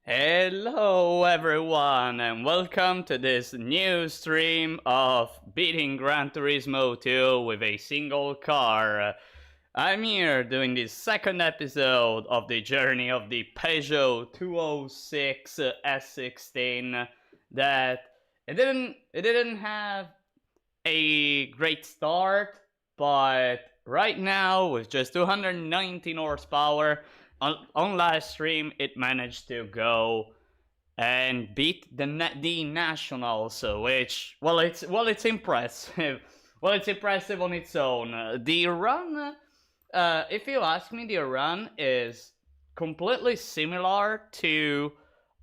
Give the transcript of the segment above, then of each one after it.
Hello everyone and welcome to this new stream of beating Gran Turismo 2 with a single car. I'm here doing the second episode of the journey of the Peugeot 206 S16 that it didn't have a great start, but right now with just 219 horsepower on last stream it managed to go and beat the nationals, which it's impressive. Well, it's impressive on its own. The run, if you ask me, the run is completely similar to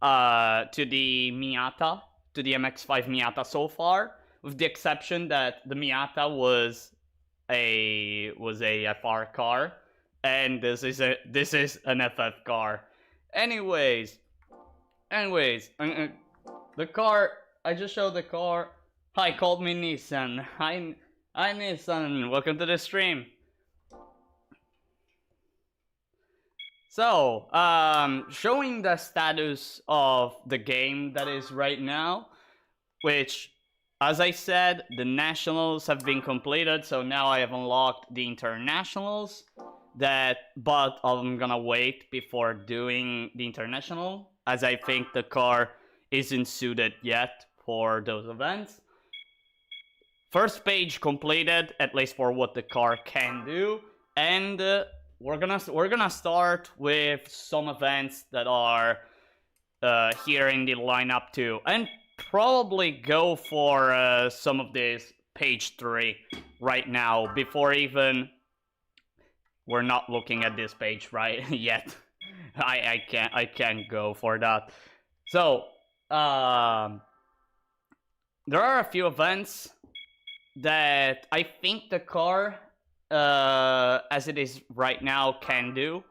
the Miata, to the MX-5 Miata so far, with the exception that the Miata was a FR car, and this is an FF car. Anyways, the car. I just showed the car. Hi, called me Nissan. Hi Nissan. Welcome to the stream. So, showing the status of the game that is right now, which, as I said, the nationals have been completed, so now I have unlocked the internationals. But I'm gonna wait before doing the international, as I think the car isn't suited yet for those events. First page completed, at least for what the car can do, and we're gonna start with some events that are here in the lineup too, and probably go for some of this page 3 right now before even we're not looking at this page right yet. I can't go for that. So there are a few events that I think the car as it is right now can do.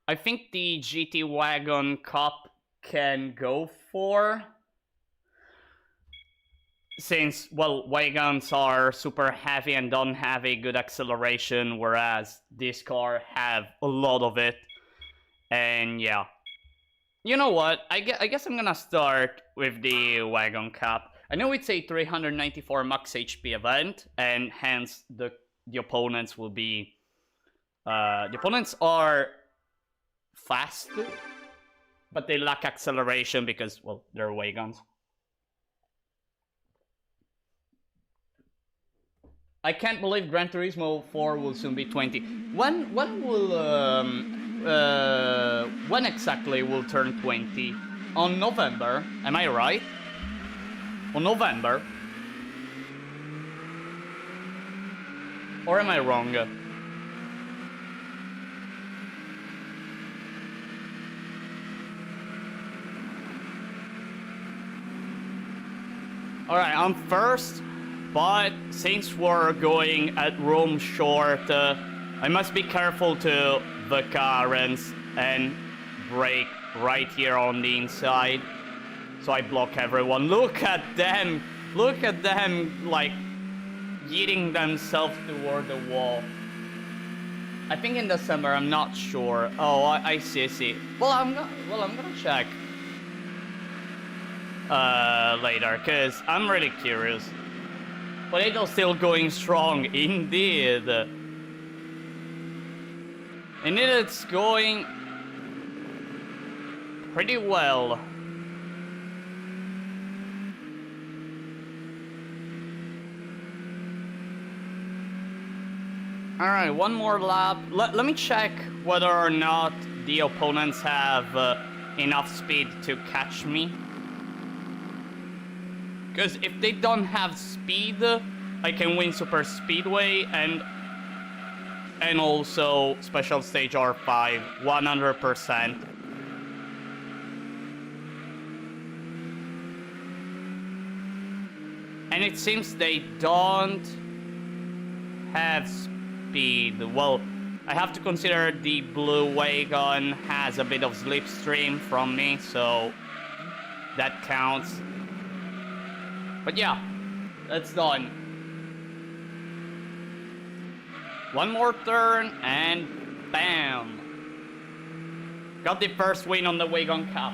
I think the GT Wagon Cup can go for, since, well, wagons are super heavy and don't have a good acceleration, whereas this car have a lot of it. And yeah, you know what, I guess I'm gonna start with the Wagon Cup. I know it's a 394 max HP event, and hence the opponents will be the opponents are fast, but they lack acceleration because, well, they're wagons. I can't believe Gran Turismo 4 will soon be 20. When exactly will turn 20? On November, am I right? On November? Or am I wrong? Alright, I'm first. But since we're going at room short, I must be careful to the currents and brake right here on the inside, so I block everyone. Look at them! Look at them, like, yeeting themselves toward the wall. I think in December, I'm not sure. Oh, I see. Well, I'm gonna check later, cause I'm really curious. Potato's still going strong, indeed. Indeed, it's going pretty well. Alright, one more lap. Let me check whether or not the opponents have enough speed to catch me. Because if they don't have speed, I can win Super Speedway and also Special Stage R5, 100%. And it seems they don't have speed. Well, I have to consider the blue wagon has a bit of slipstream from me, so that counts. But yeah, that's done. One more turn and bam! Got the first win on the Wagon Cup.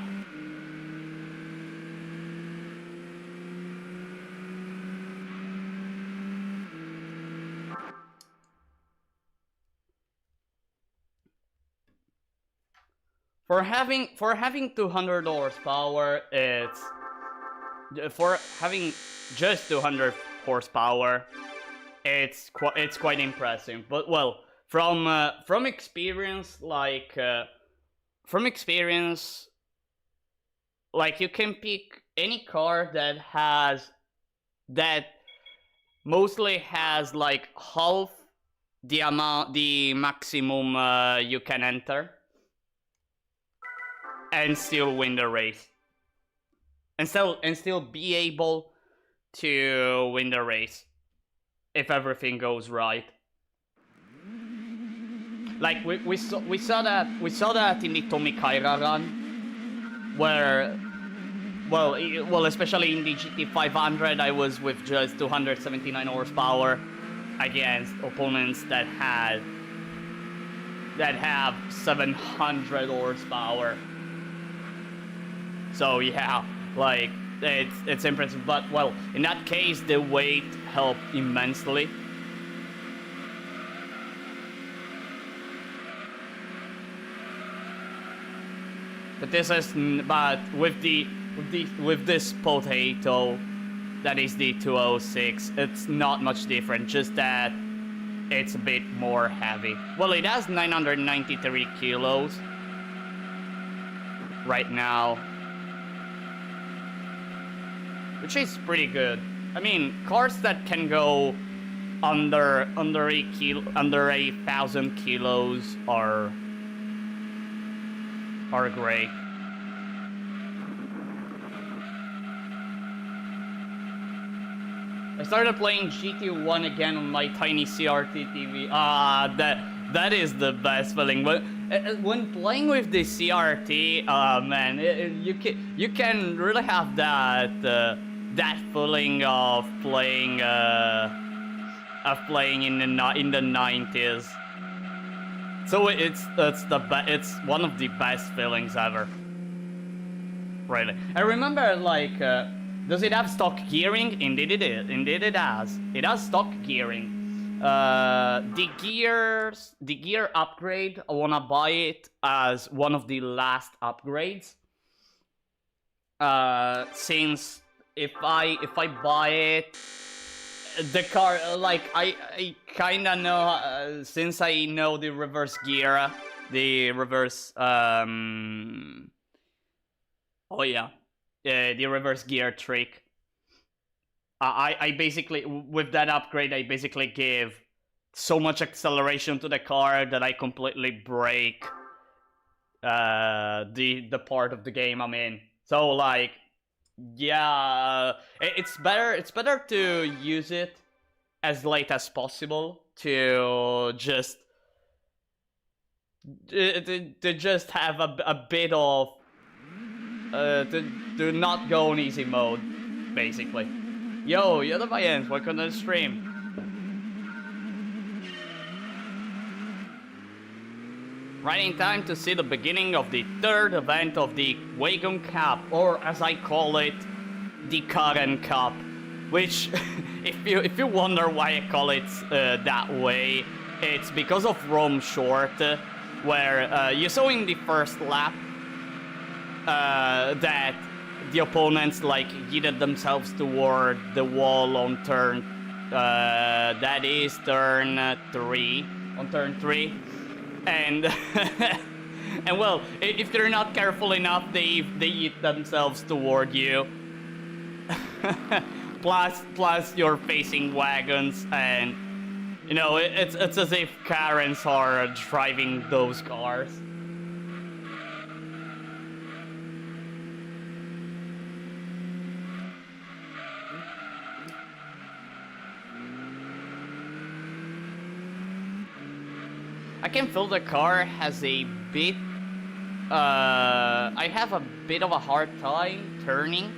for having 200 horsepower, for having just 200 horsepower, it's quite impressive. But well, from experience, like you can pick any car that mostly has like half the maximum you can enter, and still win the race, and still be able to win the race if everything goes right. Like we saw that in the Tommy Kaira run, where well, especially in the GT 500, I was with just 279 horsepower against opponents that have 700 horsepower. So yeah, like it's impressive. But well, in that case, the weight helped immensely. But with this potato, that is the 206, it's not much different, just that it's a bit more heavy. Well, it has 993 kilos right now, which is pretty good. I mean, cars that can go under 1,000 kilos are great. I started playing GT1 again on my tiny CRT TV. That is the best feeling. But when playing with the CRT, man, you can really have that feeling of playing in the 90s. So it's one of the best feelings ever. Really. I remember, like, does it have stock gearing? Indeed it has. It has stock gearing. The gear upgrade, I wanna buy it as one of the last upgrades. Since if I buy it, the car, like, I kinda know, since I know the reverse gear, the reverse, oh yeah, the reverse gear trick. I basically, with that upgrade, I basically give so much acceleration to the car that I completely break the part of the game I'm in. So, like, yeah, it's better to use it as late as possible to just have a bit of to not go on easy mode, basically. Yo, Yodabayans, welcome to the stream. Right in time to see the beginning of the third event of the Wagon Cup, or as I call it, the Gran Cup. Which, if you wonder why I call it that way, it's because of Rome Short, where you saw in the first lap that the opponents, like, yeeted themselves toward the wall on turn that is turn 3, on turn 3. And and well, if they're not careful enough, they eat themselves toward you. plus you're facing wagons, and you know it's as if Karens are driving those cars. I can feel the car has a bit, I have a bit of a hard time turning,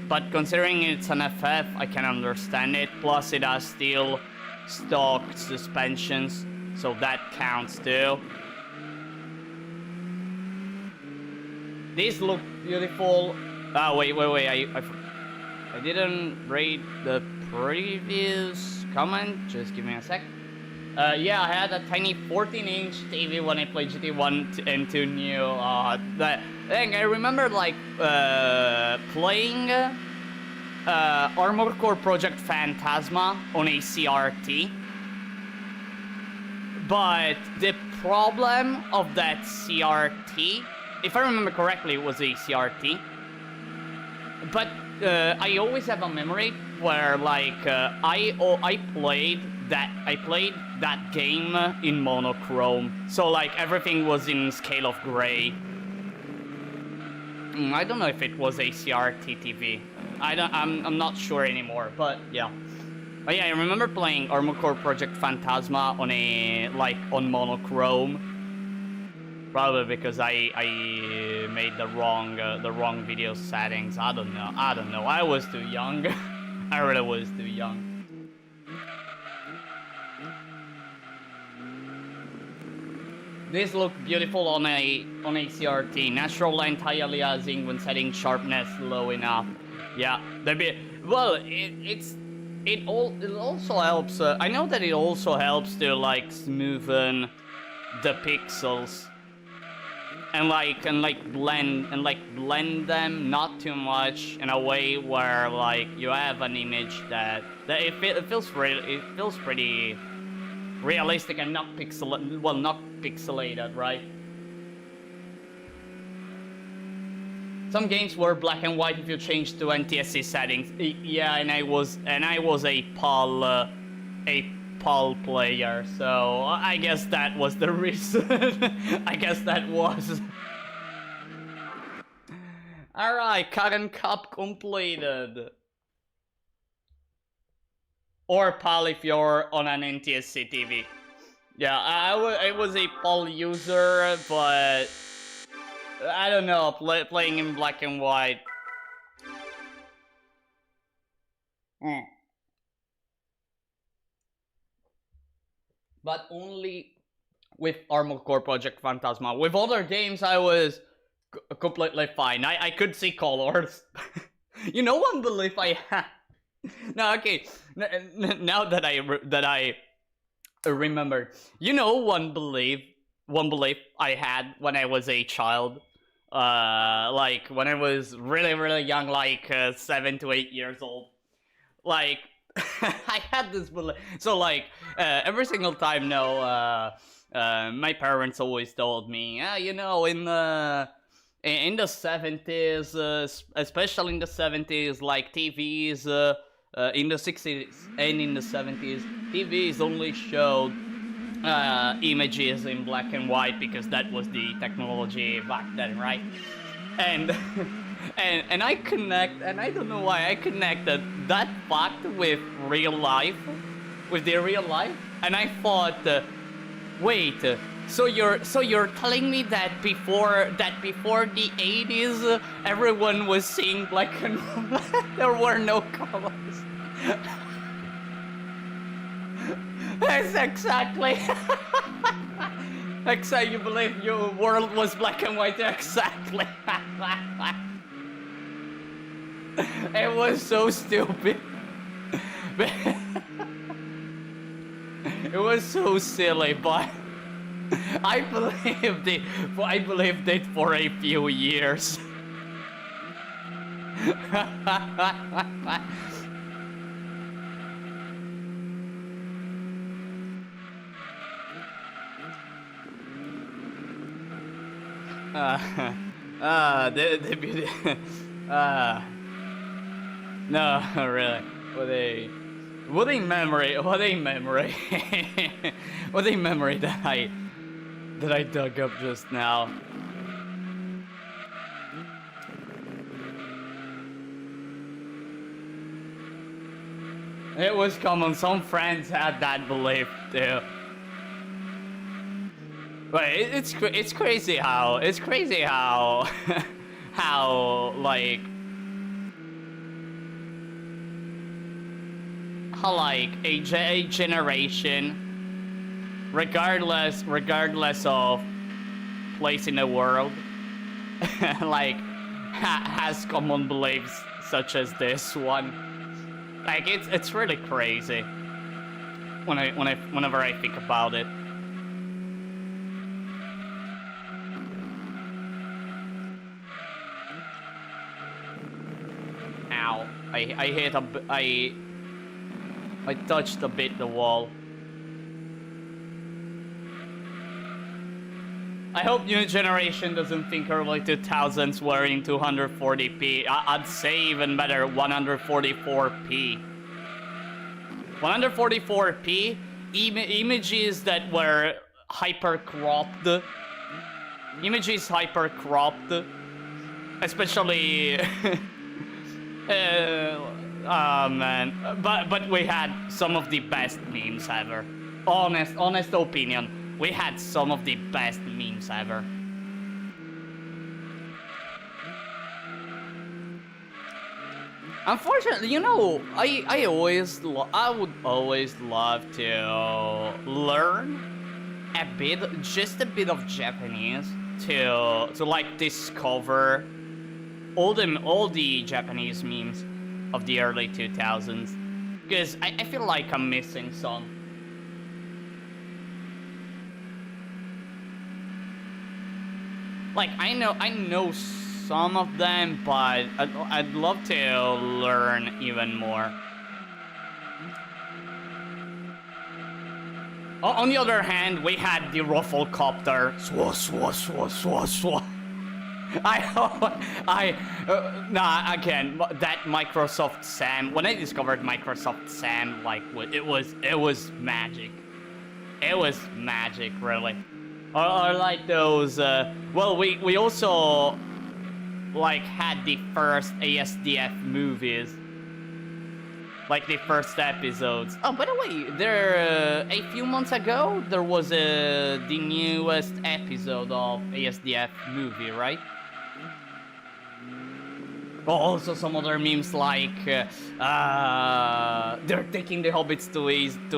but considering it's an FF, I can understand it. Plus it has still stock suspensions, so that counts too. These look beautiful. Wait, I didn't read the previous comment, just give me a sec. Yeah, I had a tiny 14-inch TV when I played GT1 and 2 New. I remember like playing Armored Core Project Phantasma on a CRT. But the problem of that CRT, if I remember correctly, it was a CRT. But I always have a memory where like I played that game in monochrome, so like everything was in scale of gray. I don't know if it was a CRT TV. I'm not sure anymore, but yeah. But yeah, I remember playing Armored Core Project Phantasma on monochrome. Probably because I made the wrong video settings. I don't know. I was too young. I really was too young. This looked beautiful on a CRT. Natural anti-aliasing when setting sharpness low enough. Yeah, it also helps. I know that it also helps to like smoothen the pixels and blend them not too much in a way where like you have an image that it feels pretty realistic and not pixelated, right? Some games were black and white if you changed to NTSC settings. Yeah, and I was a PAL player, so I guess that was the reason. I guess that was. Alright, Wagon Cup completed. Or PAL if you're on an NTSC TV. Yeah, I was a PAL user, but I don't know, playing in black and white. But only with Armored Core Project Phantasma. With other games, I was completely fine. I could see colors. You know, one belief I had. No, okay. Now that I remembered, you know, one belief I had when I was a child. Like when I was really young, like 7 to 8 years old. Like I had this belief. So like every single time, my parents always told me, you know, in the 70s, especially in the 70s, like TVs, in the 60s and in the 70s, TVs only showed images in black and white because that was the technology back then, right? And and I don't know why I connected that fact with real life, and I thought, wait, so you're telling me that before the 80s, everyone was seeing black and white, there were no colors. That's exactly. Exactly, you believe your world was black and white, exactly. It was so stupid. It was so silly, but I believed it for a few years. The beauty. No, really. What a memory. What a memory. What a memory that I dug up just now. It was common. Some friends had that belief too. But it's crazy how like a generation, regardless of place in the world, like has common beliefs such as this one. Like it's really crazy. whenever I think about it. Ow! I hit I touched a bit the wall. I hope new generation doesn't think early 2000s were in 240p. I'd say even better, 144p. 144p, images that were hyper cropped. Images hyper cropped. Especially... oh man. But we had some of the best memes ever. Honest opinion. We had some of the best memes ever. Unfortunately, you know, I would always love to learn a bit, just a bit of Japanese to like discover all the Japanese memes of the early 2000s, because I feel like I'm missing some. Like I know some of them, but I'd love to learn even more. On the other hand, we had the Rufflecopter. Swah, swah, swah, swah, swah. Nah, again, that Microsoft Sam, when I discovered Microsoft Sam, like, it was magic. It was magic, really. Or like those, well, we also, like, had the first ASDF movies. Like the first episodes. Oh, by the way, there a few months ago there was the newest episode of ASDF movie, right? Oh, also some other memes like they're taking the hobbits to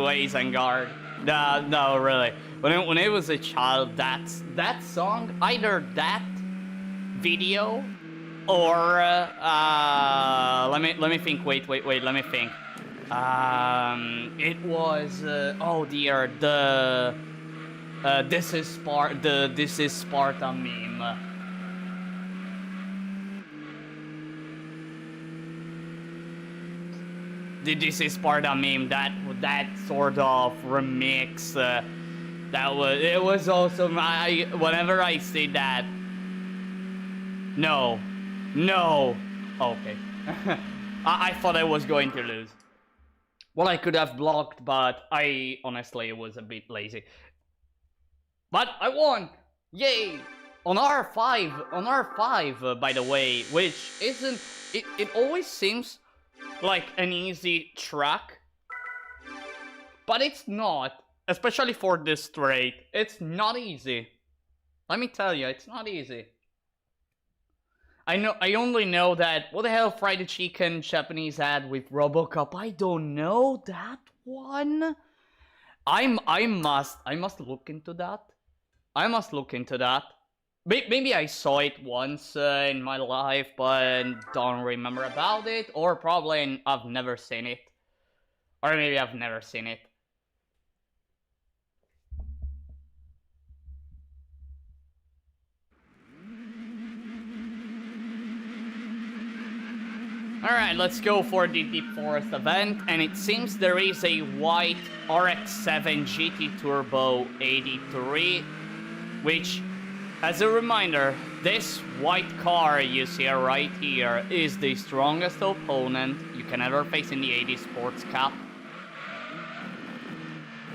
Isengard. No, really. When I was a child, that song, either that video. Or let me think. Wait. Let me think. It was oh dear, the this is Sparta meme. The This is Sparta meme. That sort of remix. It was awesome. Whenever I say that. No. Okay. I thought I was going to lose. Well, I could have blocked, but I honestly was a bit lazy. But I won! Yay! On R5, by the way, which isn't... It always seems like an easy track. But it's not. Especially for this straight. It's not easy. Let me tell you, it's not easy. I only know that, what the hell, fried chicken Japanese ad with RoboCop? I don't know that one. I must look into that. I must look into that. Maybe I saw it once in my life, but don't remember about it. Or probably I've never seen it. Or maybe I've never seen it. Alright, let's go for the Deep Forest event, and it seems there is a white RX-7 GT Turbo 83, which, as a reminder, this white car you see right here is the strongest opponent you can ever face in the 80 Sports Cup.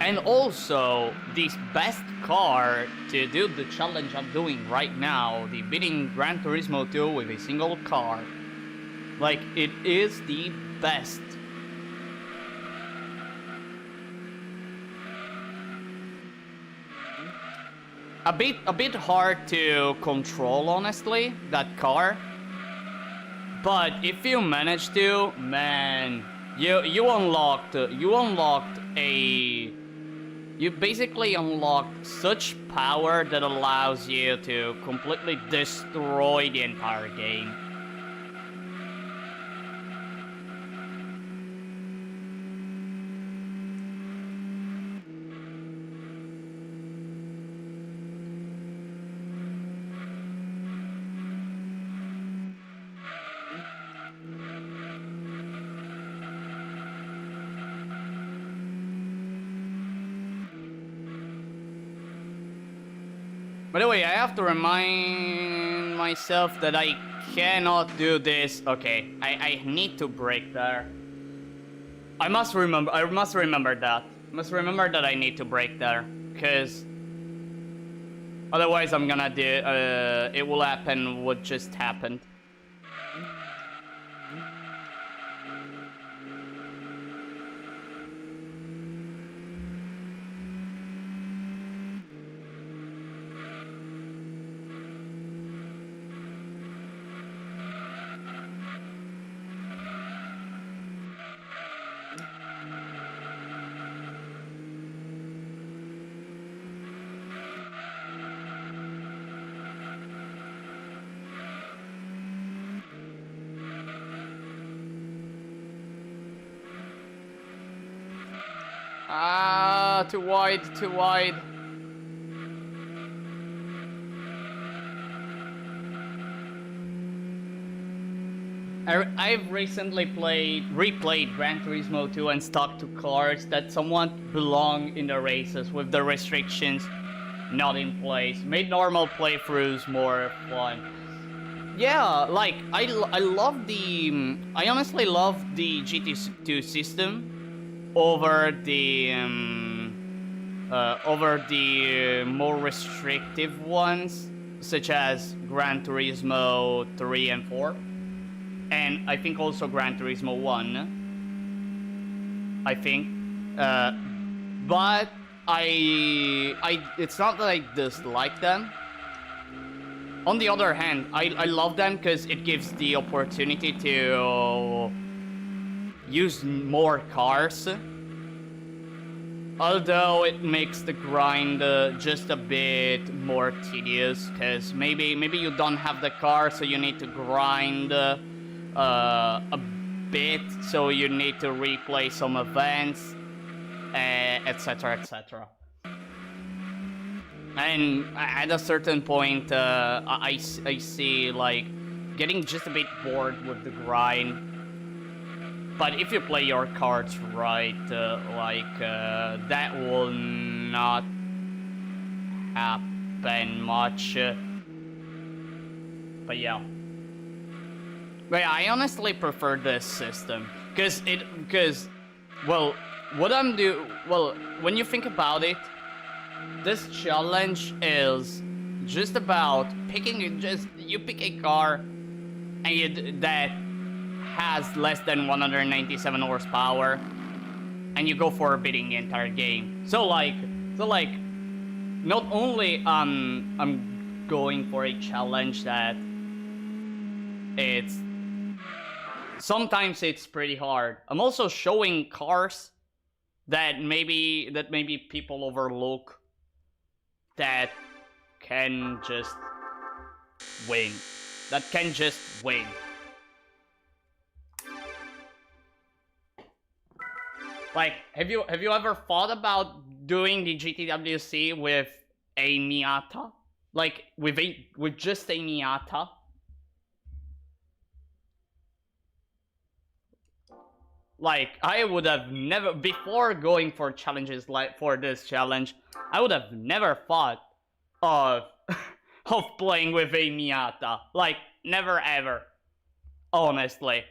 And also, the best car to do the challenge I'm doing right now, the beating Gran Turismo 2 with a single car. Like, it is the best. A bit hard to control, honestly, that car. But if you manage to, man, you basically unlocked such power that allows you to completely destroy the entire game. By the way, I have to remind myself that I cannot do this. Okay, I need to brake there. I must remember that. I must remember that I need to brake there. Because otherwise I'm gonna do, it will happen what just happened. Ah, too wide, too wide. I've recently replayed Gran Turismo 2 and stuck to cars that somewhat belong in the races with the restrictions not in place. Made normal playthroughs more fun. Yeah, like, I love the... I honestly love the GT2 system over the more restrictive ones, such as Gran Turismo 3 and 4, and I think also Gran Turismo 1. I think, but it's not that I dislike them. On the other hand, I love them because it gives the opportunity to use more cars, although it makes the grind just a bit more tedious, because maybe you don't have the car, so you need to grind a bit, so you need to replay some events, etc, etc. And at a certain point, I see, like, getting just a bit bored with the grind. But if you play your cards right, that will not happen much. But yeah. But I honestly prefer this system, well, when you think about it, this challenge is just about you pick a car and that has less than 197 horsepower, and you go for beating the entire game. So like, not only I'm going for a challenge that sometimes it's pretty hard. I'm also showing cars that maybe people overlook, that can just win. Like, have you ever thought about doing the GTWC with a Miata? Like, with just a Miata? Like, I would have never, before going for challenges like for this challenge, I would have never thought of of playing with a Miata. Like, never ever. Honestly.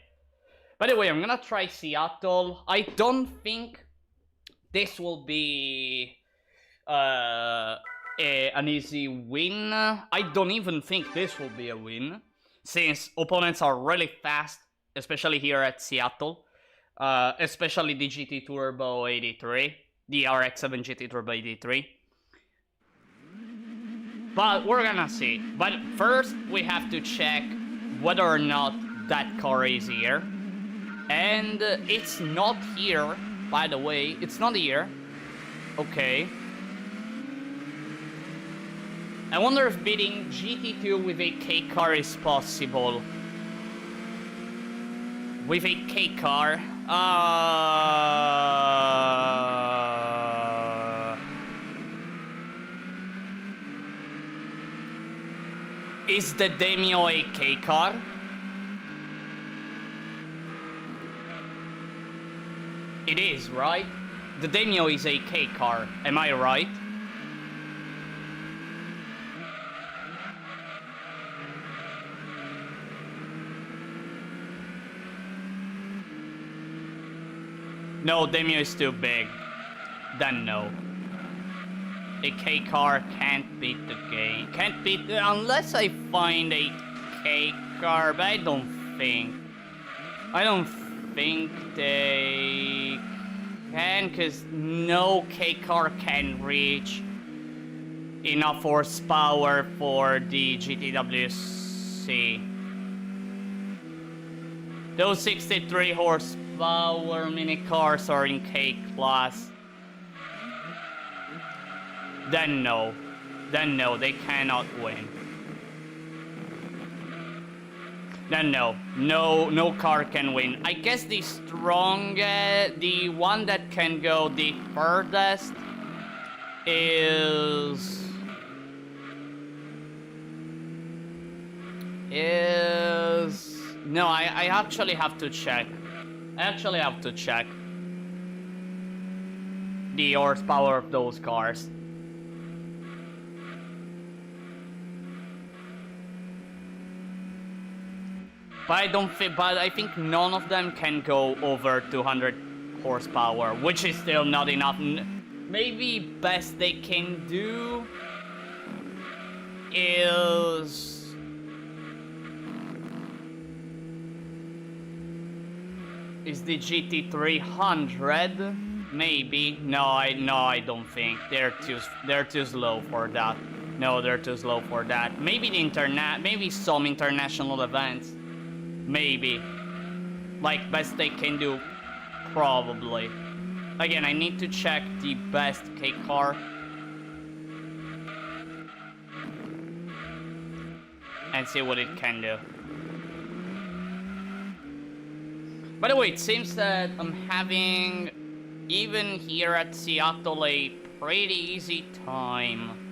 By the way, I'm gonna try Seattle. I don't think this will be an easy win. I don't even think this will be a win, since opponents are really fast, especially here at Seattle. Especially the GT Turbo 83, the RX-7 GT Turbo 83. But we're gonna see. But first, we have to check whether or not that car is here. And it's not here, by the way. It's not here. Okay. I wonder if beating GT2 with a K car is possible. With a K car. Is the Demio a K car? It is, right? The Demio is a K car, am I right? No, Demio is too big. Then no. A K car can't beat the game. Can't beat unless I find a K car, but I don't think they can, because no K car can reach enough horsepower for the GTWC. Those 63 horsepower mini cars are in K class. Then no, they cannot win. Then no car can win. I guess the one that can go the furthest is no, I actually have to check. The horsepower of those cars. But I think none of them can go over 200 horsepower, which is still not enough. Maybe best they can do is the GT300. Maybe. No, I don't think they're too slow for that. No, they're too slow for that. Maybe maybe some international events. Maybe. Like, best they can do, probably. Again, I need to check the best K car. And see what it can do. By the way, it seems that I'm having, even here at Seattle, a pretty easy time.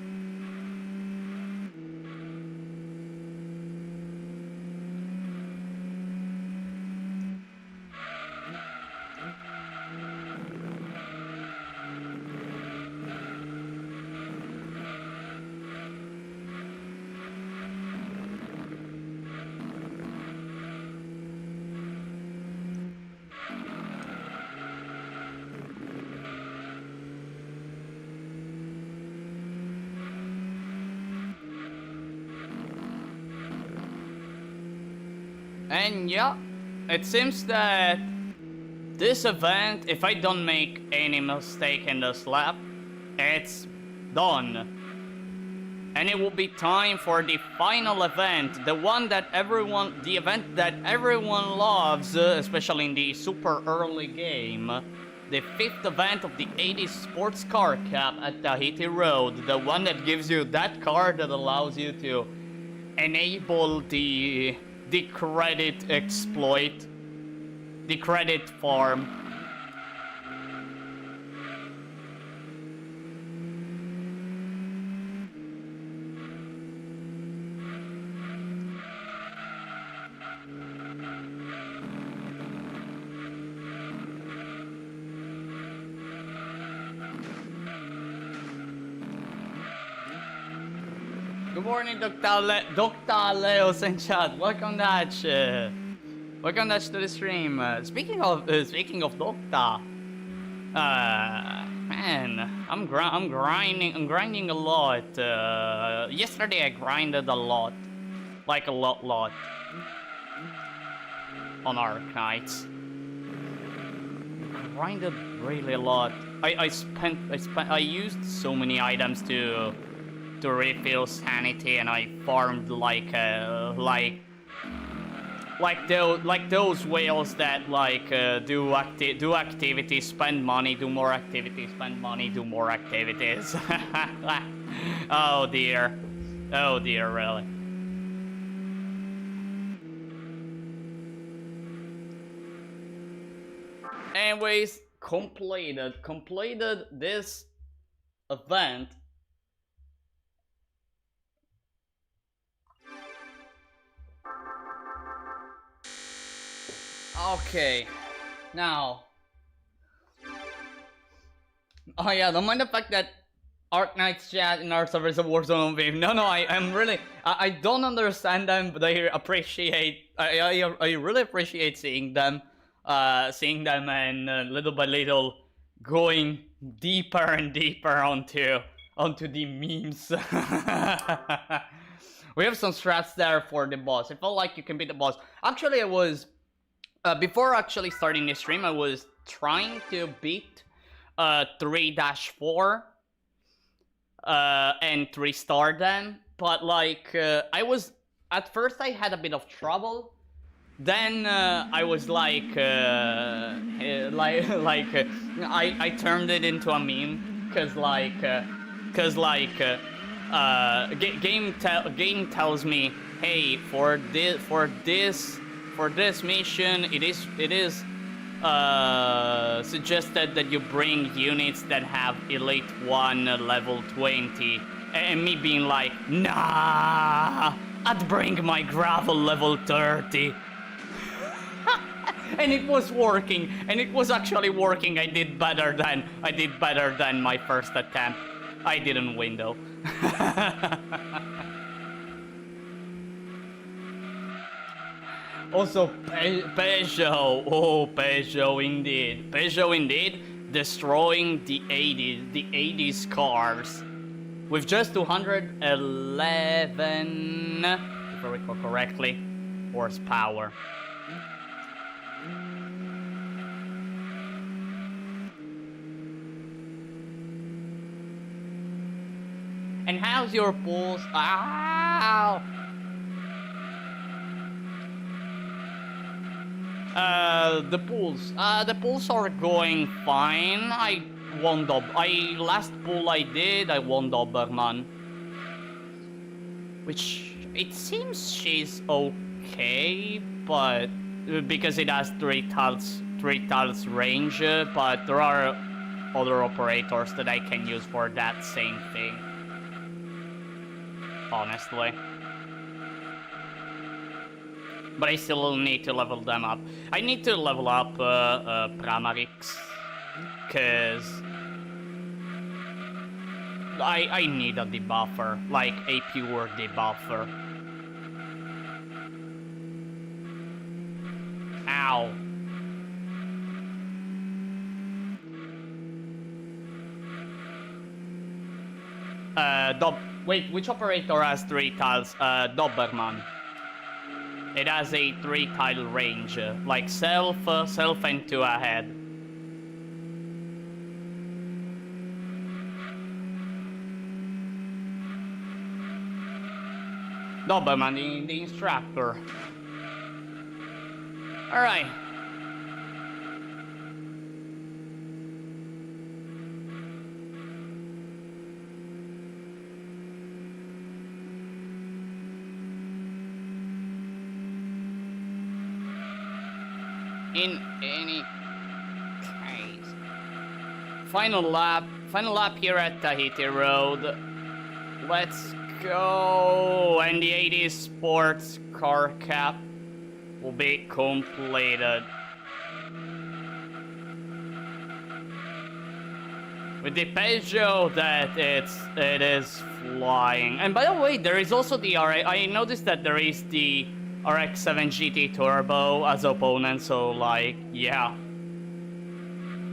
And yeah, it seems that this event, if I don't make any mistake in this lap, it's done. And it will be time for the final event, the event that everyone loves, especially in the super early game. The 5th event of the 80s Sports Car Cup at Tahiti Road, the one that gives you that car that allows you to enable the credit exploit, the credit farm. Good morning, Dr. Leos in chat. Welcome Dutch. Welcome Dutch to the stream. Speaking of Doctor, man, I'm grinding a lot. Yesterday I grinded a lot, like a lot, on Archites. Grinded really a lot. I used so many items to refill sanity, and I farmed like those whales that do activities, spend money, do more activities, spend money, do more activities. Oh dear, really. Anyways, completed this event. Okay, now. Oh yeah, don't mind the fact that Arknight's chat in our servers of Warzone Wave. No, I'm really, I don't understand them, but I really appreciate seeing them. seeing them and little by little going deeper and deeper onto the memes. We have some strats there for the boss. I felt like you can beat the boss. Actually, I was before actually starting the stream, I was trying to beat 3-4 and 3-star them, but like I was at first I had a bit of trouble. Then I was like I turned it into a meme because game tells me, hey, for this mission it is suggested that you bring units that have Elite 1 level 20, and me being like, nah, I'd bring my gravel level 30. And it was working, and it was actually working. I did better than my first attempt. I didn't win though. Also, Peugeot indeed, destroying the 80s cars with just 211, if I recall correctly, horsepower. And how's your pulse? Ow! The pulls are going fine. Last pull I did, I won Doberman. Which, it seems she's okay, but because it has 3 tiles range, but there are other operators that I can use for that same thing. Honestly. But I still need to level them up. I need to level up Pramarix, cause I need a debuffer, like a pure debuffer. Ow. Wait, which operator has 3 tiles? Doberman. It has a 3-tile range, like self and 2 ahead. Doberman, the instructor. Alright. In any case, final lap here at Tahiti Road. Let's go, and the 80s sports car cap will be completed. With the Peugeot that it is flying. And by the way, there is also the I noticed that there is the RX-7 GT Turbo as opponent, so like, yeah.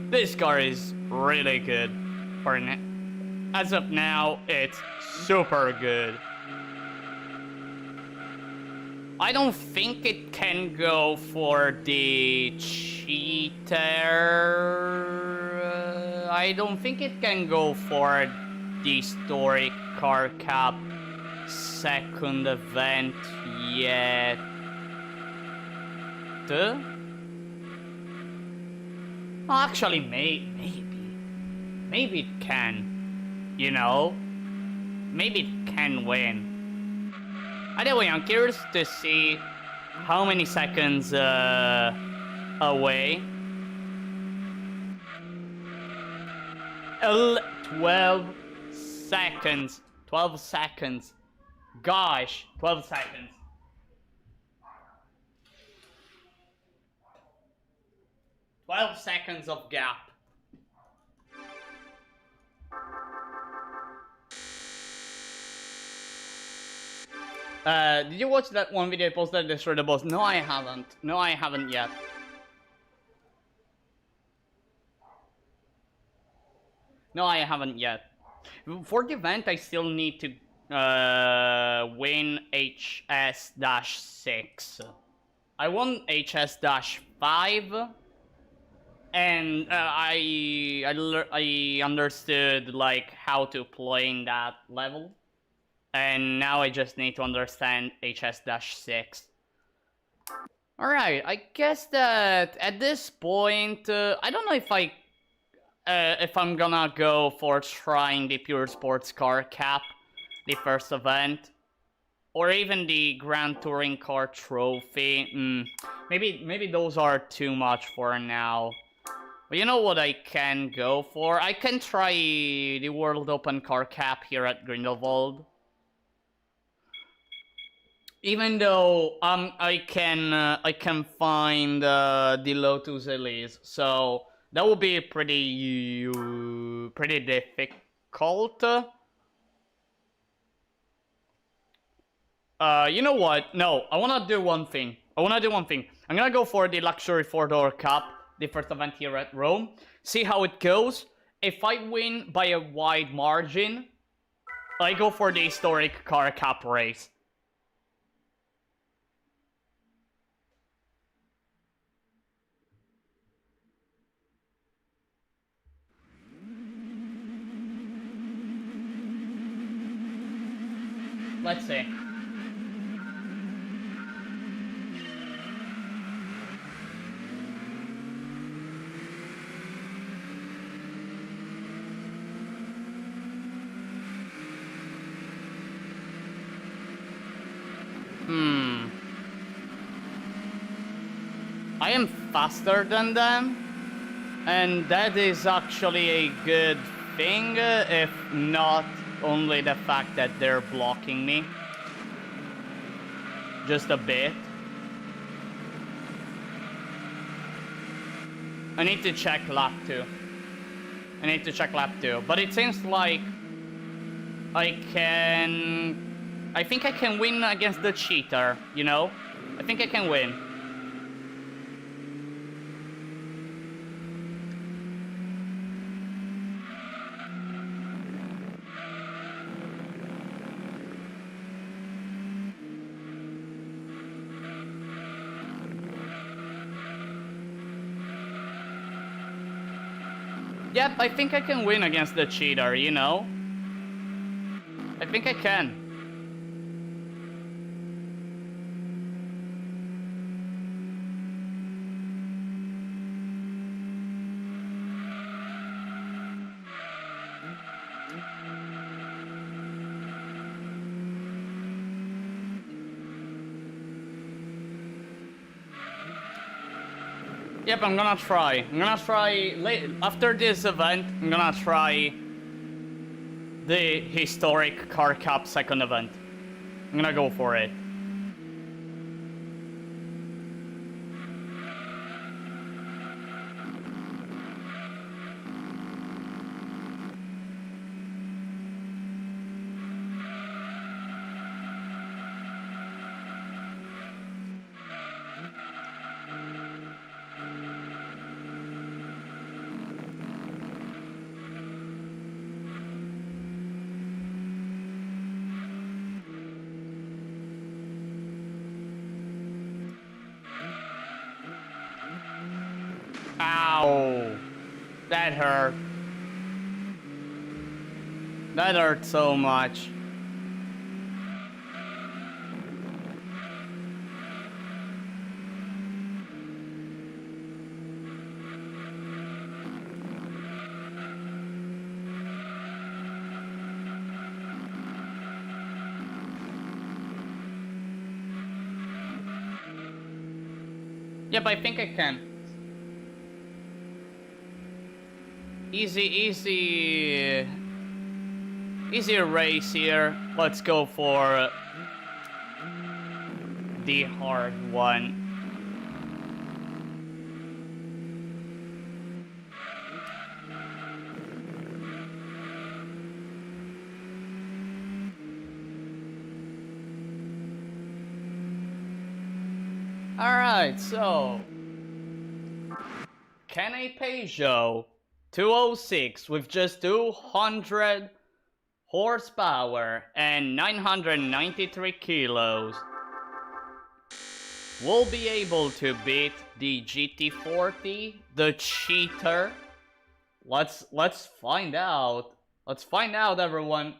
This car is really good. As of now, it's super good. I don't think it can go for the cheater. I don't think it can go for the historic car cap second event yet. Actually, maybe it can. You know, maybe it can win. Either way, I'm curious to see how many seconds away. 12 seconds. 12 seconds. Gosh, 12 seconds. "12 seconds of gap. Did you watch that one video I posted, Destroy the Boss? No, I haven't. No, I haven't yet. No, I haven't yet. For the event, I still need to win HS-6. I won HS-5, and I understood like how to play in that level, and now I just need to understand HS-6. All right, I guess that at this point, I don't know if I'm gonna go for trying the Pure Sports Car Cup, the first event, or even the Grand Touring Car Trophy. Maybe those are too much for now. But you know what I can go for? I can try the World Open Car Cup here at Grindelwald. Even though I can find the Lotus Elise, so that would be pretty difficult. You know what? No, I wanna do one thing. I'm gonna go for the Luxury 4-Door Cup, the first event here at Rome. See how it goes. If I win by a wide margin, I go for the Historic Car Cup race. Let's see. I am faster than them, and that is actually a good thing, if not only the fact that they're blocking me. Just a bit. I need to check lap 2. But it seems like I think I can win against the cheater, you know? I think I can win. Yep, I think I can win against the cheater, you know? I think I can. Yep, I'm gonna try. After this event, I'm gonna try the Historic Car Cup second event. I'm gonna go for it. Ow! That hurt. That hurt so much. Yep, I think I can. Easy race here. Let's go for the hard one. Alright, so can a Peugeot 206 with just 200 horsepower and 993 kilos. We'll be able to beat the GT40, the cheater. Let's find out. Let's find out, everyone.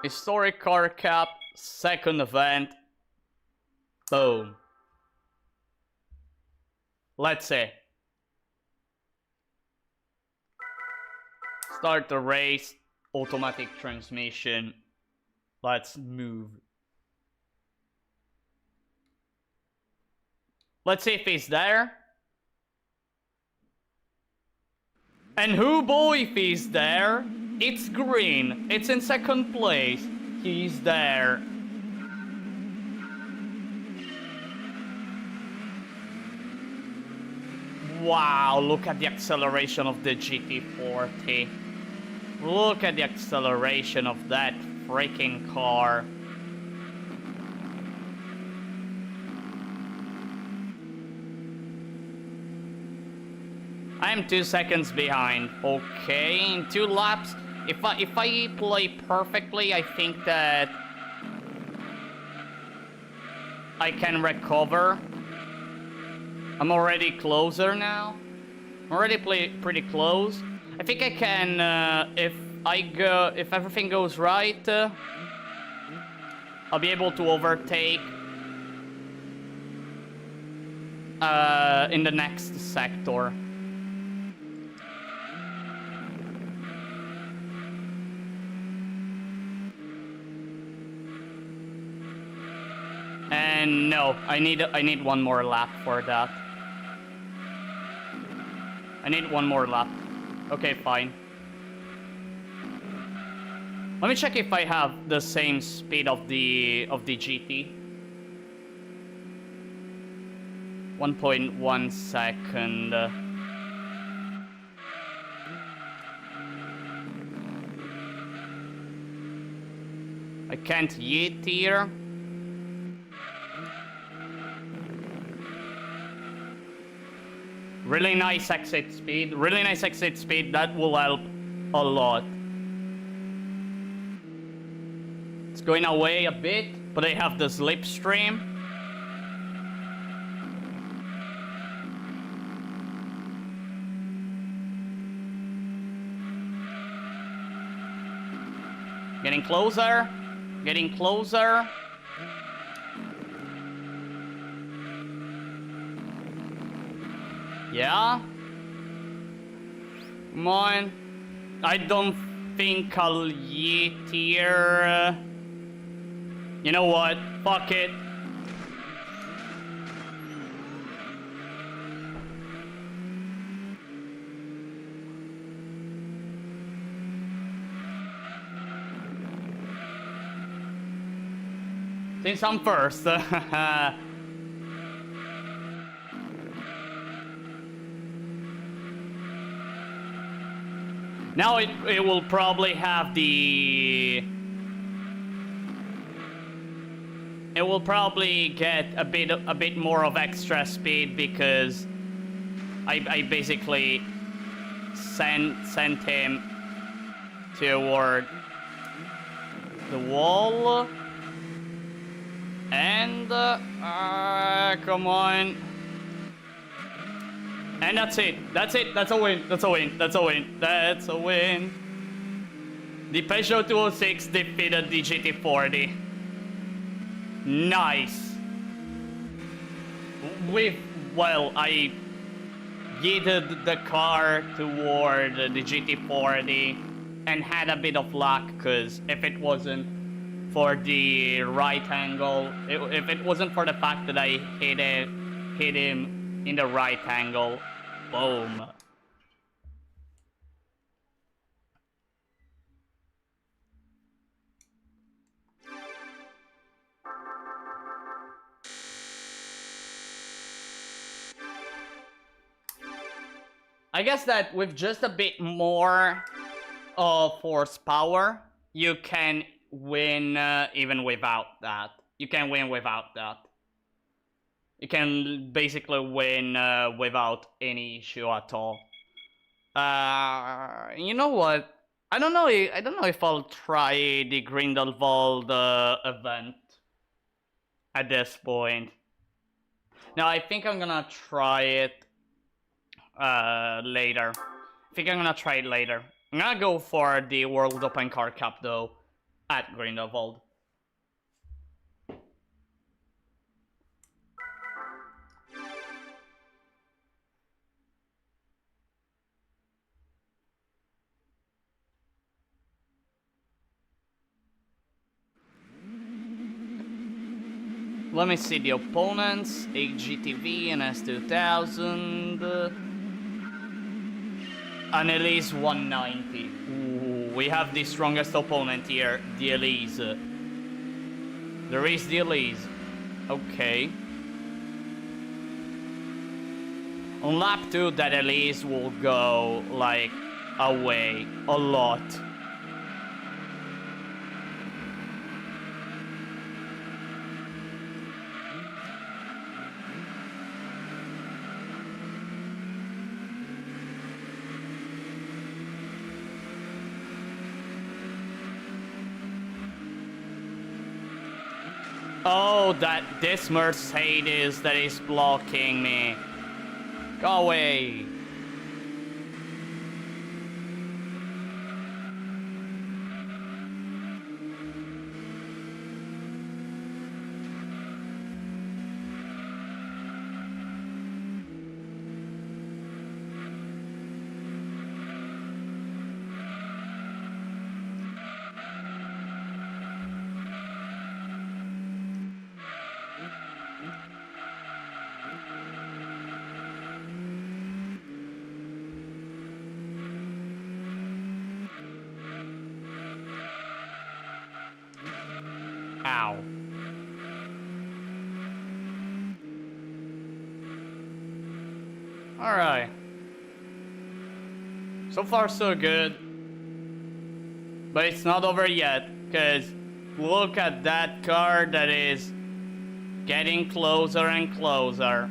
Historic Car Cup, second event. Boom. Let's see. Start the race. Automatic transmission. Let's move. Let's see if he's there. And who boy if he's there? It's Green. It's in second place. He's there. Wow, look at the acceleration of the GT40. Look at the acceleration of that freaking car. I'm 2 seconds behind. Okay, in 2 laps. If I play perfectly, I think that I can recover. I'm already closer now. I'm already pretty close. I think I can, if everything goes right, I'll be able to overtake in the next sector. And no, I need one more lap for that. I need one more lap. Okay, fine. Let me check if I have the same speed of the GT. 1.1 second. I can't yeet here. Really nice exit speed. Really nice exit speed. That will help a lot. It's going away a bit, but I have the slipstream. Getting closer. Getting closer. Yeah? Come on. I don't think I'll yeet here. You know what? Fuck it. Since I'm first. Now it will probably have the... It will probably get a bit more of extra speed because I basically sent him toward the wall. And come on. And that's it. That's it. That's a win. That's a win. That's a win. That's a win. The Peugeot 206 defeated the GT40. Nice. Well, I yeeted the car toward the GT40 and had a bit of luck, because if it wasn't for the right angle, if it wasn't for the fact that I hit him in the right angle, boom. I guess that with just a bit more of horsepower, you can win even without that. You can win without that. You can basically win without any issue at all. You know what? I don't know. I don't know if I'll try the Grindelwald event at this point. No, I think I'm gonna try it later. I think I'm gonna try it later. I'm gonna go for the World Open Car Cup though at Grindelwald. Let me see the opponents. HGTV and S2000. An Elise 190. Ooh, we have the strongest opponent here, the Elise. There is the Elise. Okay. On lap 2, that Elise will go, like, away a lot. Oh, this Mercedes that is blocking me. Go away. Ow. Alright. So far so good. But it's not over yet, because look at that car that is getting closer and closer.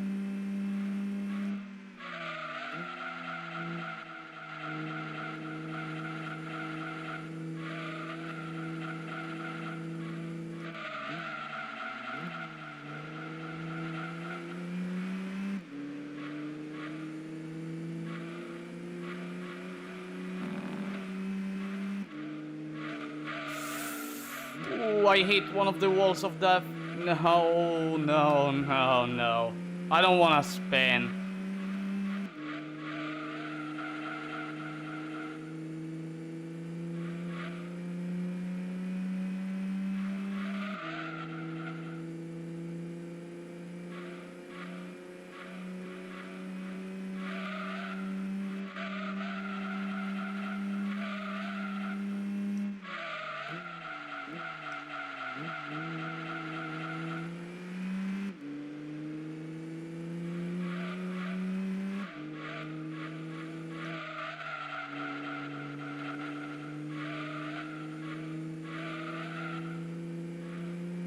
Ooh, I hit one of the walls of death. No, no, no, no. I don't want to spin.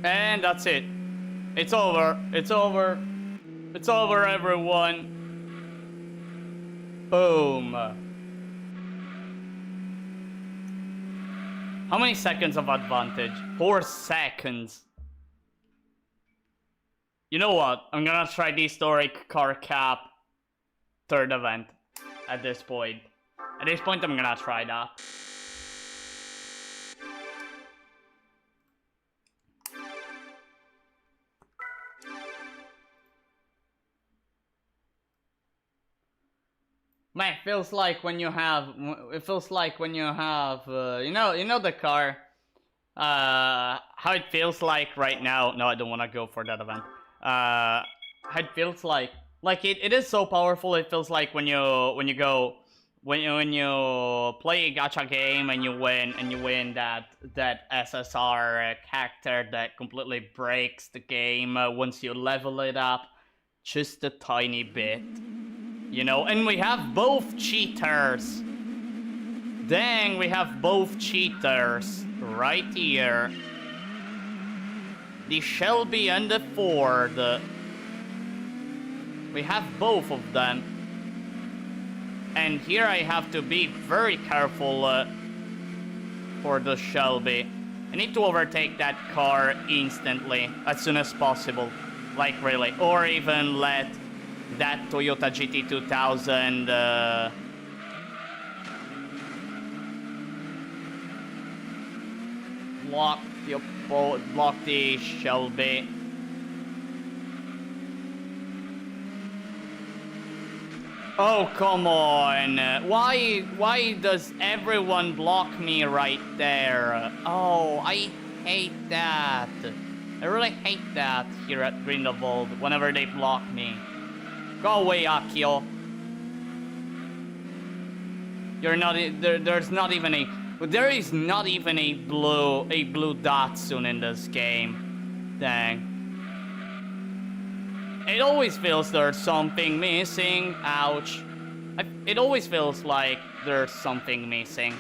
And that's it. It's over. It's over. It's over, everyone. Boom. How many seconds of advantage? 4 seconds. You know what? I'm gonna try the historic car cap third event at this point. At this point, I'm gonna try that. Man, it feels like when you have, you know the car, how it feels like right now. No, I don't want to go for that event. How it feels like it is so powerful. It feels like when you play a gacha game and you win that SSR character that completely breaks the game once you level it up just a tiny bit. You know, and we have both cheaters. Dang, we have both cheaters right here. The Shelby and the Ford. We have both of them. And here I have to be very careful for the Shelby. I need to overtake that car instantly, as soon as possible. Like, really. Or even let that Toyota GT2000... block the Shelby. Oh, come on. Why does everyone block me right there? Oh, I hate that. I really hate that here at Grindelwald whenever they block me. Go away, Akio. You're not there's not even a there is not even a blue Datsun in this game. Dang. It always feels there's something missing. Ouch. It always feels like there's something missing.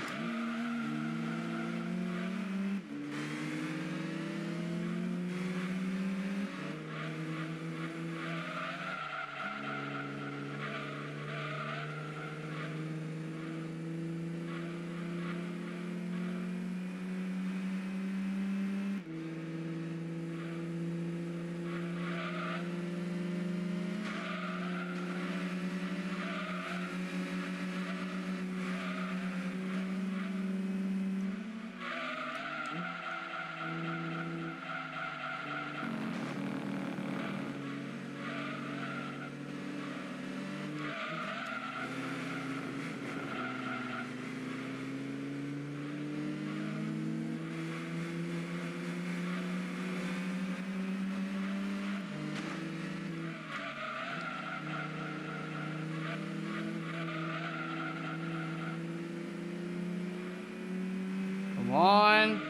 Come on.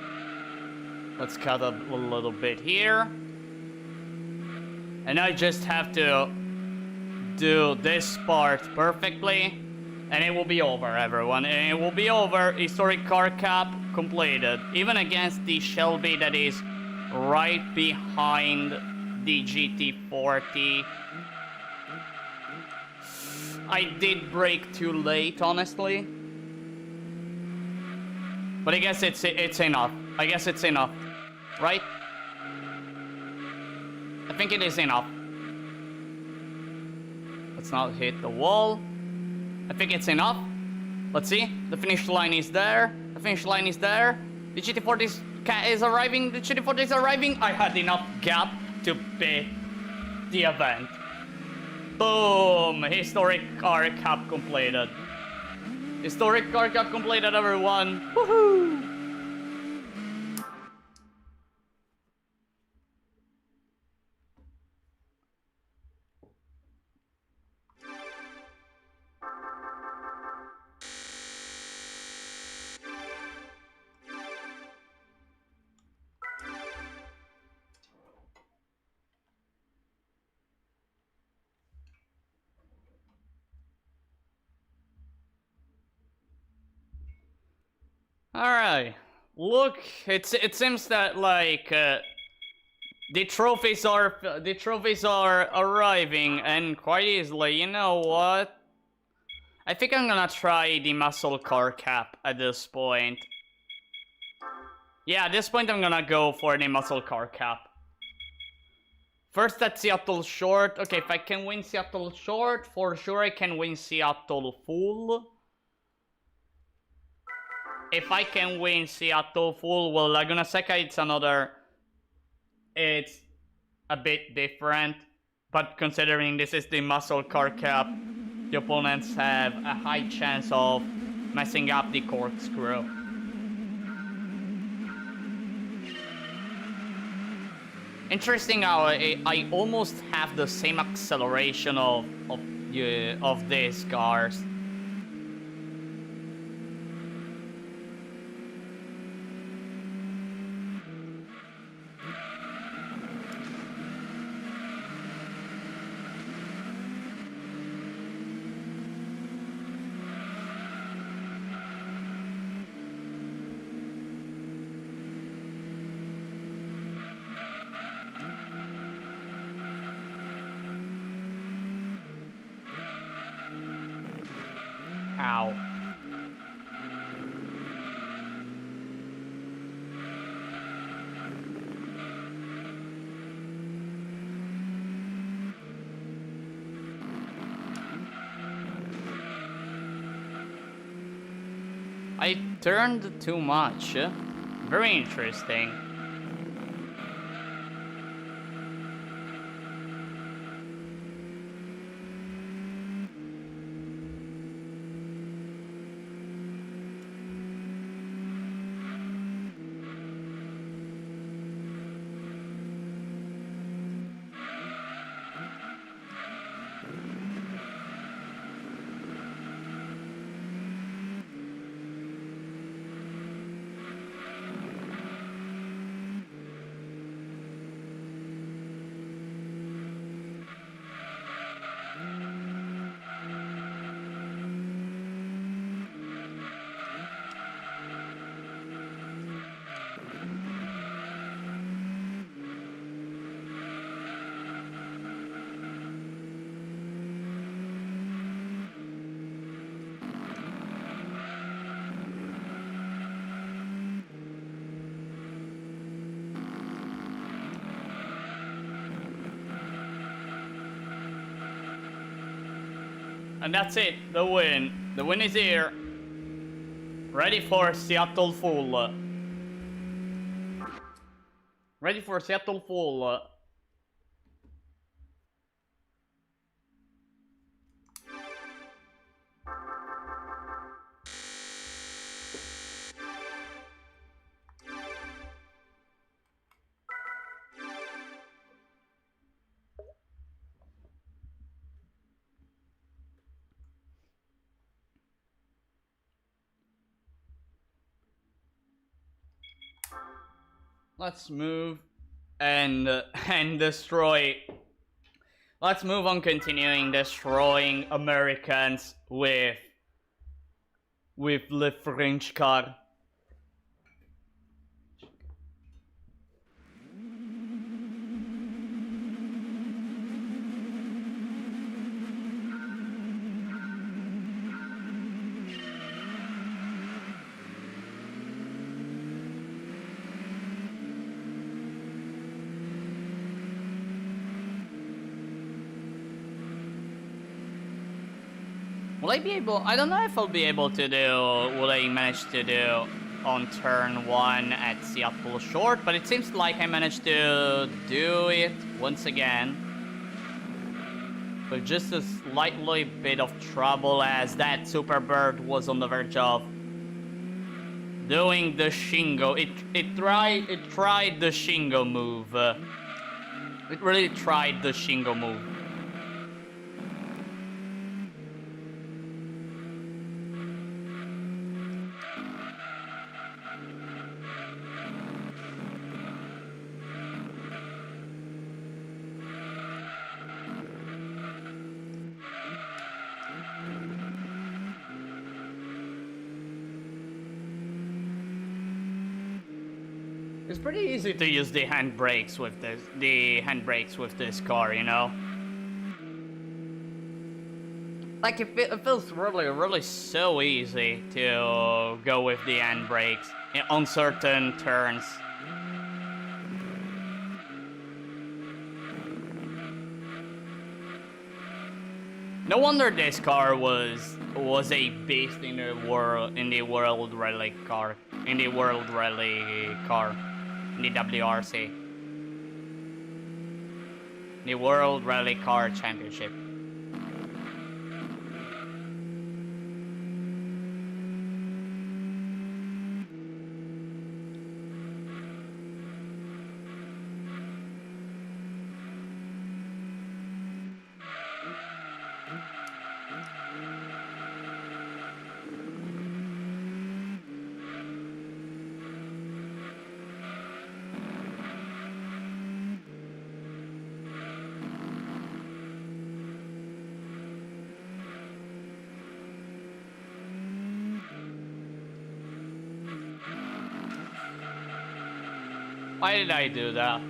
Let's cut a little bit here. And I just have to do this part perfectly. And it will be over, everyone. And it will be over. Historic car cap completed. Even against the Shelby that is right behind the GT40. I did brake too late, honestly. But I guess it's enough. I guess it's enough. Right? I think it is enough. Let's not hit the wall. I think it's enough. Let's see. The finish line is there. The finish line is there. The GT40 is arriving. The GT40 is arriving. I had enough gap to beat the event. Boom! Historic car cap completed. Historic car cap completed, everyone. Woohoo! Alright. Look, it seems that like the trophies are arriving, and quite easily. You know what? I think I'm gonna try the muscle car cap at this point. Yeah, at this point I'm gonna go for the muscle car cap. First at Seattle Short. Okay, if I can win Seattle Short, for sure I can win Seattle Full. If I can win Seattle Full, well, Laguna Seca, it's a bit different. But considering this is the muscle car cap, the opponents have a high chance of messing up the corkscrew. Interesting how I almost have the same acceleration of these cars. I turned too much. Very interesting. And that's it, the win. The win is here. Ready for Seattle full. Ready for Seattle full. Let's move and destroy. Let's move on, continuing destroying Americans with the French car. Will I be able? I don't know if I'll be able to do what I managed to do on turn 1 at Seattle Short, but it seems like I managed to do it once again. With just a slightly bit of trouble, as that Superbird was on the verge of doing the Shingo. It tried the Shingo move. It really tried the Shingo move. It's pretty easy to use the handbrakes with this car, you know? Like, it feels really so easy to go with the handbrakes on certain turns. No wonder this car was a beast in the world rally car, in the WRC, the World Rally Car Championship. Why did I do that?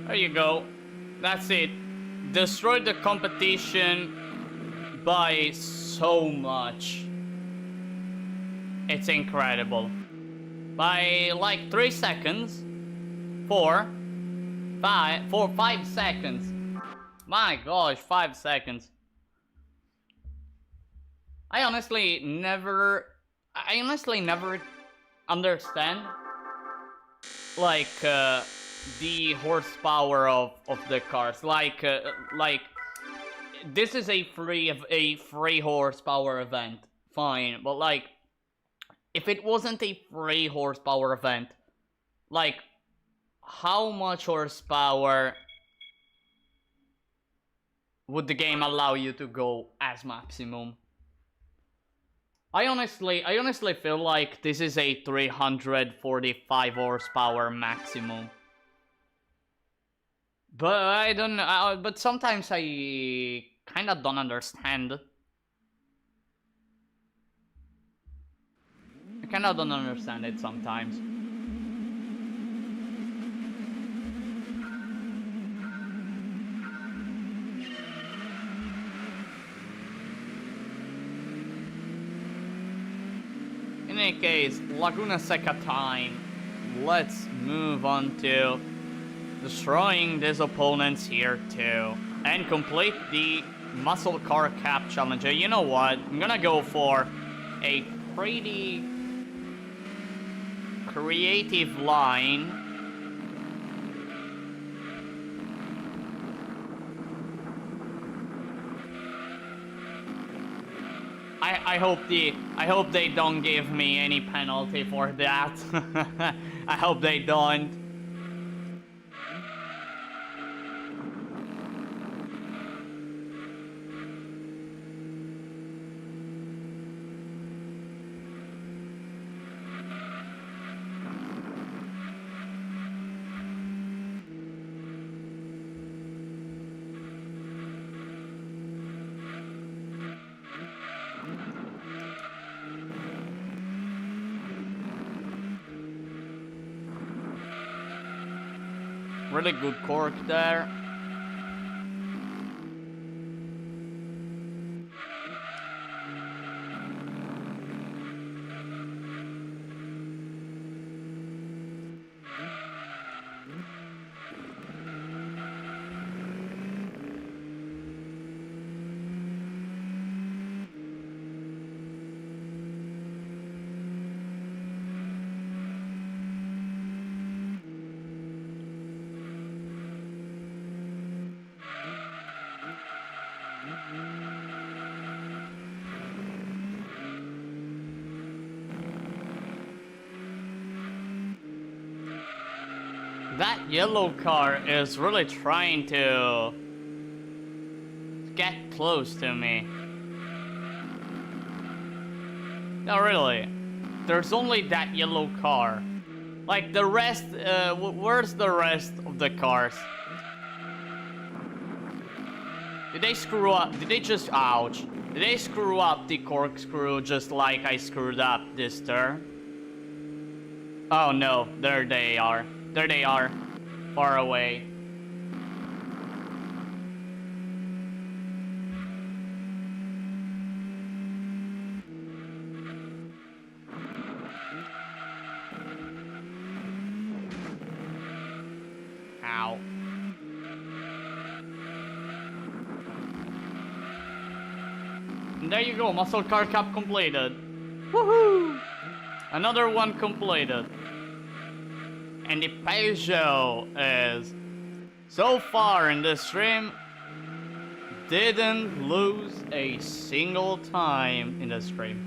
There you go. That's it. Destroyed the competition by so much. It's incredible. By like 3 seconds. 5 seconds. My gosh, 5 seconds. I honestly never understand like the horsepower of the cars. Like this is a free horsepower event, fine, but like if it wasn't a free horsepower event, like how much horsepower would the game allow you to go as maximum? I honestly feel like this is a 345 horsepower maximum. But I don't know, but sometimes I kinda don't understand. I kinda don't understand it sometimes. In any case, Laguna Seca time. Let's move on to destroying these opponents here too. And complete the muscle car cap challenge. You know what? I'm gonna go for a pretty creative line. I hope they don't give me any penalty for that. I hope they don't. Really good cork there. That yellow car is really trying to get close to me. No, really. There's only that yellow car. Like the rest, where's the rest of the cars? Did they screw up? Did they just, ouch. Did they screw up the corkscrew just like I screwed up this turn? Oh no, there they are. There they are. Far away. Ow. And there you go, muscle car cup completed. Woohoo! Another one completed. And the Peugeot is, so far in this stream, didn't lose a single time in the stream.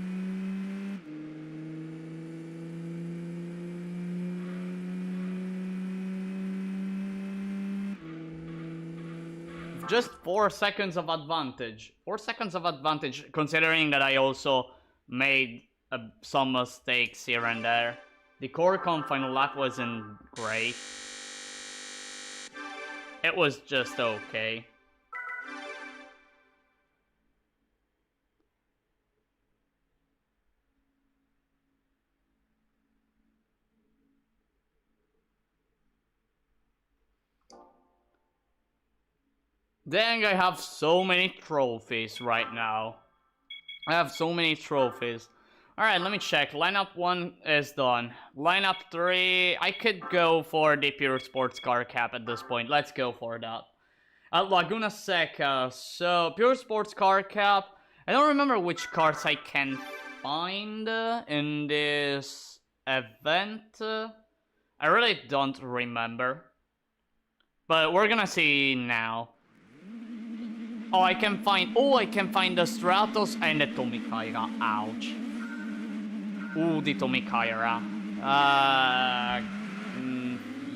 Just 4 seconds of advantage. 4 seconds of advantage, considering that I also made some mistakes here and there. The Corcom final lap wasn't great. It was just okay. Dang, I have so many trophies right now. I have so many trophies. Alright, let me check. Lineup 1 is done. Lineup 3, I could go for the pure sports car cap at this point. Let's go for that. Laguna Seca. So, pure sports car cap. I don't remember which cars I can find in this event. I really don't remember. But we're gonna see now. Oh, I can find the Stratos and the Tomikaira. Ouch. Ooh, the Tomikaira.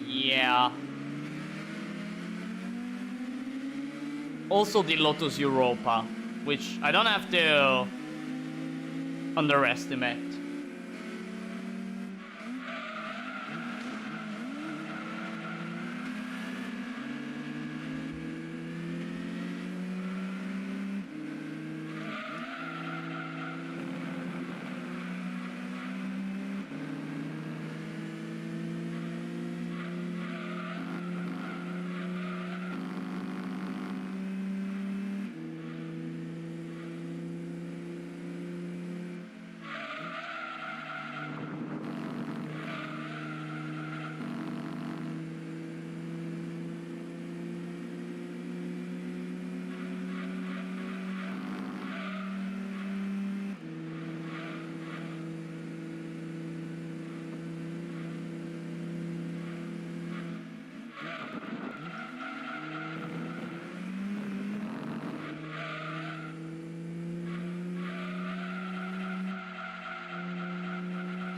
Yeah. Also the Lotus Europa, which I don't have to underestimate.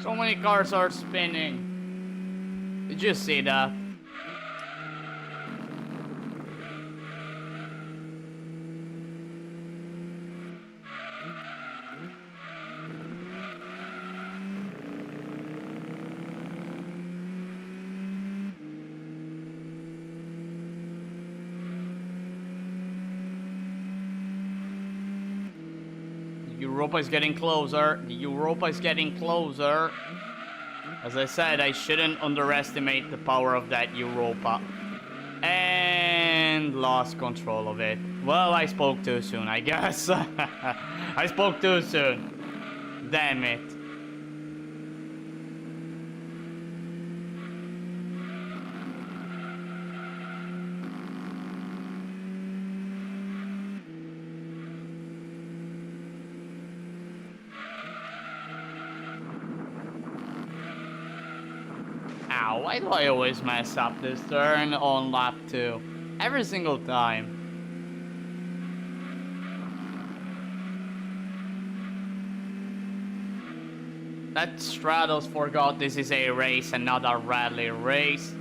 So many cars are spinning. Did you see that? Europa is getting closer. The Europa is getting closer. As I said, I shouldn't underestimate the power of that Europa. And lost control of it. Well, I spoke too soon, I guess. I spoke too soon. Damn it. Ow, why do I always mess up this turn on lap 2? Every single time. That Stratos forgot this is a race and not a rally race.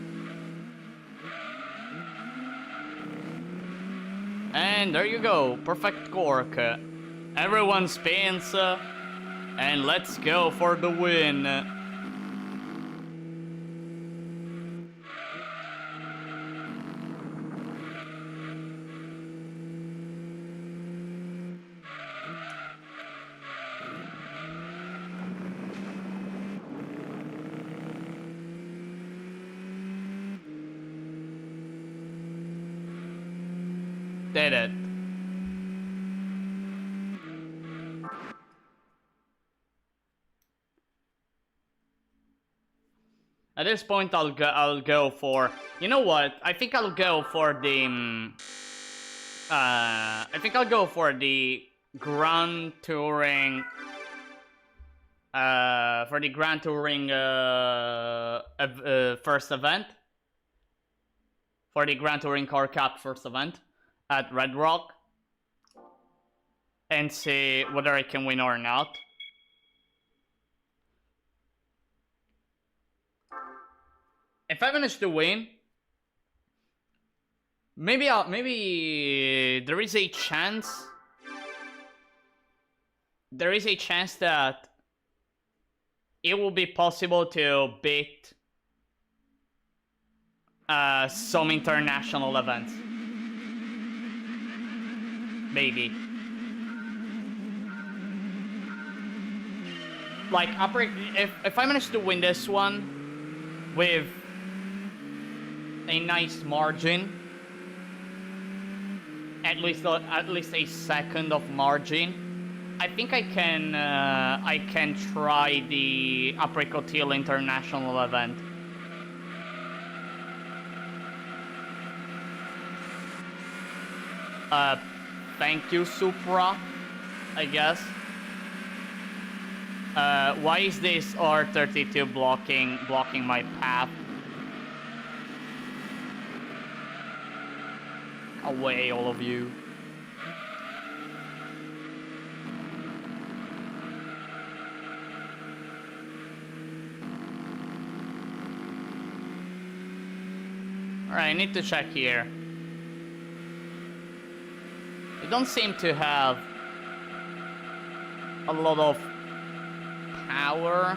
And there you go, perfect cork. Everyone spins, and let's go for the win. Did it. At this point, I'll go for. You know what? I think I'll go for the. I think I'll go for the Grand Touring. For the Grand Touring first event. For the Grand Touring Car Cup first event at Red Rock. And see whether I can win or not. If I manage to win, maybe there is a chance. There is a chance that it will be possible to beat some international events. Maybe. Like, if I manage to win this one with a nice margin, at least a second of margin. I think I can try the Apricot Hill International event. Thank you, Supra, I guess. Why is this R32 blocking my path? Away, all of you. Alright, I need to check here. You don't seem to have a lot of power.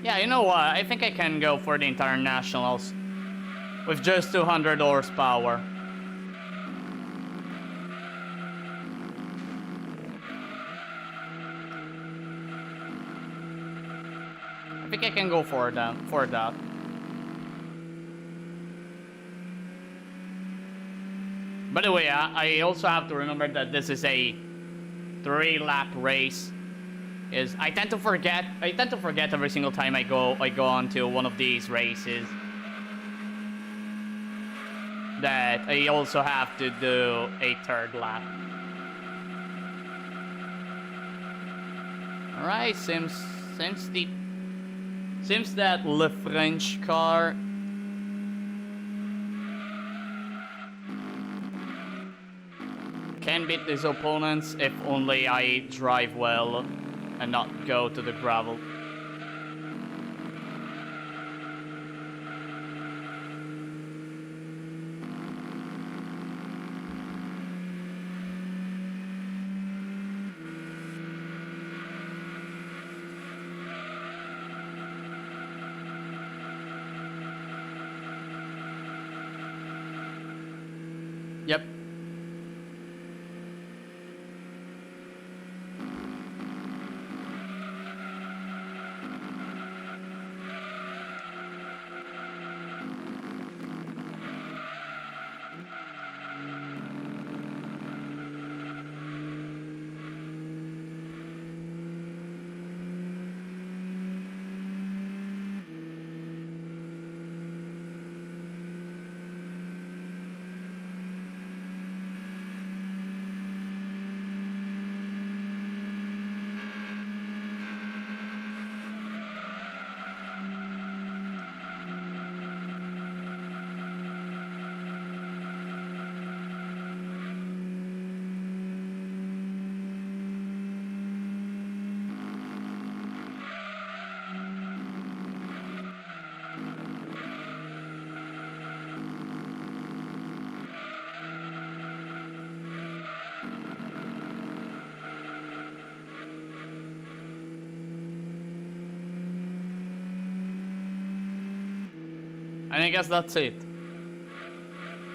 Yeah, you know what? I think I can go for the internationals with just 200 horsepower. I think I can go for that. By the way, I also have to remember that this is a 3-lap race. I tend to forget every single time I go onto one of these races that I also have to do a 3rd lap. Alright, seems that Le French car can beat these opponents if only I drive well and not go to the gravel. Yep. And I guess that's it.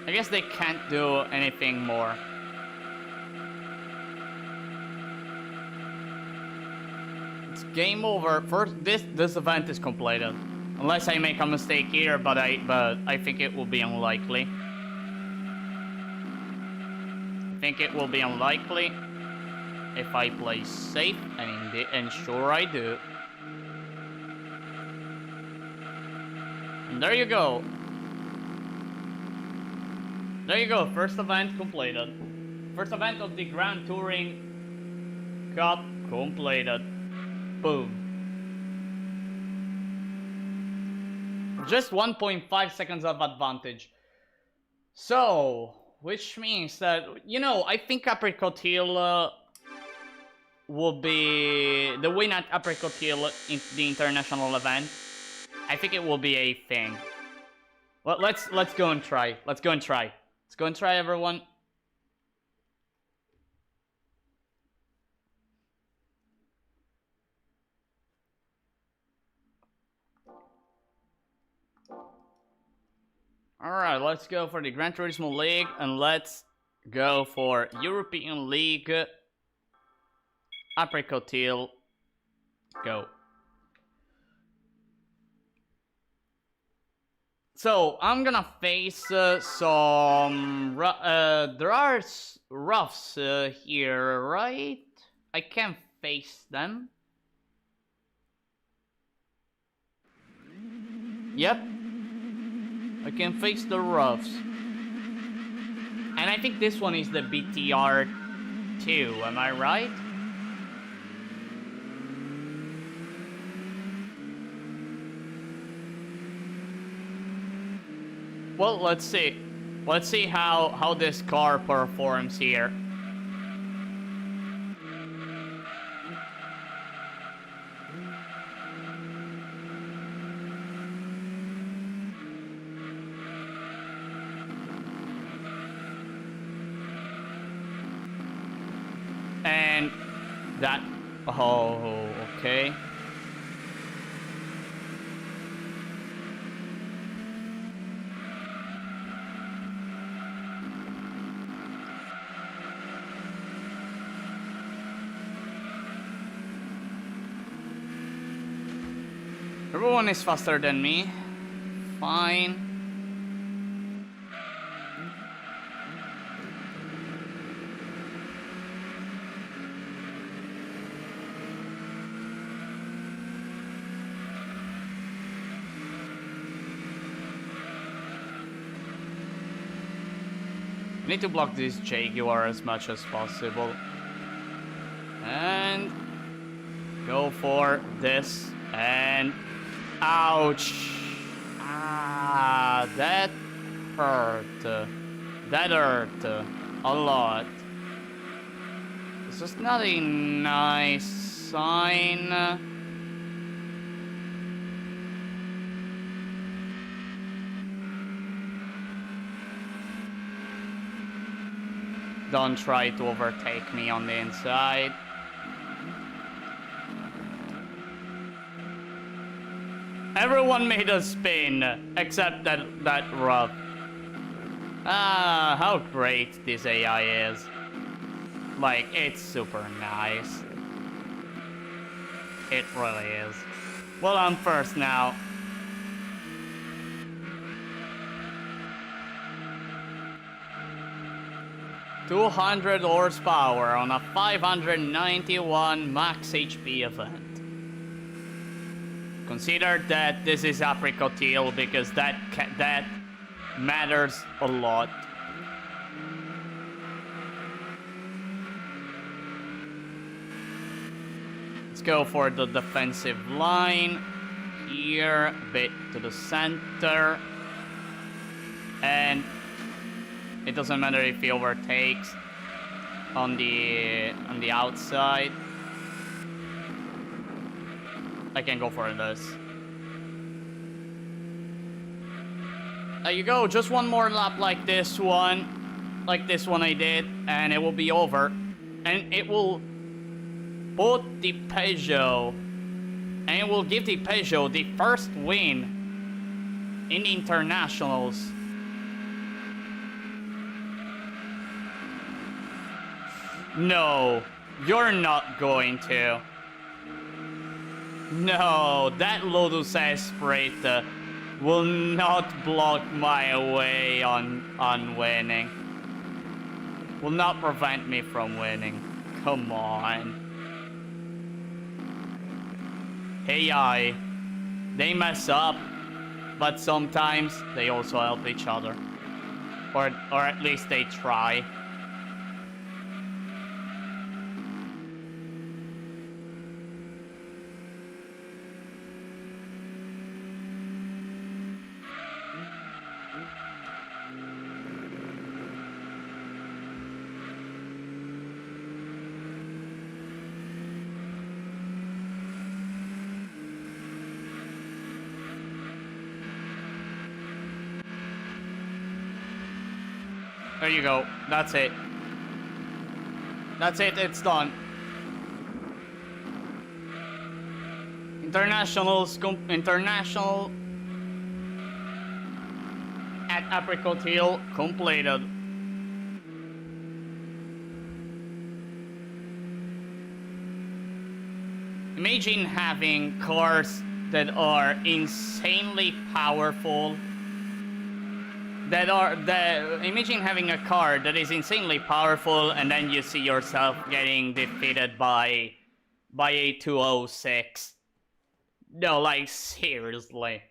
I guess they can't do anything more. It's game over. First, this event is completed. Unless I make a mistake here, but I think it will be unlikely. I think it will be unlikely if I play safe, and sure I do. And there you go. There you go, first event completed. First event of the Grand Touring Cup completed. Boom. Just 1.5 seconds of advantage. So, which means that, you know, I think Apricot Hill will be the win at Apricot Hill in the international event. I think it will be a thing. Well, let's go and try. Let's go and try. Let's go and try, everyone. Alright, let's go for the Gran Turismo League, and let's go for European League. Apricot Hill. Go. So I'm gonna face some. There are roughs here, right? I can face them. Yep. I can face the roughs. And I think this one is the BTR 2, am I right? Well, let's see. Let's see how this car performs here. And that... Oh, okay. Everyone is faster than me. Fine. I need to block this Jaguar as much as possible. And go for this. And ouch. Ah, that hurt. That hurt a lot. This is not a nice sign. Don't try to overtake me on the inside. Everyone made a spin, except that rough. Ah, how great this AI is. Like, it's super nice. It really is. Well, I'm first now. $200 horsepower on a 591 max HP event. Consider that this is apricot teal because that matters a lot. Let's go for the defensive line here, a bit to the center, and it doesn't matter if he overtakes on the outside. I can go for this. There you go, just one more lap like this one. Like this one I did, and it will be over. And it will put the Peugeot, and it will give the Peugeot the first win in the internationals. No, you're not going to. No, that Lotus Esprit will not block my way on winning. Will not prevent me from winning. Come on. AI, they mess up, but sometimes they also help each other. Or at least they try. There you go. That's it. That's it. It's done. International at Apricot Hill completed. Imagine having cars that are insanely powerful imagine having a car that is insanely powerful, and then you see yourself getting defeated by a 206. No, like, seriously.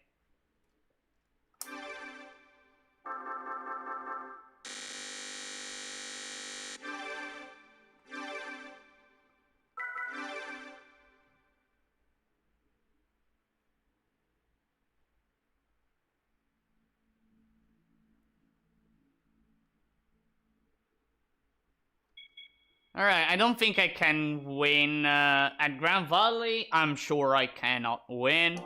Alright, I don't think I can win at Grand Valley. I'm sure I cannot win.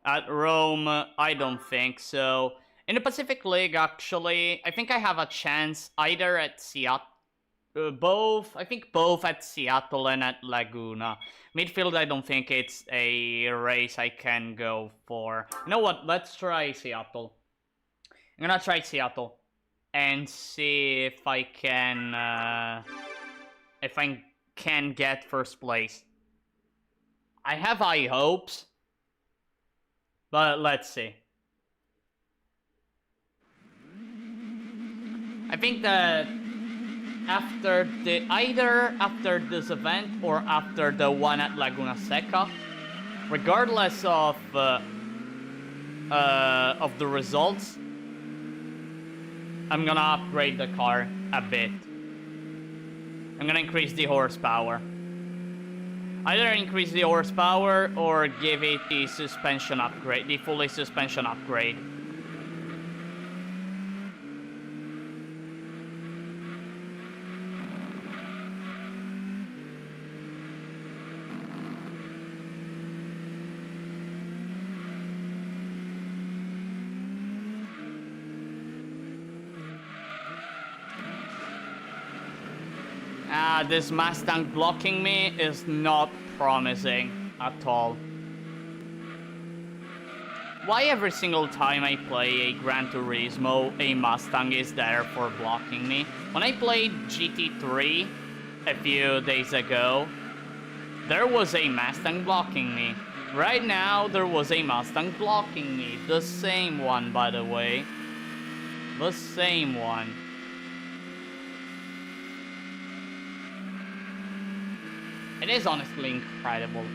At Rome, I don't think so. In the Pacific League, actually, I think I have a chance either at Seattle. I think both at Seattle and at Laguna. Midfield, I don't think it's a race I can go for. You know what? Let's try Seattle. I'm gonna try Seattle and see if I can get first place. I have high hopes, but let's see. I think that either after this event or after the one at Laguna Seca, regardless of the results, I'm gonna upgrade the car a bit. I'm gonna increase the horsepower. Either increase the horsepower or give it the suspension upgrade, the fully suspension upgrade. This Mustang blocking me is not promising at all. Why every single time I play a Gran Turismo, a Mustang is there for blocking me? When I played GT3 a few days ago, there was a Mustang blocking me. Right now, there was a Mustang blocking me. The same one, by the way. The same one. It is honestly incredible.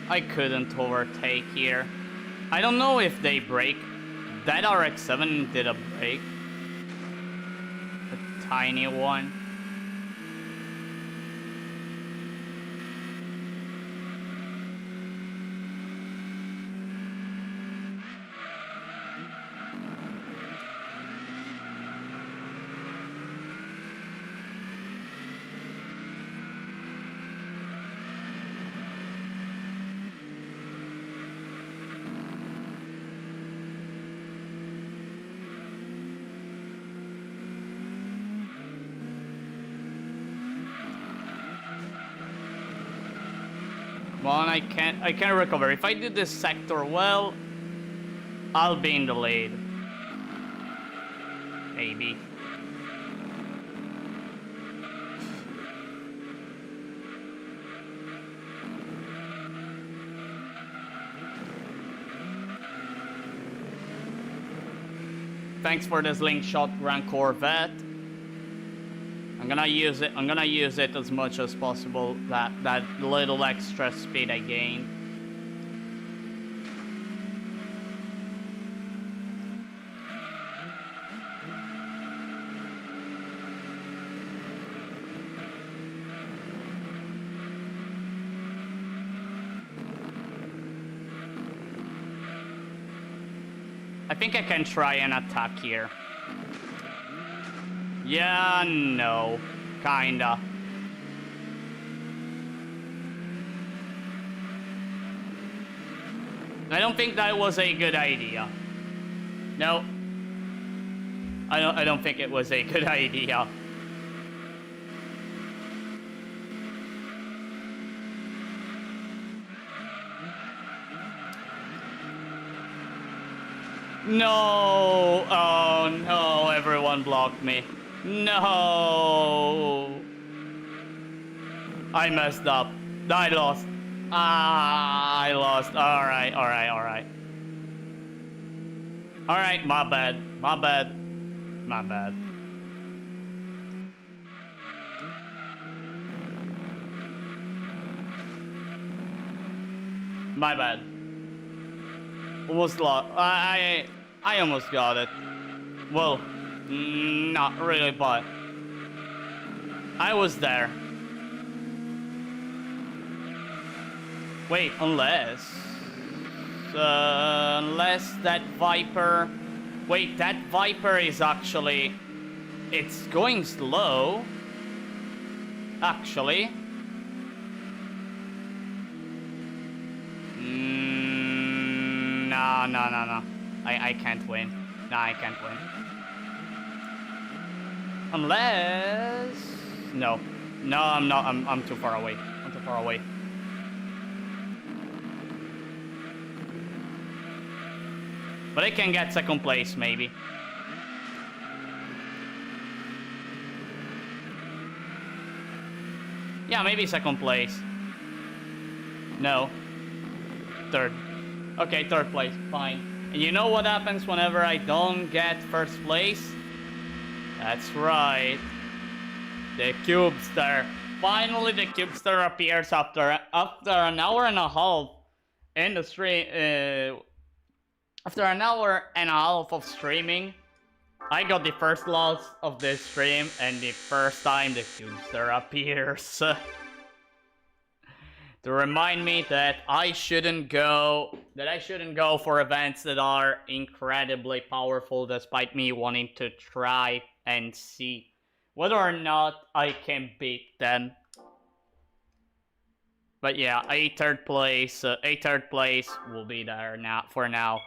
I couldn't overtake here. I don't know if they brake. That RX-7 did a brake. A tiny one. Well, I can't recover. If I do this sector well, I'll be in the lead. Maybe. Thanks for this link shot, Grand Corvette. I'm gonna use it as much as possible, that little extra speed I gained. I think I can try an attack here. Yeah, no. Kinda. I don't think that was a good idea. No. I don't think it was a good idea. No! Oh no, everyone blocked me. No! I messed up. I lost. Ah, I lost. Alright, alright, alright. Alright, my bad. My bad. My bad. My bad. Almost lost. I almost got it. Well, not really, but I was there. Wait, unless that Viper. Wait, that Viper is actually. It's going slow. Actually. No. I can't win. No, I can't win. Unless... No. No, I'm not. I'm too far away. I'm too far away. But I can get second place, maybe. Yeah, maybe second place. No. Third. Okay, third place, fine. And you know what happens whenever I don't get first place? That's right. The Cubester. Finally, the Cubester appears after an hour and a half in the stream. After an hour and a half of streaming, I got the first loss of this stream and the first time the Cubester appears. To remind me that I shouldn't go for events that are incredibly powerful, despite me wanting to try and see whether or not I can beat them. But yeah, a third place will be there now for now.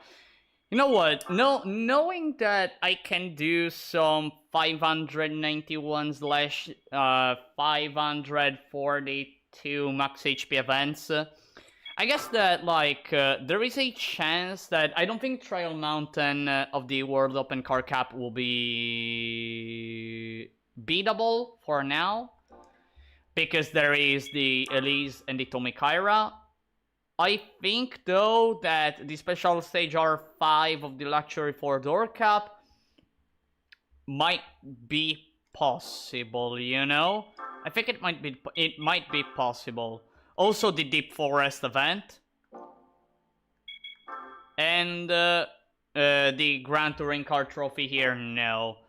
You know what? Knowing that I can do some 591/542 max HP events, I guess that like there is a chance that I don't think Trial Mountain of the World Open Car Cup will be beatable for now, because there is the Elise and the Tomikaira. I think, though, that the special stage R5 of the Luxury 4-Door Cup might be possible, you know? I think it might be possible. Also, the Deep Forest event. And the Grand Touring Car Trophy here, no.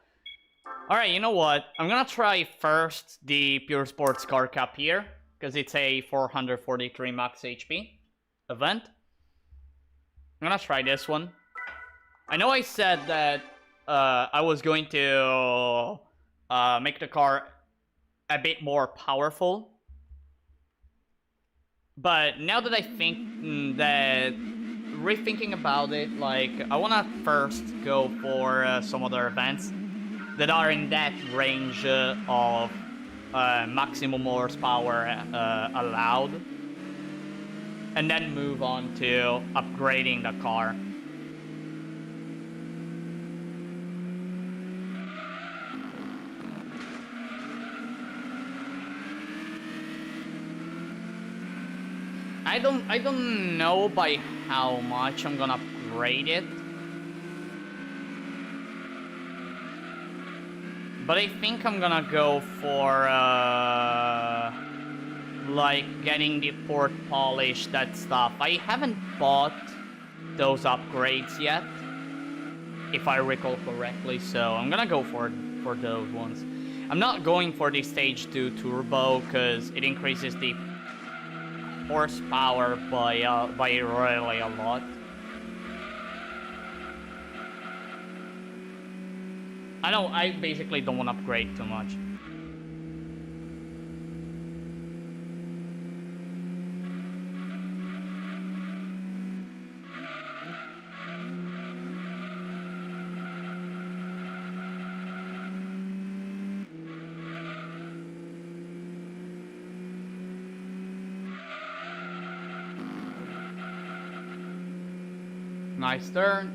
Alright, you know what? I'm gonna try first the Pure Sports Car Cup here, because it's a 443 max HP event. I'm gonna try this one. I know I said that I was going to make the car a bit more powerful, but now that I think rethinking about it, like I wanna first go for some other events that are in that range of maximum horsepower allowed, and then move on to upgrading the car. I don't know by how much I'm gonna upgrade it, but I think I'm gonna go for like getting the port polish, that stuff. I haven't bought those upgrades yet, if I recall correctly, so I'm gonna go for those ones. I'm not going for the stage 2 turbo because it increases the horsepower by really a lot. I basically don't want to upgrade too much. Nice turn.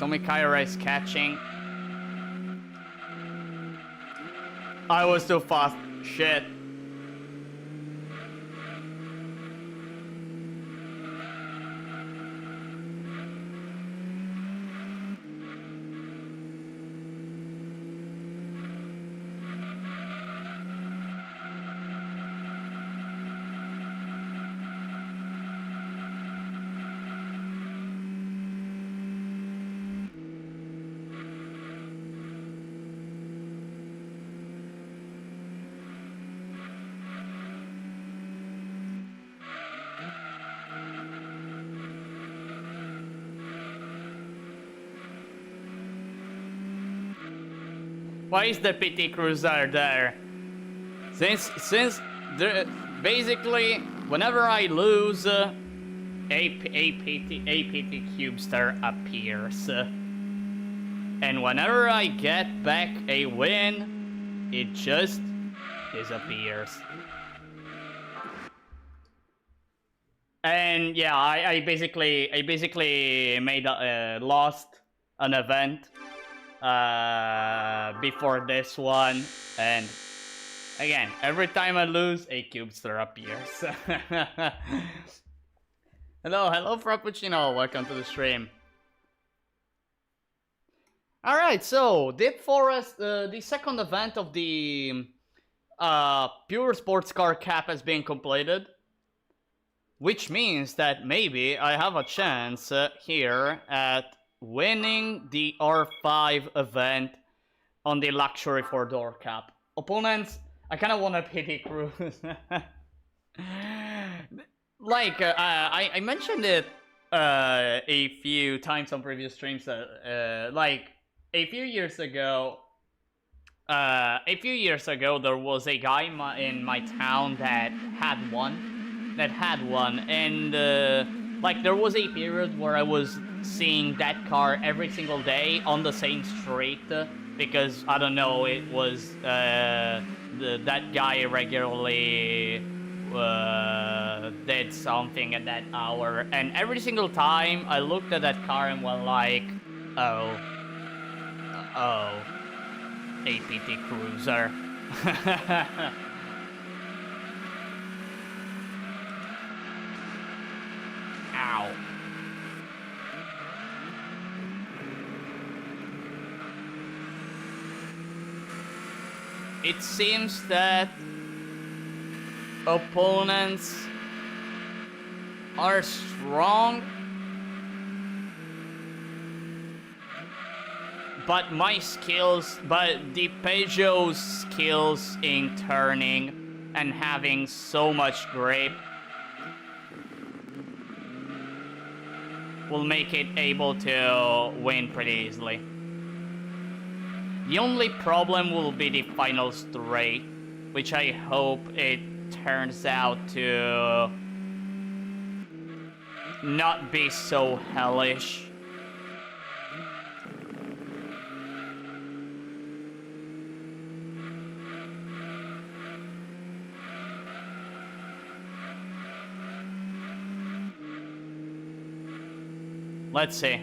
Tomikaira is catching. I was too fast. Shit. Why is the PT Cruiser there? Since there, basically, whenever I lose, a PT Cubester appears. And whenever I get back a win, it just disappears. And yeah, I basically made lost an event before this one, and again, every time I lose, a Cubester appears. Hello Frappuccino, welcome to the stream. Alright, so Deep Forest, the second event of the Pure Sports Car Cup has been completed, which means that maybe I have a chance here at winning the R5 event on the Luxury 4-Door Cup. Opponents, I kind of want to pity Cruise. Like, I mentioned it a few times on previous streams, like, a few years ago, there was a guy in my town that had one, and like, there was a period where I was seeing that car every single day on the same street, because, I don't know, it was, that guy regularly did something at that hour, and every single time I looked at that car and was like, oh, APT Cruiser. Ow. It seems that opponents are strong, but the Peugeot's skills in turning and having so much grip will make it able to win pretty easily. The only problem will be the final straight, which I hope it turns out to not be so hellish. Let's see.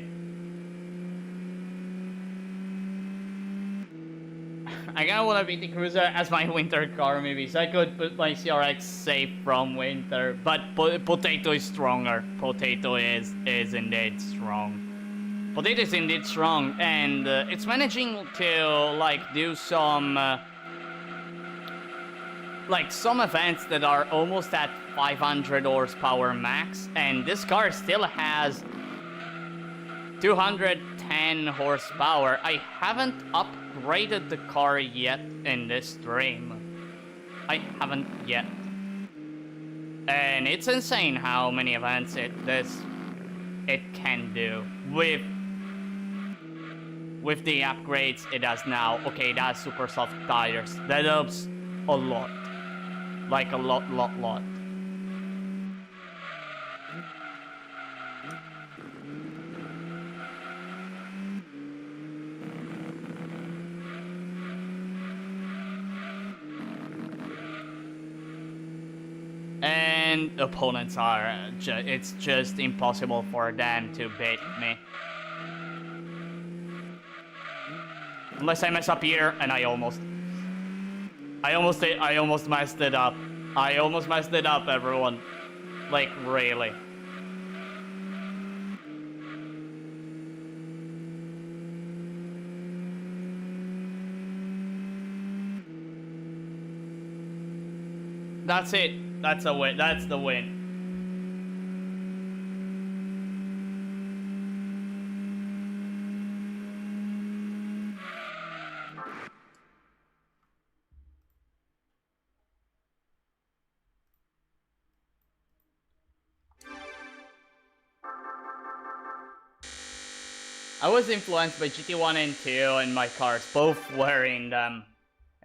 I kinda wanna beat the Cruiser as my winter car maybe, so I could put my CRX safe from winter, but Potato is stronger. Potato is indeed strong. Potato is indeed strong, and it's managing to, like, do some, like, some events that are almost at 500 horsepower max, and this car still has 210 horsepower. I haven't upgraded the car yet in this stream. I haven't yet. And it's insane how many events it can do. With the upgrades it has now. Okay, it has super soft tires. That helps a lot. Like a lot. And opponents are, it's just impossible for them to beat me. Unless I mess up here, and I almost messed it up. I almost messed it up, everyone. Like, really. That's it. That's a win. That's the win. I was influenced by GT1 and 2 and my cars, both wearing them.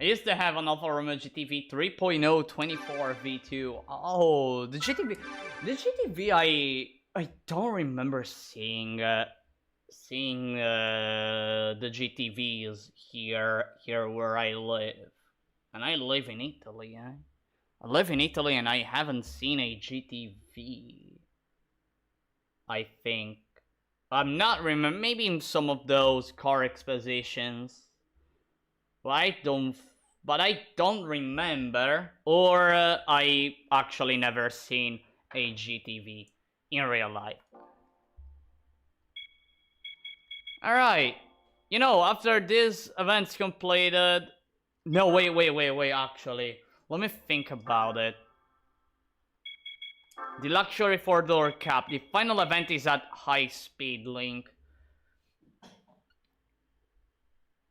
I used to have an Alfa Romeo GTV 3.0 24 V2. Oh, the GTV I don't remember seeing the GTVs here where I live. And I live in Italy, eh? I live in Italy and I haven't seen a GTV. I think. I'm not remember. Maybe in some of those car expositions. But I don't remember. Or I actually never seen a GTV in real life. Alright. You know, after this event's completed. No, wait, actually. Let me think about it. The Luxury 4-door Cup. The final event is at High Speed Link.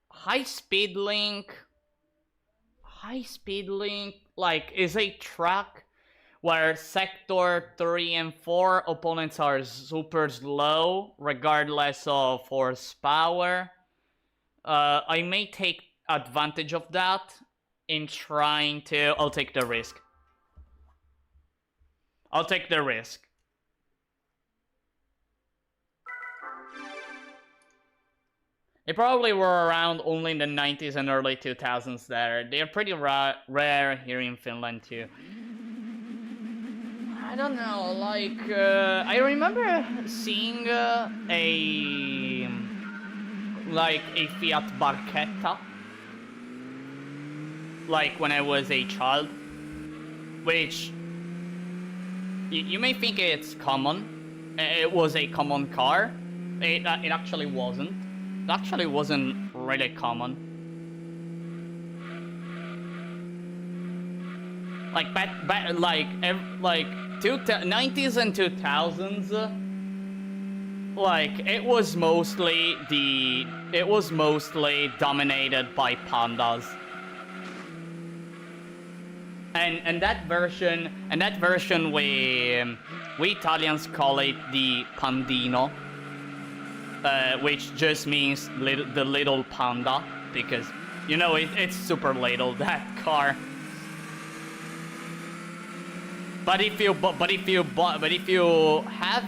High Speed Link, like, is a track where Sector 3 and 4 opponents are super slow, regardless of horsepower. I may take advantage of that in trying to... I'll take the risk. They probably were around only in the 90s and early 2000s there. They're pretty rare here in Finland too. I don't know, like, I remember seeing a Fiat Barchetta, like when I was a child, which you may think it's common. It was a common car. It actually wasn't. It actually wasn't really common. Like 90s and 2000s. Like it was mostly dominated by pandas. And that version we Italians call it the Pandino, which just means the little panda, because you know it's super little, that car. But if you have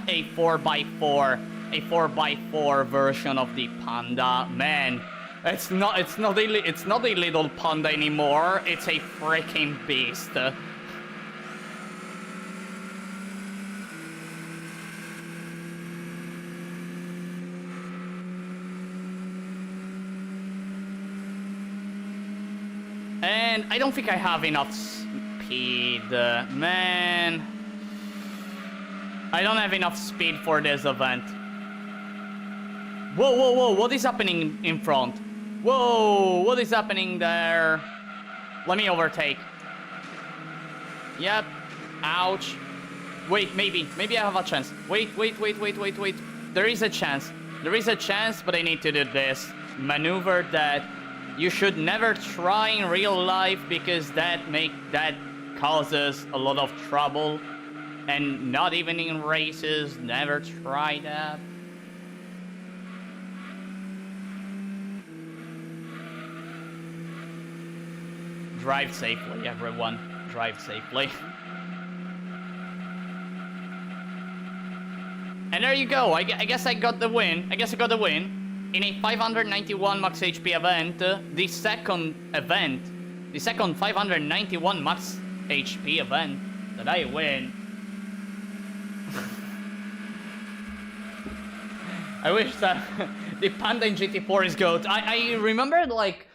a 4x4 version of the Panda, man, it's not a little panda anymore. It's a freaking beast. And I don't think I have enough speed, man. I don't have enough speed for this event. Whoa, what is happening in front? Whoa, what is happening there? Let me overtake. Yep. Ouch. Wait, maybe I have a chance. Wait. There is a chance, but I need to do this maneuver that you should never try in real life, because that causes a lot of trouble, and not even in races. Never try that. Drive safely, everyone. Drive safely. And there you go. I guess I got the win. In a 591 max HP event, the second 591 max HP event that I win. I wish that the Panda in GT4 is GOAT. I remember like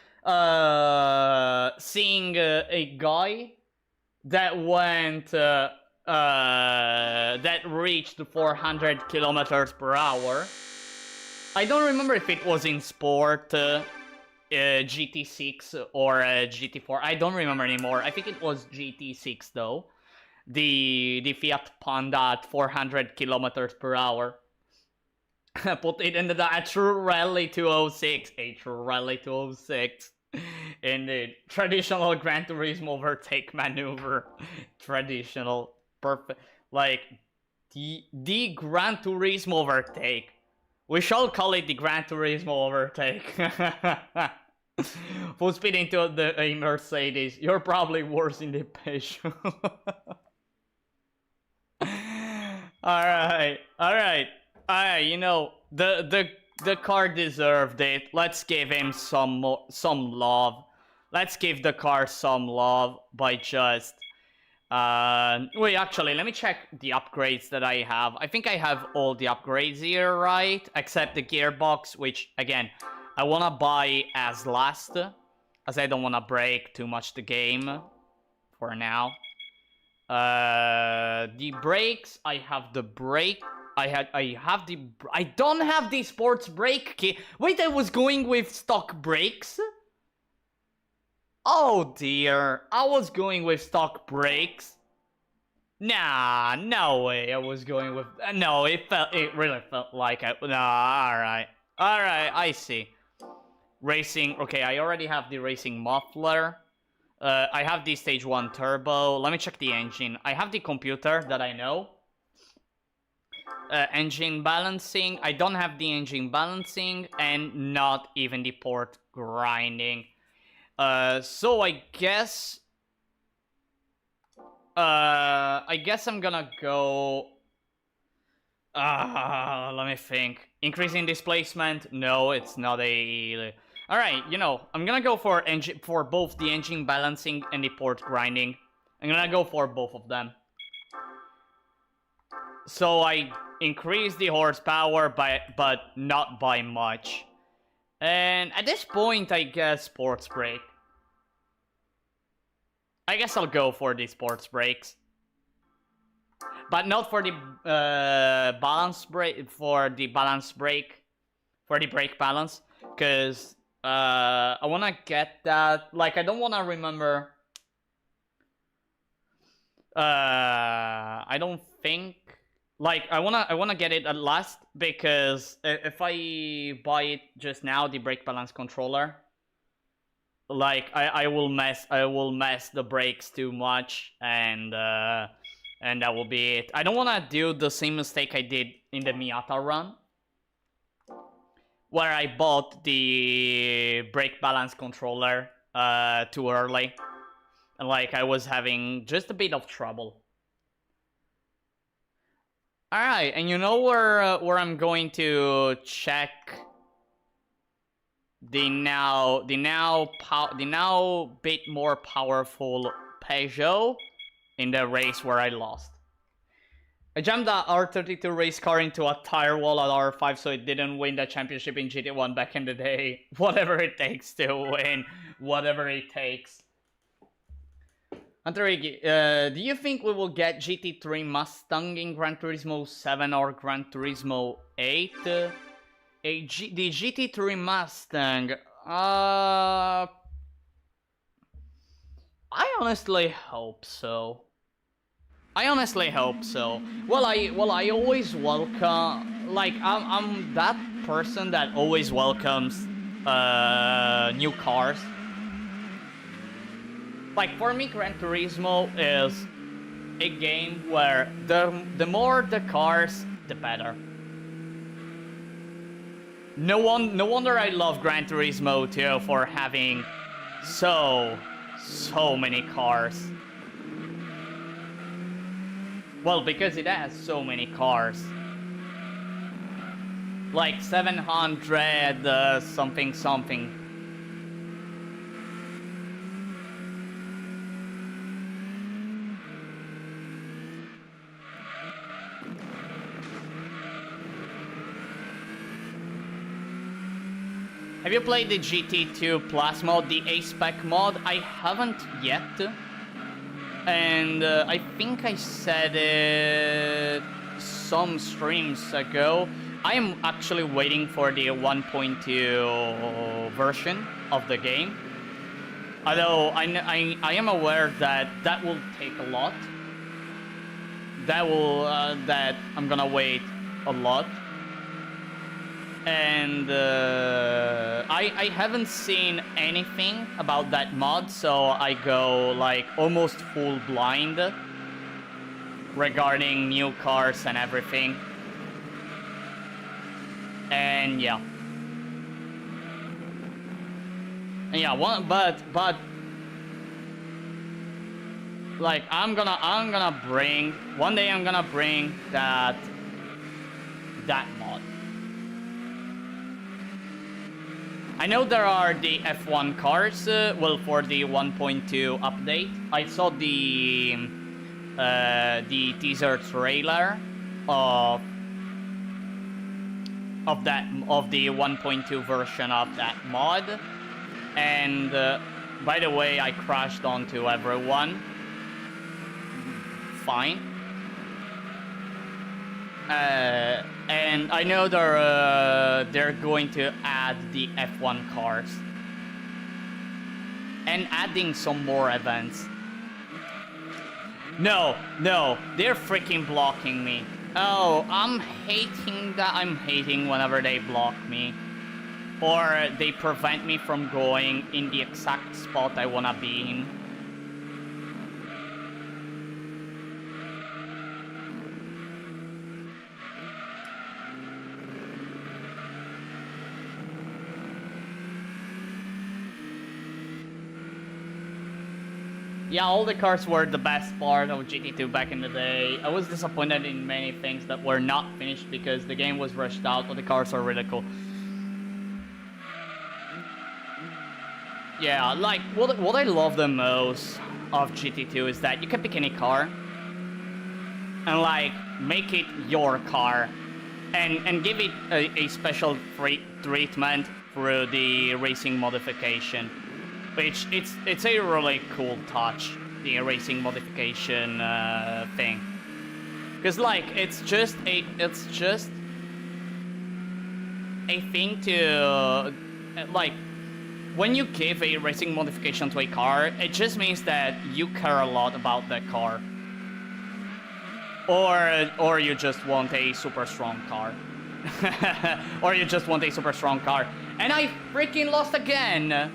seeing a guy that went that reached 400 kilometers per hour. I don't remember if it was in sport, GT6 or GT4. I don't remember anymore. I think it was GT6 though. The Fiat Panda at 400 kilometers per hour. Put it in a true Rally 206. A true Rally 206. In the traditional Gran Turismo overtake maneuver. Traditional. Perfect. Like, the Gran Turismo overtake. We shall call it the Gran Turismo overtake. Full speed into a Mercedes. You're probably worse in the Peugeot. Alright. You know, the car deserved it. Let's give him some love. Let's give the car some love by just... wait, actually, let me check the upgrades that I have. I think I have all the upgrades here, right? Except the gearbox, which, again, I want to buy as last, as I don't want to break too much the game for now. The brakes, I have the brake. I don't have the sports brake kit. Wait, I was going with stock brakes? Oh dear, I was going with stock brakes. Nah, no way I was going with... no, it really felt like I... Nah, alright, I see. Racing, okay, I already have the racing muffler. I have the stage 1 turbo. Let me check the engine. I have the computer that I know. Engine balancing. I don't have the engine balancing and not even the port grinding. So I guess I'm gonna go... let me think. Increasing displacement? No, it's not a... Alright, you know, I'm gonna go for both the engine balancing and the port grinding. I'm gonna go for both of them. So I increase the horsepower but not by much. And at this point, I guess sports brake. I guess I'll go for the sports brakes. But not for the balance brake, for the brake balance. Because I want to get that. Like, I don't want to remember. I don't think. Like, I wanna get it at last, because if I buy it just now, the brake balance controller, like I will mess the brakes too much, and that will be it. I don't wanna do the same mistake I did in the Miata run, where I bought the brake balance controller too early, and like I was having just a bit of trouble. Alright, and you know where I'm going to check the now bit more powerful Peugeot in the race where I lost. I jammed the R32 race car into a tire wall at R5 so it didn't win the championship in GT1 back in the day. Whatever it takes to win. Whatever it takes. Hunter, do you think we will get GT3 Mustang in Gran Turismo 7 or Gran Turismo 8? The GT3 Mustang, I honestly hope so. Well, I always welcome, like, I'm that person that always welcomes new cars. Like, for me, Gran Turismo is a game where the more the cars, the better. No wonder I love Gran Turismo 2 for having so many cars. Well, because it has so many cars. Like 700 something. Have you played the GT2 Plus mod, the A-Spec mod? I haven't yet. And I think I said it some streams ago. I am actually waiting for the 1.2 version of the game. Although I am aware that that will take a lot. That I'm gonna wait a lot. And I haven't seen anything about that mod, so I go like almost full blind regarding new cars and everything. And yeah. But like I'm gonna bring one day. I'm gonna bring that mod. I know there are the F1 cars. Well, for the 1.2 update, I saw the teaser trailer of the 1.2 version of that mod. And by the way, I crashed onto everyone. Fine. And I know they're going to add the F1 cars and adding some more events. No, they're freaking blocking me. Oh, I'm hating that. I'm hating whenever they block me. Or they prevent me from going in the exact spot I wanna be in. Yeah, all the cars were the best part of GT2 back in the day. I was disappointed in many things that were not finished because the game was rushed out, but the cars are really cool. Yeah, like, what I love the most of GT2 is that you can pick any car and, like, make it your car and give it a special treatment through the racing modification. Which, it's a really cool touch, the racing modification thing. Because, like, it's just a thing to, like, when you give a racing modification to a car, it just means that you care a lot about that car. Or you just want a super strong car. Or you just want a super strong car. And I freaking lost again!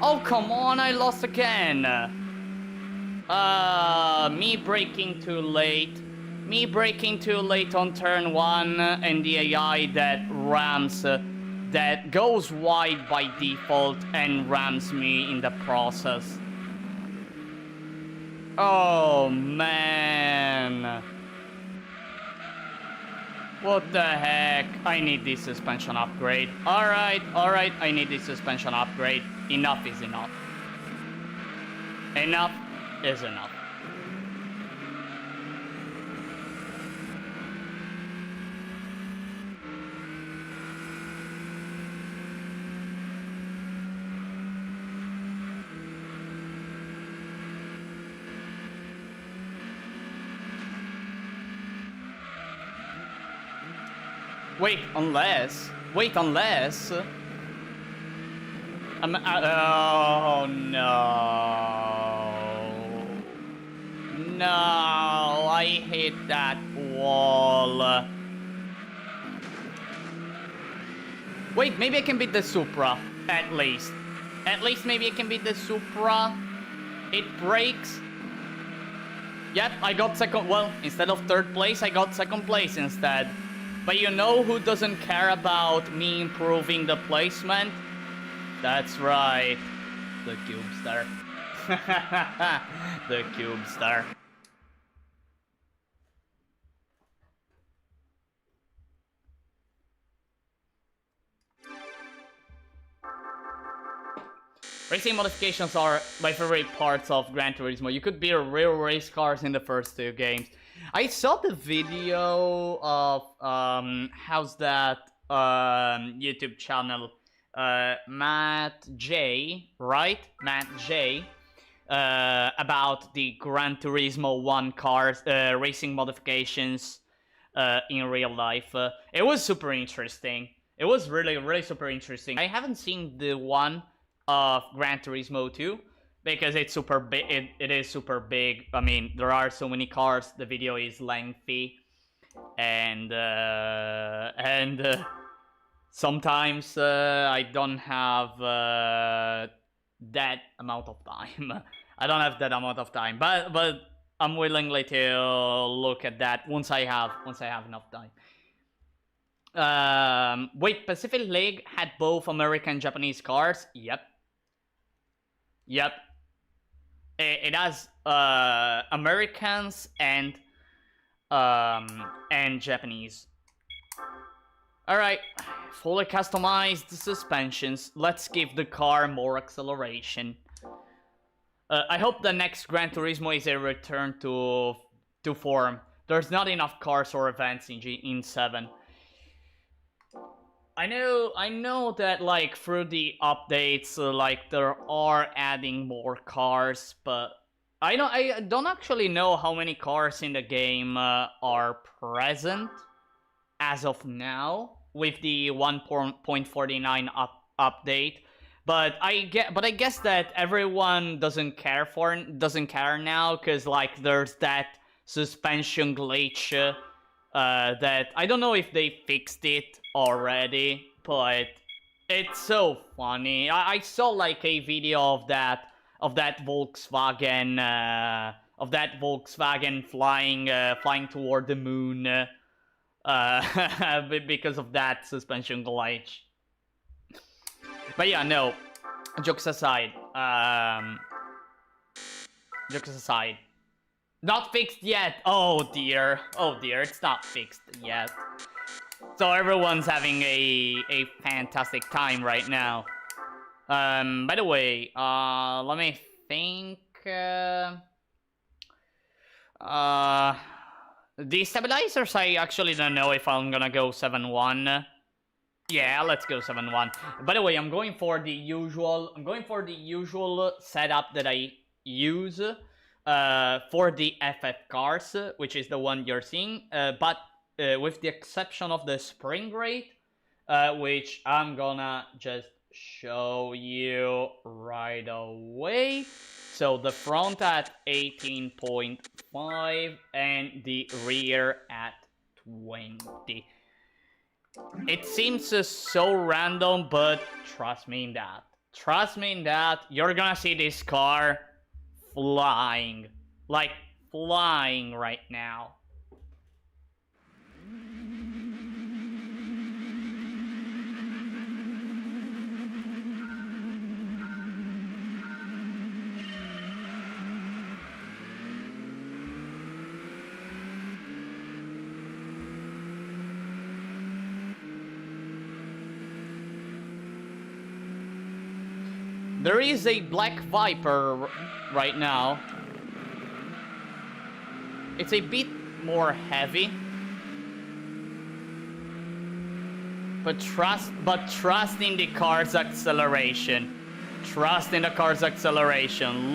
Oh, come on, I lost again! Me braking too late. Me braking too late on turn 1, and the AI that rams... that goes wide by default and rams me in the process. Oh, man. What the heck? I need this suspension upgrade. Alright, I need this suspension upgrade. Enough is enough. Enough is enough. Wait, unless... oh, no. No, I hit that wall. Wait, maybe I can beat the Supra, at least. At least maybe I can beat the Supra. It breaks. Yep, I got second... Well, instead of third place, I got second place instead. But you know who doesn't care about me improving the placement? That's right. The Cubestar. The Cubestar. Racing modifications are my favorite parts of Gran Turismo. You could build real race cars in the first 2 games. I saw the video of how's that YouTube channel, Matt J, right? Matt J, about the Gran Turismo 1 cars, racing modifications in real life. It was super interesting. It was really, really super interesting. I haven't seen the one of Gran Turismo 2 because it's super big. It is super big. I mean, there are so many cars. The video is lengthy, and sometimes I don't have that amount of time. I don't have that amount of time, but I'm willingly to look at that once I have enough time. Wait, Pacific League had both American and Japanese cars? Yep. It has Americans and Japanese. Alright, fully customized suspensions. Let's give the car more acceleration. I hope the next Gran Turismo is a return to form. There's not enough cars or events in 7. I know that like through the updates, like there are adding more cars, but I don't actually know how many cars in the game are present as of now with the 1.49 update. But I guess that everyone doesn't care now because like there's that suspension glitch that I don't know if they fixed it already, but it's so funny. I saw like a video of that Volkswagen flying toward the moon because of that suspension glitch. But yeah, no. Jokes aside. Not fixed yet. Oh dear, it's not fixed yet. So everyone's having a fantastic time right now. By the way, let me think. The stabilizers, I actually don't know if I'm gonna go 7-1. Yeah, let's go 7-1. By the way, I'm going for the usual setup that I use for the FF cars, which is the one you're seeing, but with the exception of the spring rate, which I'm gonna just show you right away. So the front at 18.5 and the rear at 20. It seems so random, but trust me in that. You're gonna see this car flying. Like, flying right now. There is a Black Viper right now. It's a bit more heavy. But trust in the car's acceleration.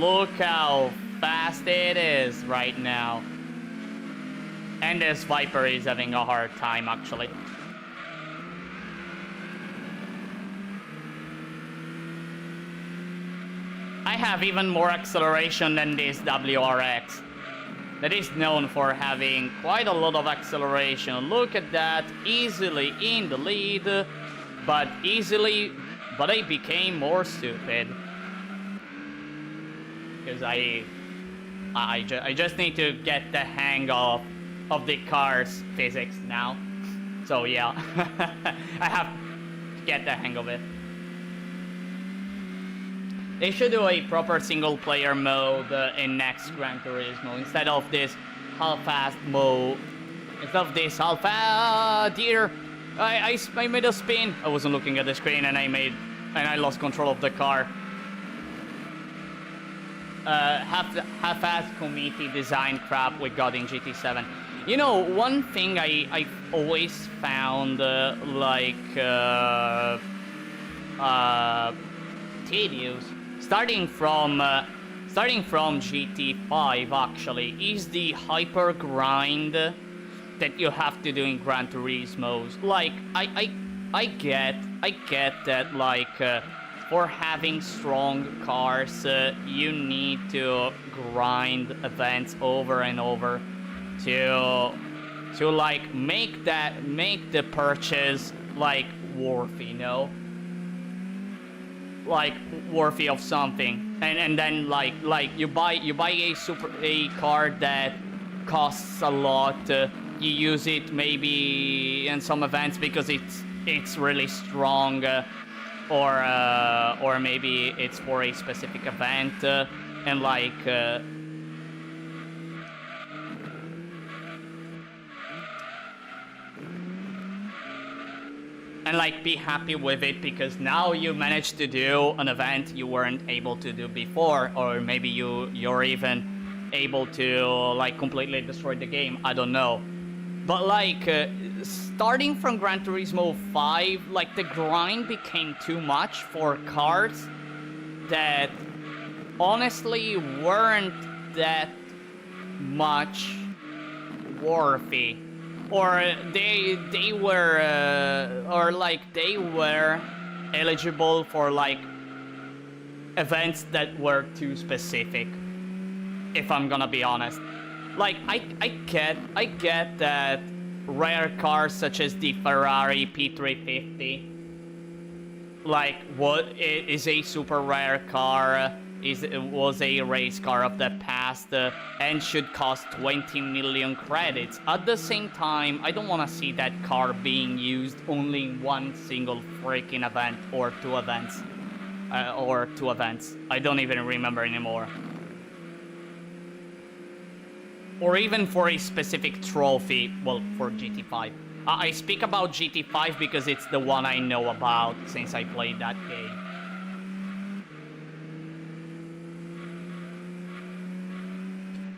Look how fast it is right now. And this Viper is having a hard time actually. I have even more acceleration than this WRX. That is known for having quite a lot of acceleration. Look at that, easily in the lead, but I became more stupid. Because I just need to get the hang of the car's physics now. So yeah, I have to get the hang of it. They should do a proper single-player mode in next Gran Turismo instead of this half-assed mode. Dear, I made a spin. I wasn't looking at the screen and I lost control of the car. Half-assed committee design crap we got in GT7. You know, one thing I've always found tedious, starting from GT5 actually, is the hyper grind that you have to do in Gran Turismo. Like, I get that, like, for having strong cars, you need to grind events over and over to like make the purchase like worthy, you know, like worthy of something, and then like you buy a car that costs a lot. You use it maybe in some events because it's really strong, or maybe it's for a specific event, and like. And like be happy with it because now you managed to do an event you weren't able to do before, or maybe you're even able to like completely destroy the game. I don't know, but like starting from Gran Turismo 5, like the grind became too much for cars that honestly weren't that much worthy. Or they were eligible for like events that were too specific, if I'm gonna be honest. Like I get that rare cars such as the Ferrari P350, like what is a super rare car, was a race car of the past, and should cost 20 million credits. At the same time, I don't want to see that car being used only in one single freaking event or two events. I don't even remember anymore. Or even for a specific trophy, well, for GT5. I speak about GT5 because it's the one I know about since I played that game.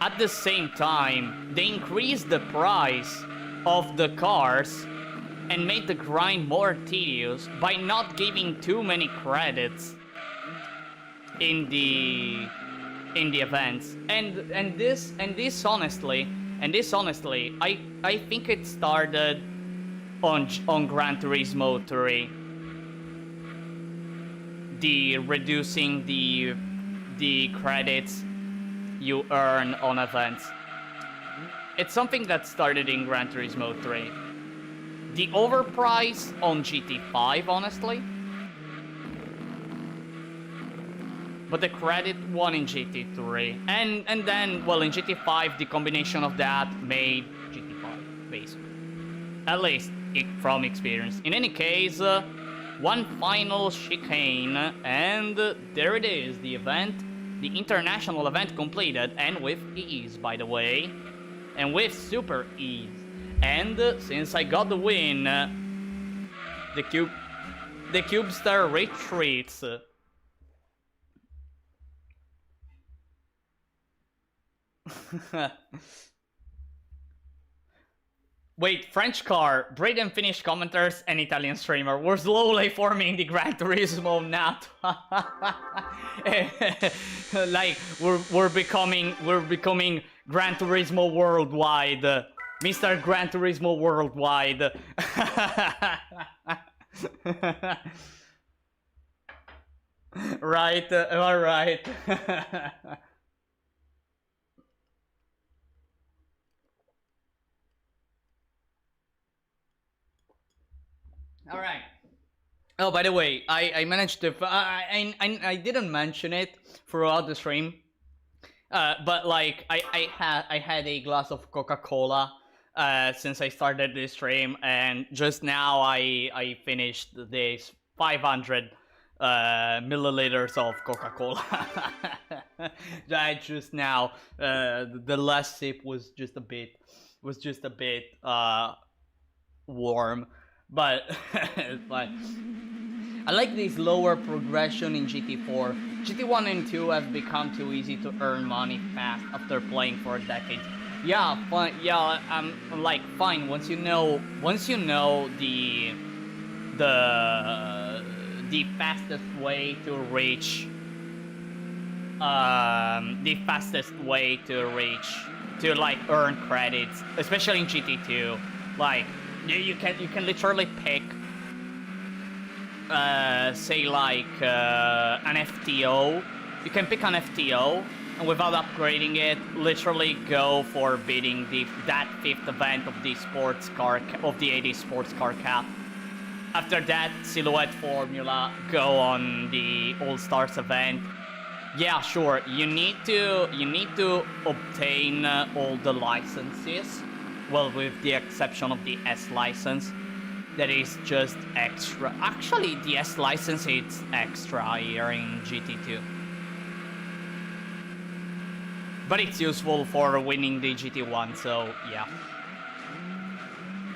At the same time, they increased the price of the cars and made the grind more tedious by not giving too many credits in the events. And this honestly, I think it started on Gran Turismo 3. The reducing the credits you earn on events. It's something that started in Gran Turismo 3. The overprice on GT5, honestly. But the credit one in GT3. And then, well, in GT5, the combination of that made GT5, basically. At least, from experience. In any case, one final chicane, and there it is, the event. The international event completed, and with ease, by the way. And with super ease. And since I got the win, the Cubester retreats. Wait, French car, British Finnish commenters, and Italian streamer. We're slowly forming the Gran Turismo NAT. Like we're becoming Gran Turismo worldwide. Mr. Gran Turismo worldwide. Right, alright. All right. Oh, by the way, I managed to. I didn't mention it throughout the stream, but like I had a glass of Coca-Cola since I started this stream, and just now I finished this 500 milliliters of Coca-Cola. That just now. The last sip was just a bit warm. But like, I like this lower progression in GT4. GT1 and 2 have become too easy to earn money fast after playing for decades. Yeah, fine. Yeah, like fine. Once you know the fastest way to reach, the fastest way to reach to like earn credits, especially in GT2. Like you can literally pick, say like an FTO. You can pick an FTO, and without upgrading it, literally go for beating that fifth event of the of the 80 sports car cap. After that, Silhouette Formula, go on the All Stars event. Yeah, sure. You need to obtain all the licenses. Well, with the exception of the S license. That is just extra. Actually, the S license is extra here in GT2. But it's useful for winning the GT1, so yeah.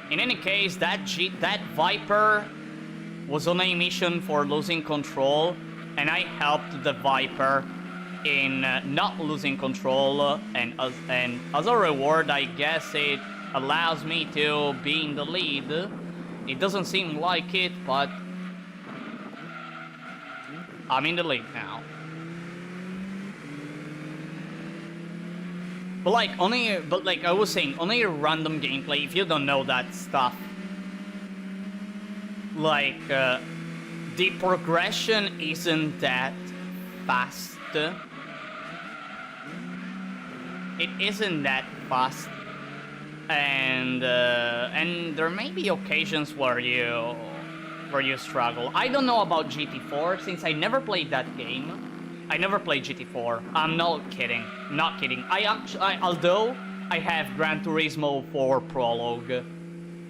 In any case, that Viper was on a mission for losing control, and I helped the Viper in not losing control, and as a reward, I guess it allows me to be in the lead. It doesn't seem like it, but I'm in the lead now. But like I was saying, only a random gameplay, if you don't know that stuff, like, the progression isn't that fast. It isn't that fast. And there may be occasions where you struggle. I don't know about GT4 since I never played that game. I never played GT4. I'm not kidding. Not kidding. Although I have Gran Turismo 4 Prologue.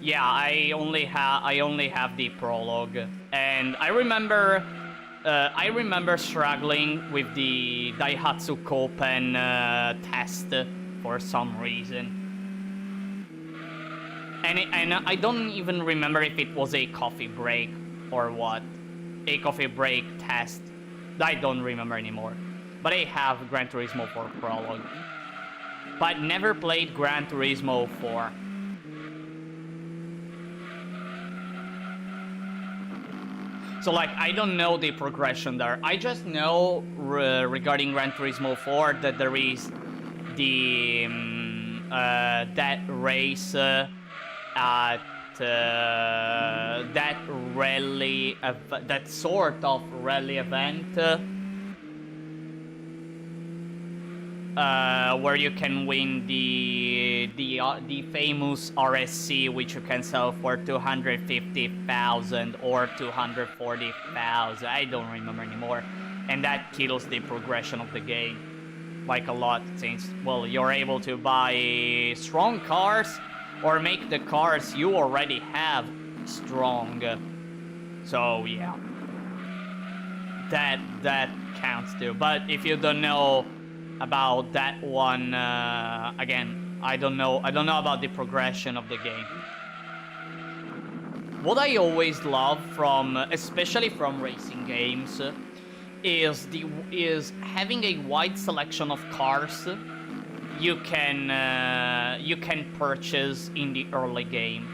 Yeah, I only have the prologue, and I remember struggling with the Daihatsu Kopen test for some reason. And I don't even remember if it was a coffee break or what. A coffee break test. I don't remember anymore. But I have Gran Turismo 4 Prologue. But never played Gran Turismo 4. So like, I don't know the progression there. I just know regarding Gran Turismo 4 that there is the that race at that rally, that sort of rally event, where you can win the famous RSC, which you can sell for 250,000 or 240,000. I don't remember anymore, and that kills the progression of the game like a lot, since, well, you're able to buy strong cars or make the cars you already have strong. So yeah, that counts too. But if you don't know about that one, again, I don't know about the progression of the game. What I always love from, especially from racing games, is having a wide selection of cars you can purchase in the early game.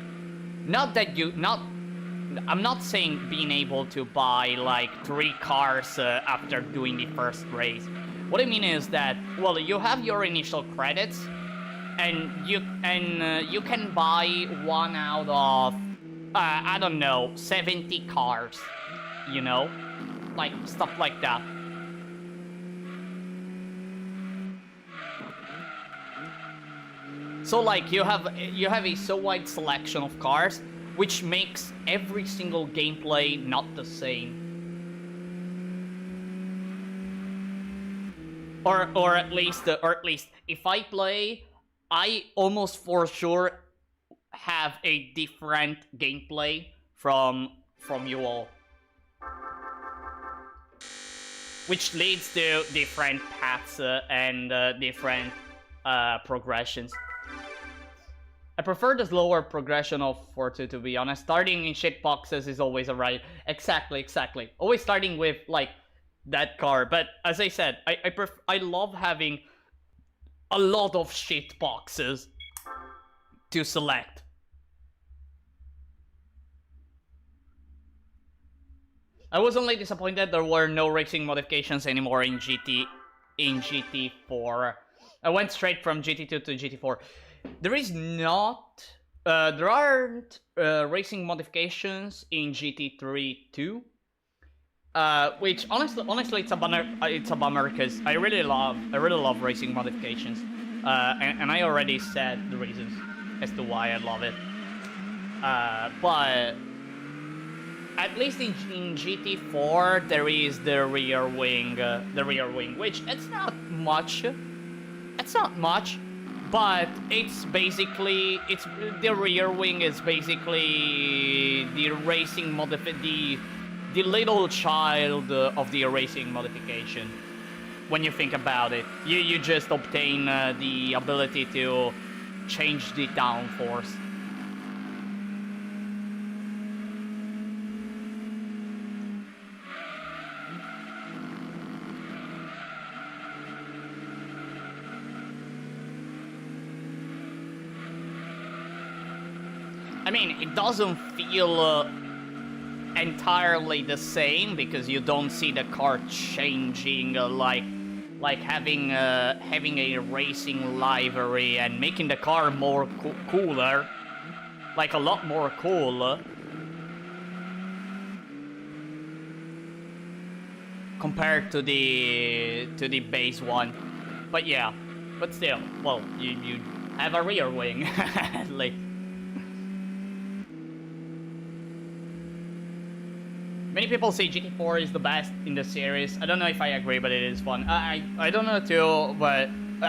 I'm not saying being able to buy like 3 cars after doing the first race. What I mean is that, well, you have your initial credits, and you can buy one out of I don't know, 70 cars, you know, like stuff like that. So like you have a so wide selection of cars, which makes every single gameplay not the same. Or at least if I play, I almost for sure have a different gameplay from you all, which leads to different paths and different progressions. I prefer the slower progression of Forza, to be honest. Starting in shitboxes is always a ride. Exactly. Always starting with like that car. But as I said, I love having a lot of shit boxes to select. I was only disappointed there were no racing modifications anymore in GT4. I went straight from GT2 to GT4. There is not. There aren't racing modifications in GT3 too. Which honestly, it's a bummer. It's a bummer because I really love racing modifications. And I already said the reasons as to why I love it. But at least in GT4 there is the rear wing, which it's not much. It's not much, but it's basically the rear wing is basically the racing the little child of the racing modification. When you think about it, you just obtain the ability to change the downforce. I mean, it doesn't feel entirely the same because you don't see the car changing like having a racing livery and making the car more cooler, like a lot more cool compared to the base one. But yeah, but still, well, you have a rear wing at least. Many people say GT4 is the best in the series. I don't know if I agree, but it is fun. I don't know too, but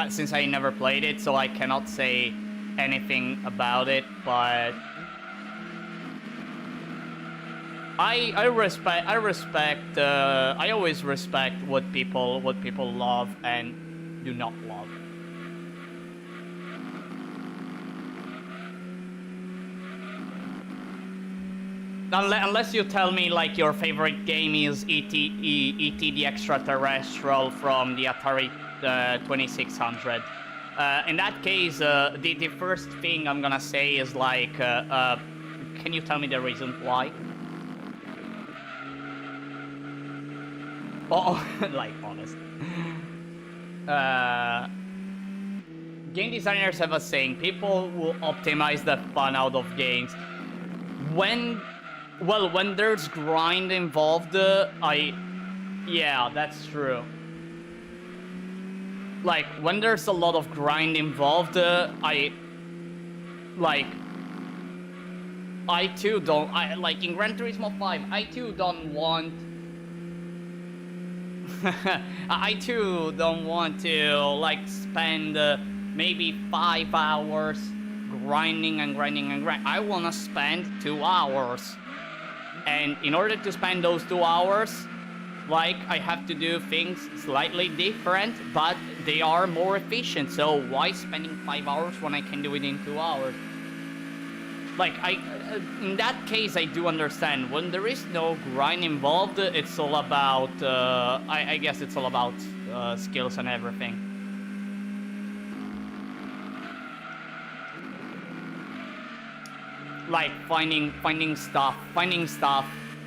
since I never played it, so I cannot say anything about it. But I always respect what people love and do not love. Unless you tell me like your favorite game is E.T. the Extraterrestrial from the Atari 2600. In that case, the first thing I'm gonna say is like, can you tell me the reason why? Oh, like honest. Game designers have a saying: people will optimize the fun out of games. When there's grind involved, yeah, that's true. Like, when there's a lot of grind involved, I too don't, like in Gran Turismo 5, I too don't want, I too don't want to, like, spend maybe 5 hours grinding and grinding and grinding. I wanna spend 2 hours. And in order to spend those 2 hours, like, I have to do things slightly different, but they are more efficient. So why spending 5 hours when I can do it in 2 hours? Like, in that case, I do understand. When there is no grind involved, it's all about, I guess it's all about skills and everything. Like finding stuff,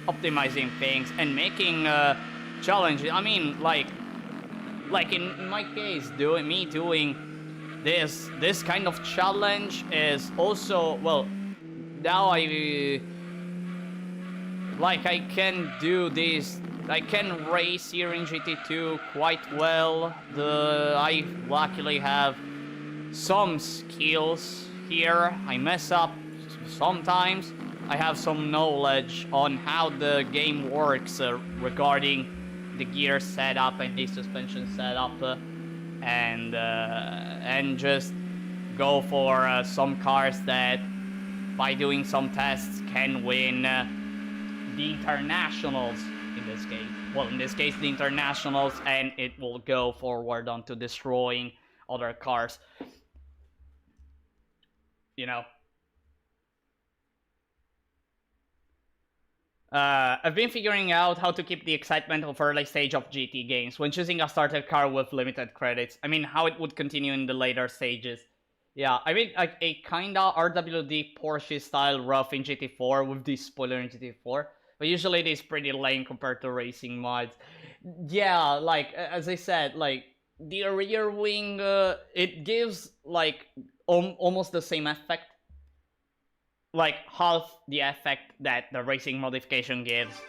optimizing things, and making challenges. I mean, like in my case, doing this kind of challenge is also, well, now I can do this. I can race here in GT2 quite well. I luckily have some skills here. I mess up sometimes. I have some knowledge on how the game works regarding the gear setup and the suspension setup, and just go for some cars that, by doing some tests, can win the internationals in this case. Well, in this case, the internationals, and it will go forward onto destroying other cars. You know. I've been figuring out how to keep the excitement of early stage of GT games when choosing a starter car with limited credits. I mean, how it would continue in the later stages. Yeah, I mean, like a kinda RWD Porsche style rough in GT4 with the spoiler in GT4. But usually it is pretty lame compared to racing mods. Yeah, like, as I said, like, the rear wing, it gives, like, almost the same effect. Like, half the effect that the racing modification gives.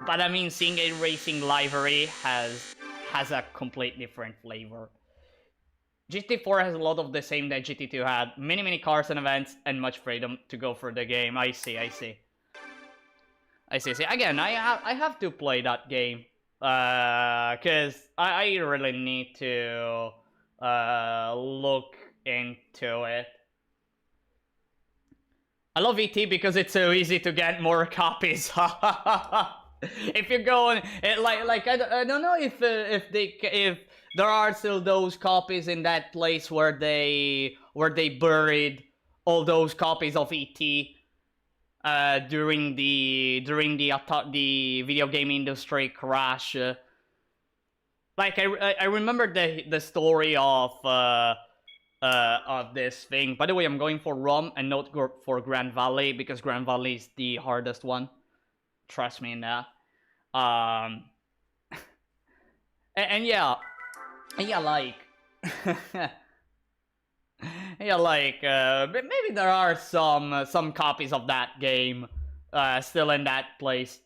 But I mean, seeing a racing livery has a complete different flavor. GT4 has a lot of the same that GT2 had. Many cars and events, and much freedom to go through the game. I see. Again, I have to play that game. Cause I really need to look into it. I love ET because it's so easy to get more copies. If you go on, I don't know if there are still those copies in that place where they buried all those copies of ET during the video game industry crash. Like I remember the story of this thing. By the way, I'm going for Rom and not for Grand Valley because Grand Valley is the hardest one. Trust me in that. And yeah, like, yeah, like, maybe there are some copies of that game still in that place.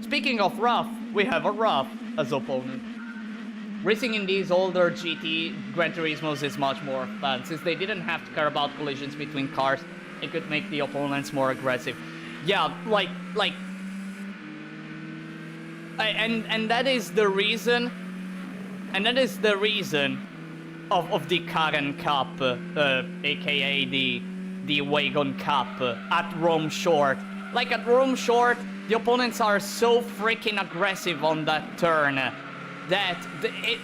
Speaking of rough, we have a rough as opponent. Racing in these older GT Gran Turismos is much more fun. Since they didn't have to care about collisions between cars, it could make the opponents more aggressive. Yeah, and that is the reason, of the Gran Cup, aka the Wagon Cup at Rome Short. Like at Rome Short, the opponents are so freaking aggressive on that turn that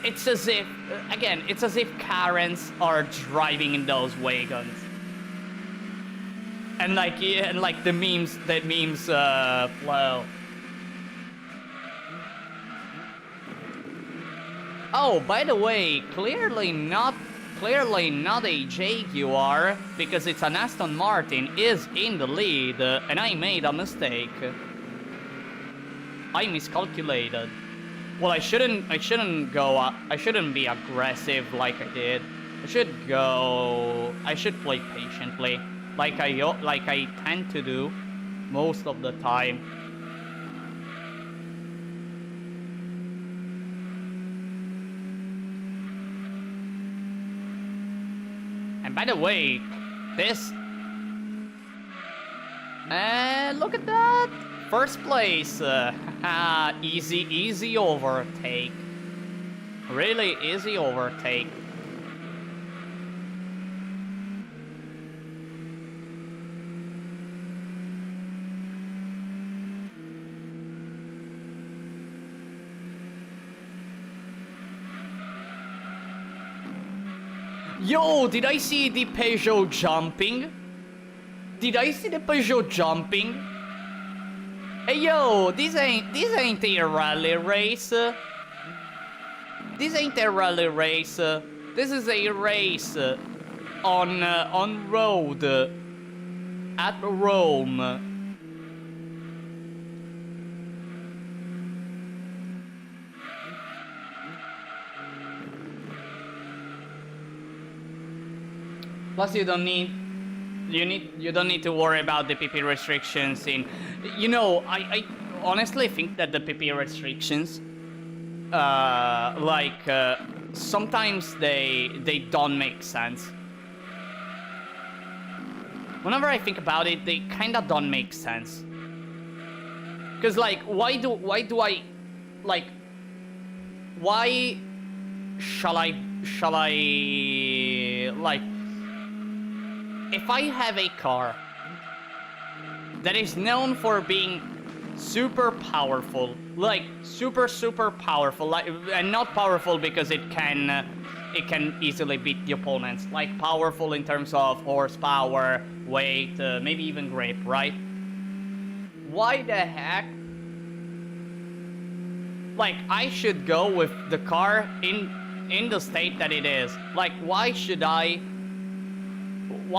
it's as if, again, it's as if Karens are driving in those wagons. And like the memes flow. Oh, by the way, clearly not a Jaguar, because it's an Aston Martin is in the lead, and I made a mistake. I miscalculated. Well, I shouldn't be aggressive like I did. I should play patiently, like I tend to do most of the time. And by the way, this... look at that! First place! Easy overtake. Really easy overtake. Yo, did I see the Peugeot jumping? Hey yo, this ain't a rally race. This ain't a rally race. This is a race on road at Rome. Plus, you don't need to worry about the PP restrictions in. You know, I honestly think that the PP restrictions, sometimes they don't make sense. Whenever I think about it, they kinda don't make sense. Cause like, why shall I like? If I have a car that is known for being super powerful, like super powerful, like, and not powerful because it can it can easily beat the opponents. Like powerful in terms of horsepower, weight, maybe even grip, right? Why the heck? Like, I should go with the car in the state that it is. Like, why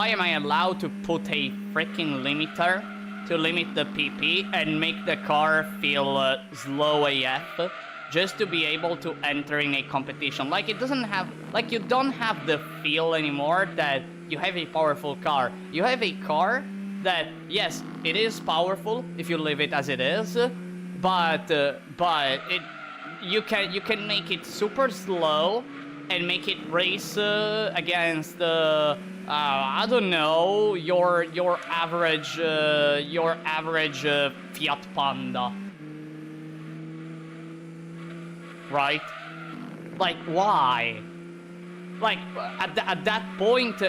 am I allowed to put a freaking limiter to limit the PP and make the car feel slow AF just to be able to enter in a competition? Like, it doesn't have, like, you don't have the feel anymore that you have a powerful car. You have a car that, yes, it is powerful if you leave it as it is, but you can make it super slow and make it race against I don't know, your average Fiat Panda, right? Like, why? Like, at that point,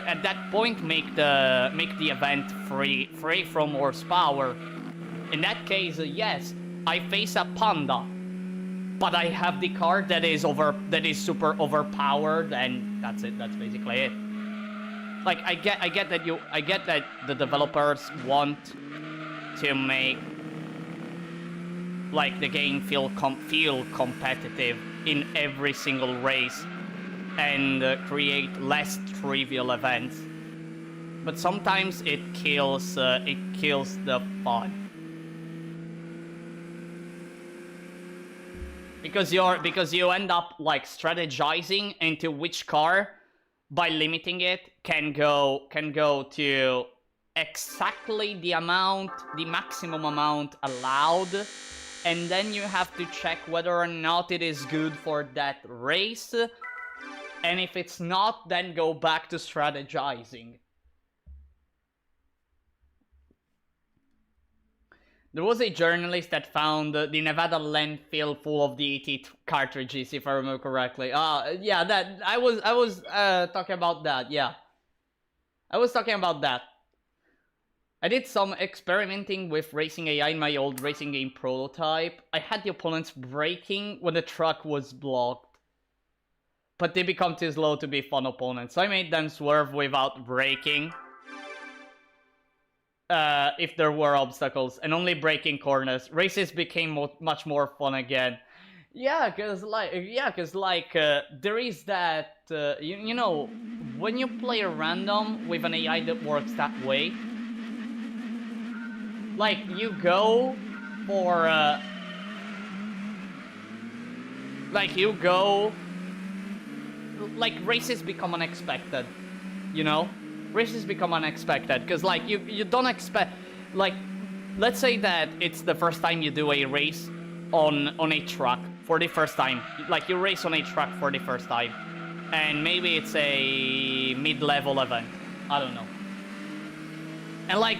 make the event free from horsepower. In that case, yes, I face a Panda, but I have the car that is super overpowered, and that's it. That's basically it. Like, I get that the developers want to make like the game feel competitive in every single race and create less trivial events, but sometimes it kills the fun. Because you end up like strategizing into which car, by limiting it, can go to exactly the maximum amount allowed, and then you have to check whether or not it is good for that race, and if it's not, then go back to strategizing. There was a journalist that found the Nevada landfill full of the ET cartridges, if I remember correctly. Yeah, that I was talking about that. Yeah, I was talking about that. I did some experimenting with racing AI in my old racing game prototype. I had the opponents braking when the truck was blocked, but they become too slow to be fun opponents, so I made them swerve without braking. If there were obstacles, and only braking corners. Races became much more fun again. Yeah, cause there is that you know, when you play a random with an AI that works that way, like you go for races become unexpected, you know. Races become unexpected, because like you don't expect, like, let's say that it's the first time you do a race on a truck for the first time. Like, you race on a truck for the first time, and maybe it's a mid-level event, I don't know, and like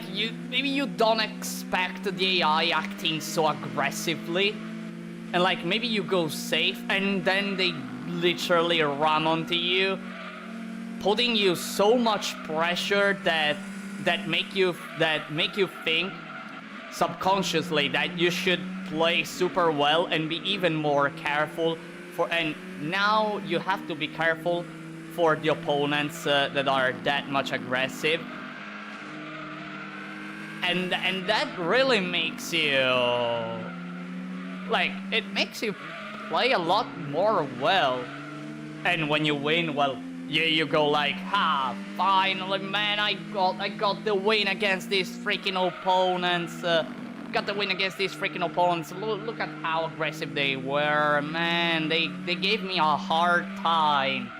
maybe you don't expect the AI acting so aggressively, and like maybe you go safe, and then they literally ram onto you, putting you so much pressure that make you think subconsciously that you should play super well and be even more careful and now you have to be careful for the opponents that are that much aggressive, and that really makes you, like, it makes you play a lot more well, and when you win, well, you go like, ha, finally, man, I got the win against these freaking opponents. Look at how aggressive they were, man. They gave me a hard time,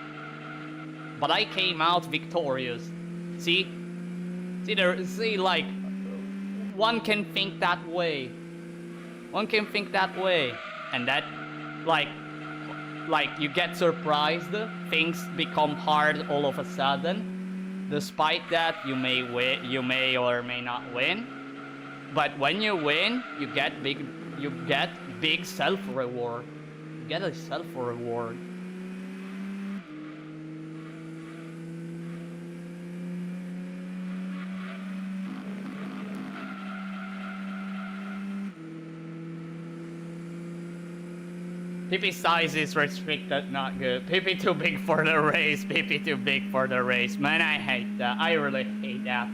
but I came out victorious. See, like, one can think that way. And that, like, you get surprised, things become hard all of a sudden. Despite that, you may or may not win, but when you win, you get big self-reward. You get a self-reward. PP size is restricted, not good. PP too big for the race, PP too big for the race. Man, I hate that. I really hate that.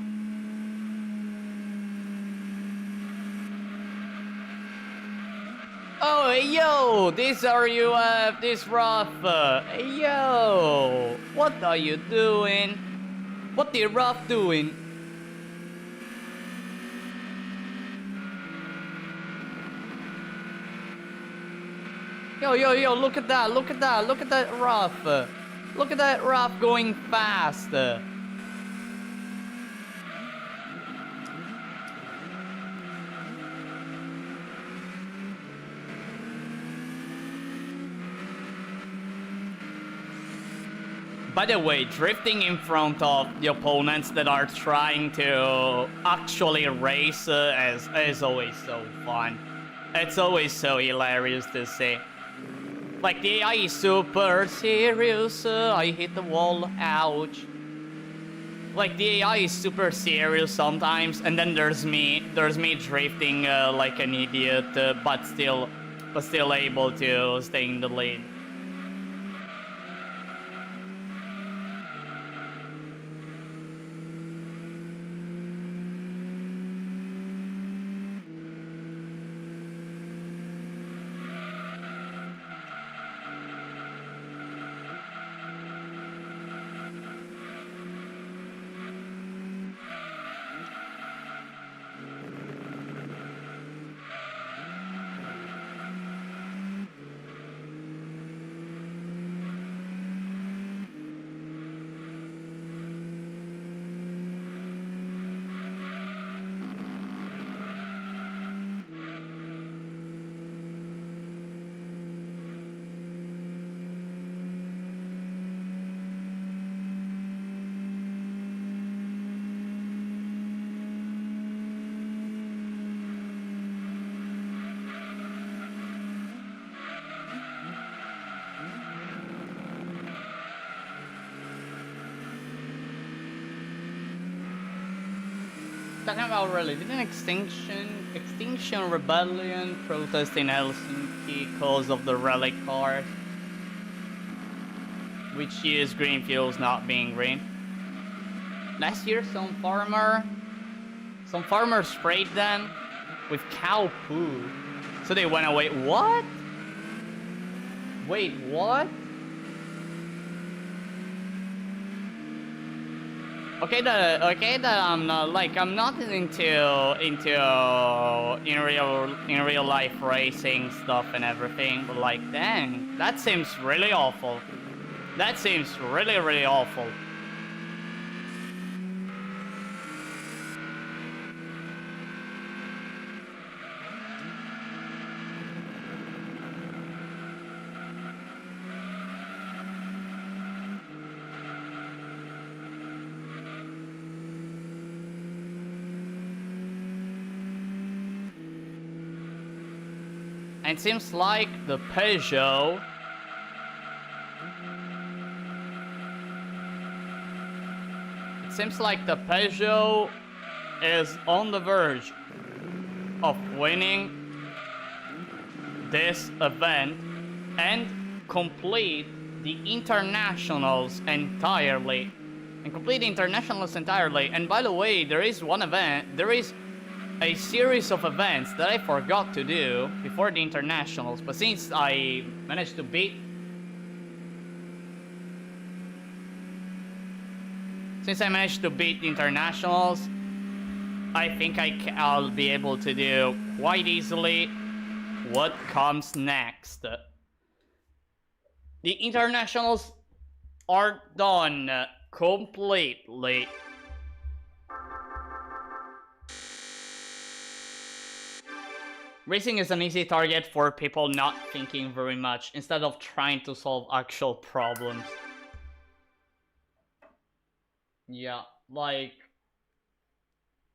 Oh, hey, yo! This are you, this rough. Hey, yo! What are you doing? What the rough doing? Yo, look at that, look at that, look at that rough. Look at that rough going fast. By the way, drifting in front of the opponents that are trying to actually race is always so fun. It's always so hilarious to see. Like, the AI is super serious, I hit the wall, ouch. Like, the AI is super serious sometimes, and then there's me drifting like an idiot, but still able to stay in the lead. Talking about really, didn't Extinction Rebellion protest in Helsinki cause of the rally cars, which use green fuels not being green? Last year, some farmer sprayed them with cow poo, so they went away. What? Wait, what? Okay, that I'm not like I'm not into in real life racing stuff and everything, but like, dang, that seems really awful. That seems really awful. And it seems like the Peugeot is on the verge of winning this event and complete the internationals entirely. And by the way, there is a series of events that I forgot to do before the internationals, but since I managed to beat the internationals, I think I'll be able to do quite easily what comes next. The internationals are done completely. Racing is an easy target for people not thinking very much instead of trying to solve actual problems. Yeah, like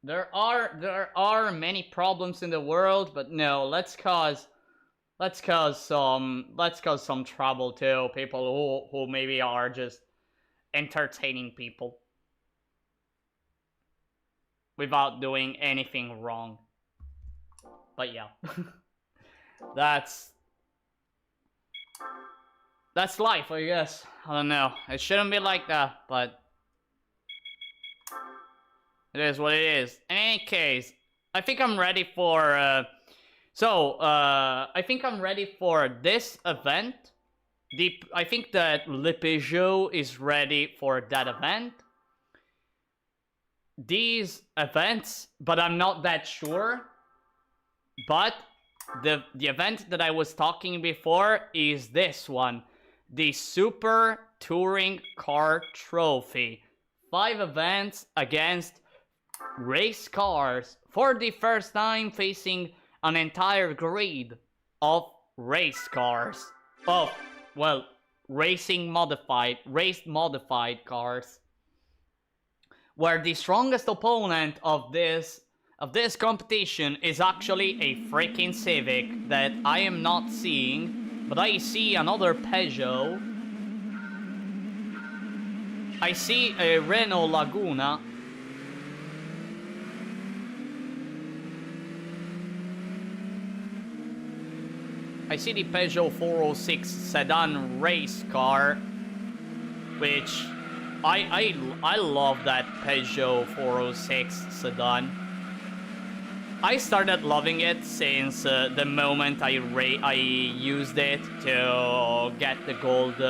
there are many problems in the world, but no, let's cause some trouble to people who maybe are just entertaining people without doing anything wrong. But yeah, that's That's life, I guess. I don't know. It shouldn't be like that, but it is what it is. In any case, I think I'm ready for, I think I'm ready for this event. I think that Le Peugeot is ready for that event. These events, but I'm not that sure. But the event that I was talking before is this one. The Super Touring Car Trophy. 5 events against race cars for the first time, facing an entire grid of race cars. Of, well, race modified cars. Where the strongest opponent of this competition is actually a freaking Civic that I am not seeing, but I see another Peugeot. I see a Renault Laguna. I see the Peugeot 406 sedan race car, which I love that Peugeot 406 sedan. I started loving it since the moment I used it to get the gold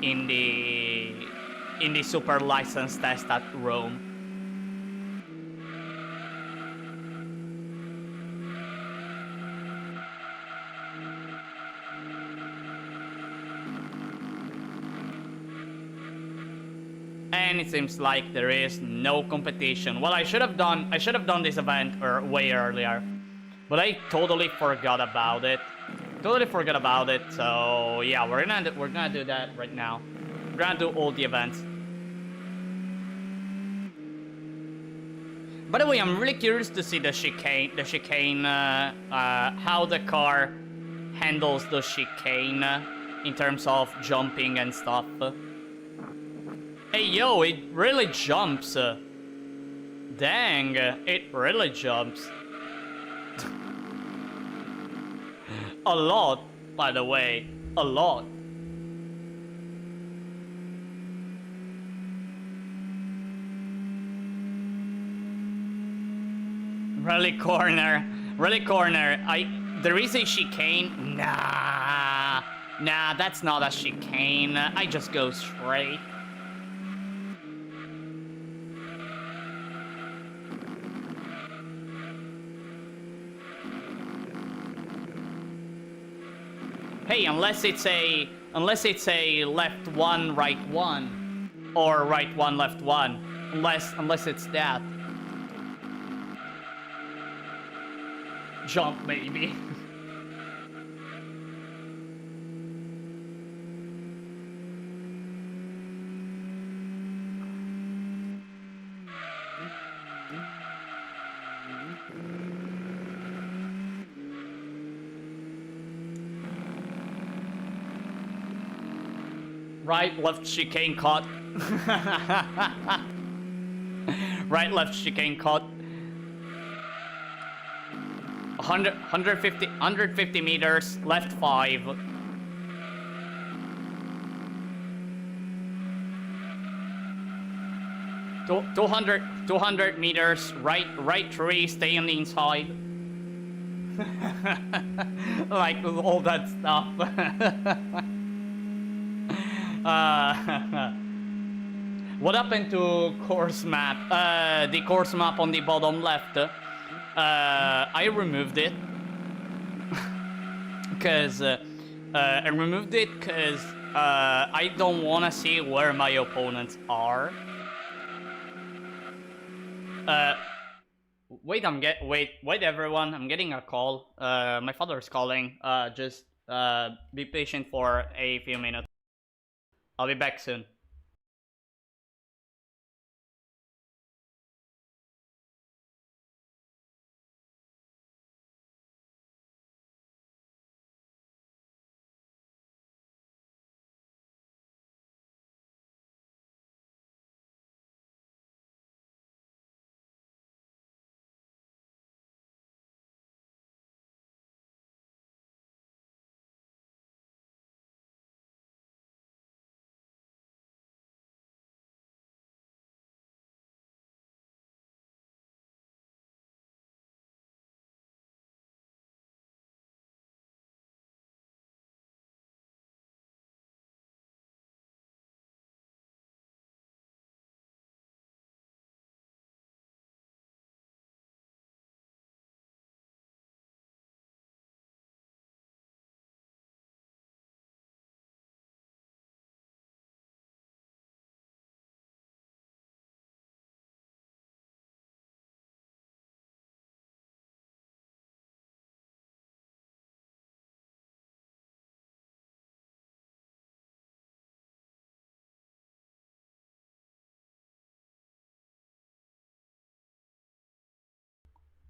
in the super license test at Rome. And it seems like there is no competition. Well, I should have done this event way earlier, but I totally forgot about it. So yeah, we're gonna do that right now. We're gonna do all the events. By the way, I'm really curious to see the chicane, how the car handles the chicane in terms of jumping and stuff. Hey, yo, it really jumps. Dang, it really jumps. A lot, by the way. A lot. Really corner. There is a chicane. Nah, that's not a chicane. I just go straight. Hey, unless it's a left one, right one, or right one, left one, unless it's that. Jump, maybe. Right, left chicane cut. Right, left chicane cut. 150 meters, left 5. 200 meters, right 3, stay on the inside. Like all that stuff. What happened to course map? The course map on the bottom left. I removed it because I don't want to see where my opponents are. Wait, everyone, I'm getting a call. My father's calling. Just be patient for a few minutes. I'll be back soon.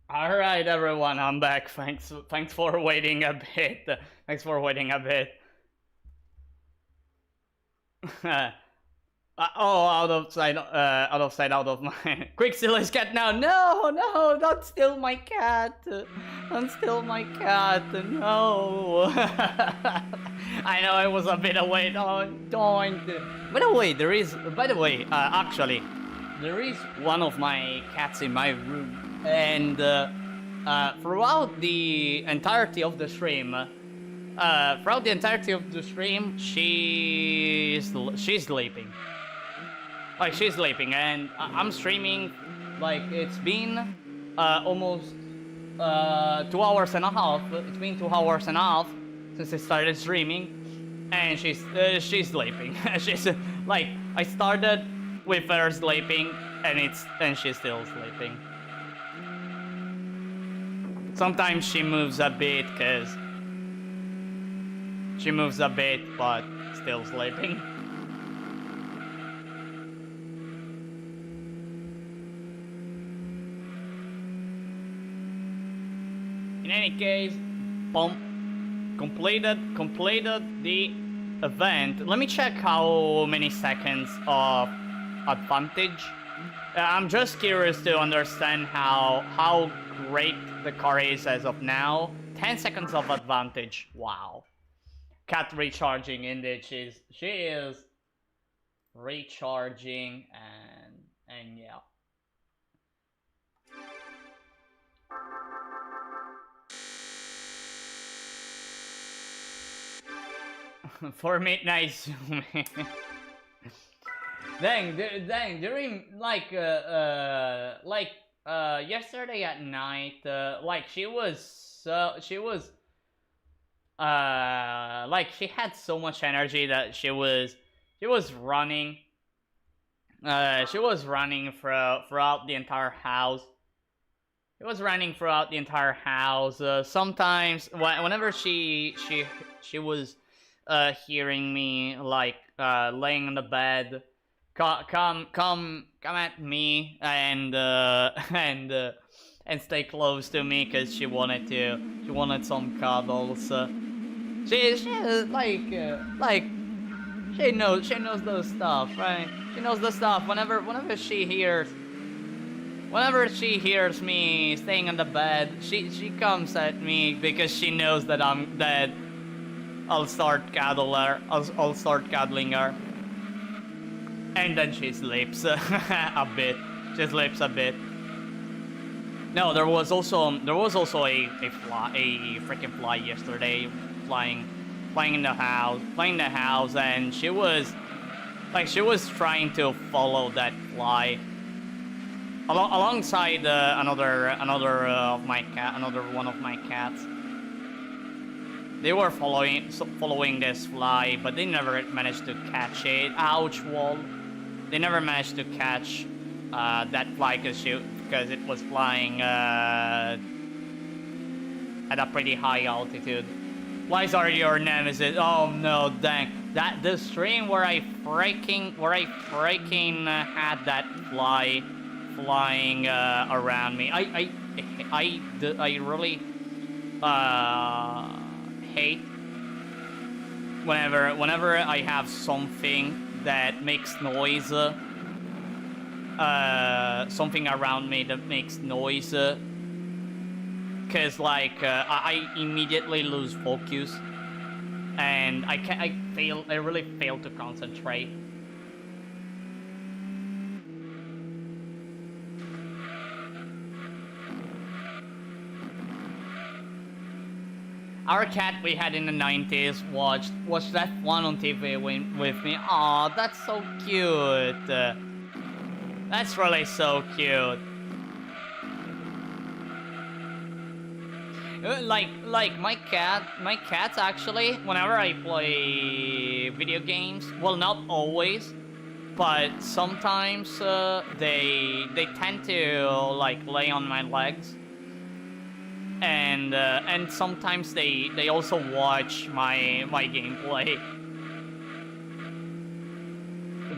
All right, everyone, I'm back. Thanks for waiting a bit. Thanks for waiting a bit. Oh, out of my quick, steal his cat now. No, no, don't steal my cat. Don't steal my cat. No. I know I was a bit away. Don't. By the way, actually, there is one of my cats in my room, and throughout the entirety of the stream. She's sleeping. Like, she's sleeping, and I'm streaming. Like, it's been almost 2 hours and a half. It's been 2 hours and a half since I started streaming, and she's sleeping. She's like, I started with her sleeping, and she's still sleeping. Sometimes she moves a bit, but still sleeping. In any case, completed the event. Let me check how many seconds of advantage. I'm just curious to understand how great the car is as of now. 10 seconds of advantage. Wow. Cat recharging, indeed. She is recharging, and yeah. For midnight zooming. dang, during yesterday at night, like she had so much energy that she was running. She was running throughout the entire house. Sometimes whenever she was hearing me, like laying on the bed, come at me and stay close to me, because she wanted some cuddles. She knows those stuff, right? She knows the stuff. Whenever she hears me staying on the bed, she comes at me, because she knows that I'll start cuddling her, and then she sleeps a bit. No, there was also a freaking fly yesterday, flying in the house, and she was trying to follow that fly alongside another one of my cats. They were following this fly, but they never managed to catch it. Ouch, wall. They never managed to catch that fly, because it was flying at a pretty high altitude. Flies are your nemesis. Oh no, dang! That the stream where I freaking had that fly flying around me. I really hate whenever I have something that makes noise. Something around me that makes noise, cause I immediately lose focus, and I really fail to concentrate. Our cat we had in the 90s watched F1 on TV with me. Aw, that's so cute. That's really so cute. Like my cats actually, whenever I play video games, well, not always, but sometimes they tend to like lay on my legs, and sometimes they also watch my gameplay.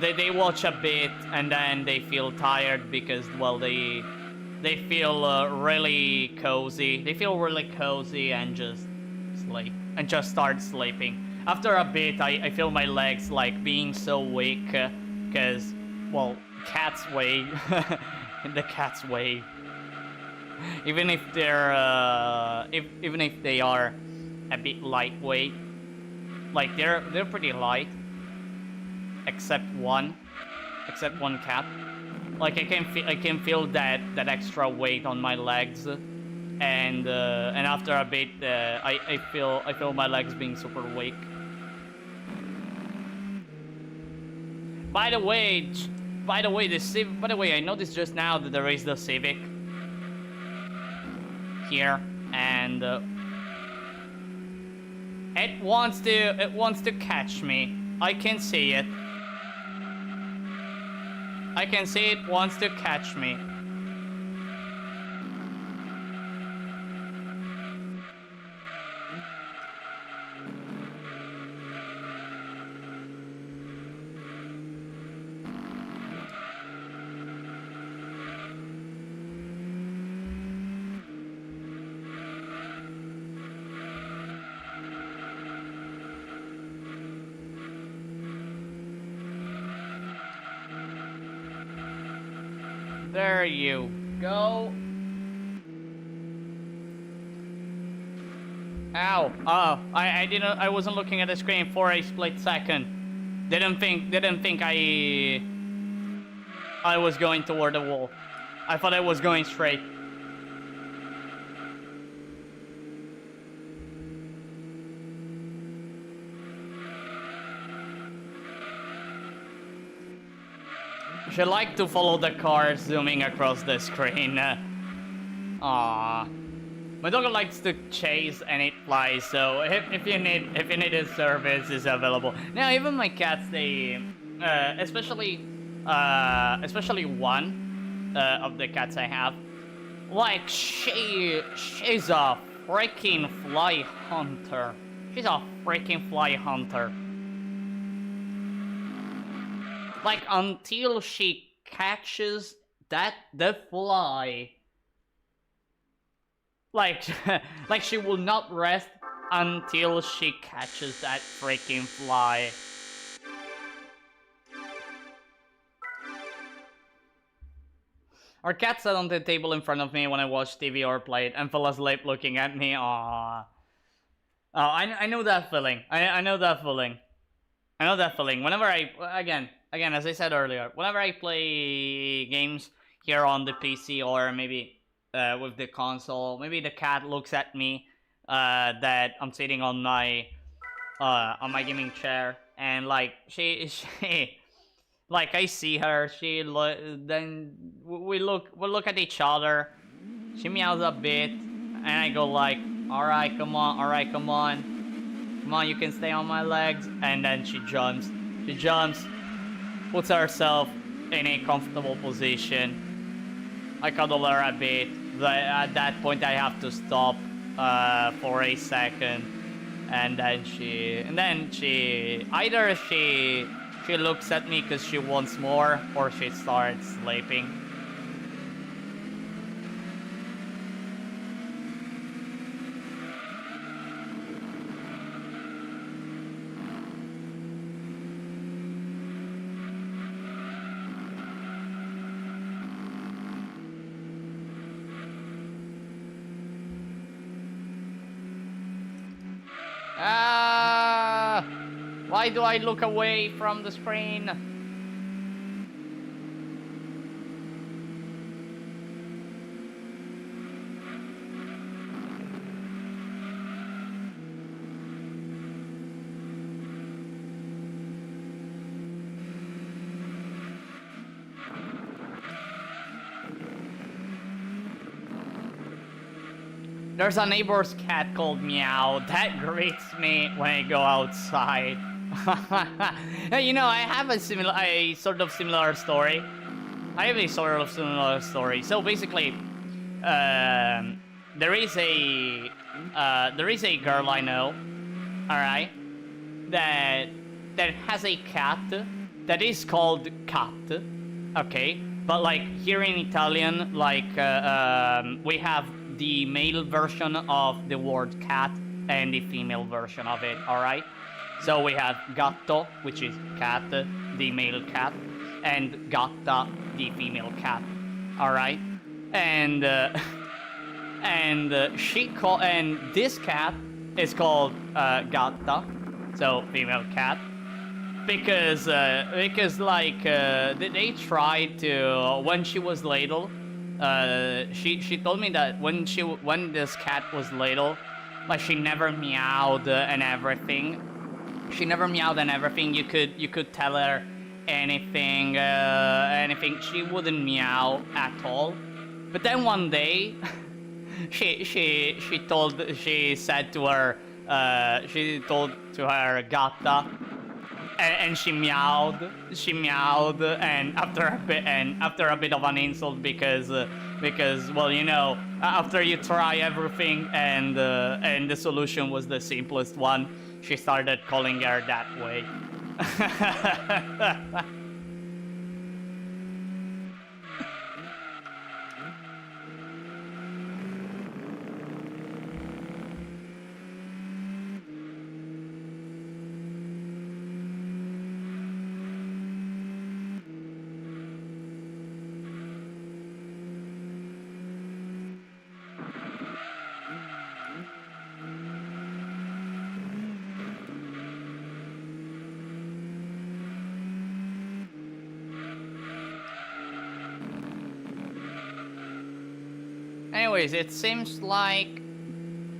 They watch a bit, and then they feel tired because, well, they they feel really cozy. They feel really cozy and just sleep and just start sleeping. After a bit, I feel my legs like being so weak because, well, cats weigh. The cats weigh. Even if they're even if they are a bit lightweight, like they're pretty light, except one cat. Like I can feel that extra weight on my legs, and after a bit, I feel my legs being super weak. By the way, I noticed just now that there is the Civic here, and it wants to catch me. I can see it. I can see it wants to catch me. There you go. Ow. Oh, I wasn't looking at the screen for a split second. Didn't think I was going toward the wall. I thought I was going straight. I like to follow the car zooming across the screen. Aww. My dog likes to chase and it flies, so if you need a service, is available. Now even my cats, they especially one of the cats I have, like she's a freaking fly hunter. She's a freaking fly hunter. Like, until she catches the fly. Like, like she will not rest until she catches that freaking fly. Our cat sat on the table in front of me when I watched TV or played and fell asleep looking at me. Aww. Oh, I know that feeling. I know that feeling. I know that feeling. Whenever again, as I said earlier, whenever I play games here on the PC or maybe with the console, maybe the cat looks at me that I'm sitting on my gaming chair, and like she like I see her, then we look at each other. She meows a bit, and I go like, all right, come on, come on, you can stay on my legs. And then she jumps, puts herself in a comfortable position. I cuddle her a bit. At that point, I have to stop for a second, and then she either she looks at me because she wants more, or she starts sleeping. Why do I look away from the screen? There's a neighbor's cat called Meow that greets me when I go outside. You know, I have a sort of similar story. So basically, there is a girl I know, all right, that has a cat that is called Cat, okay, But like here in Italian, like we have the male version of the word cat and the female version of it. All right. So we have gatto, which is cat, the male cat, and gatta, the female cat. All right. And and this cat is called gatta, so female cat, because like they tried to when she was little. She told me that when this cat was little, like she never meowed and everything. She never meowed and everything. You could tell her anything, anything. She wouldn't meow at all. But then one day, she said to her, she told to her gatta, and she meowed, and after a bit of an insult because well, you know, after you try everything and the solution was the simplest one, she started calling her that way. Anyways, it seems like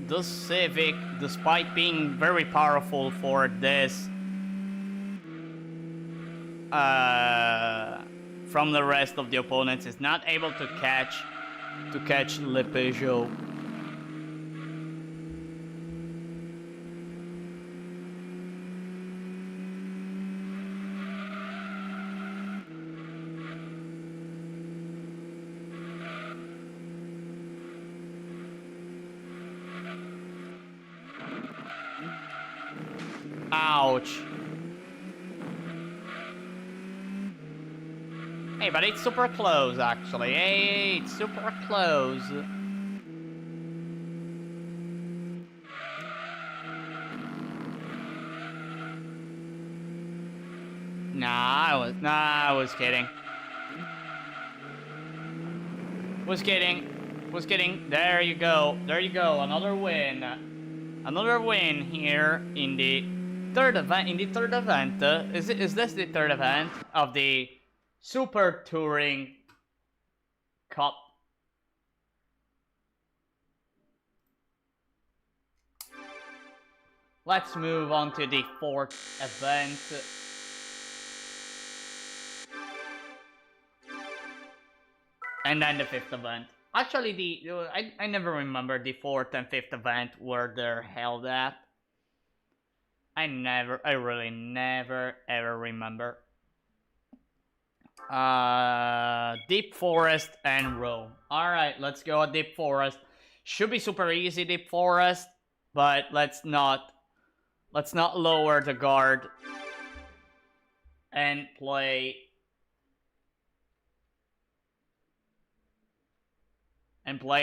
the Civic, despite being very powerful for this, from the rest of the opponents, is not able to catch Le Peugeot. Ouch. Hey, but it's super close, actually. Hey, it's super close. Nah, I was kidding. Was kidding. There you go. Another win. Another win here in the third event. Is this the third event of the Super Touring Cup? Let's move on to the fourth event. And then the fifth event. Actually, I never remember the fourth and fifth event where they're held at. I really never ever remember. Deep Forest and Rome. Alright, let's go at Deep Forest. Should be super easy, Deep Forest, but let's not lower the guard and play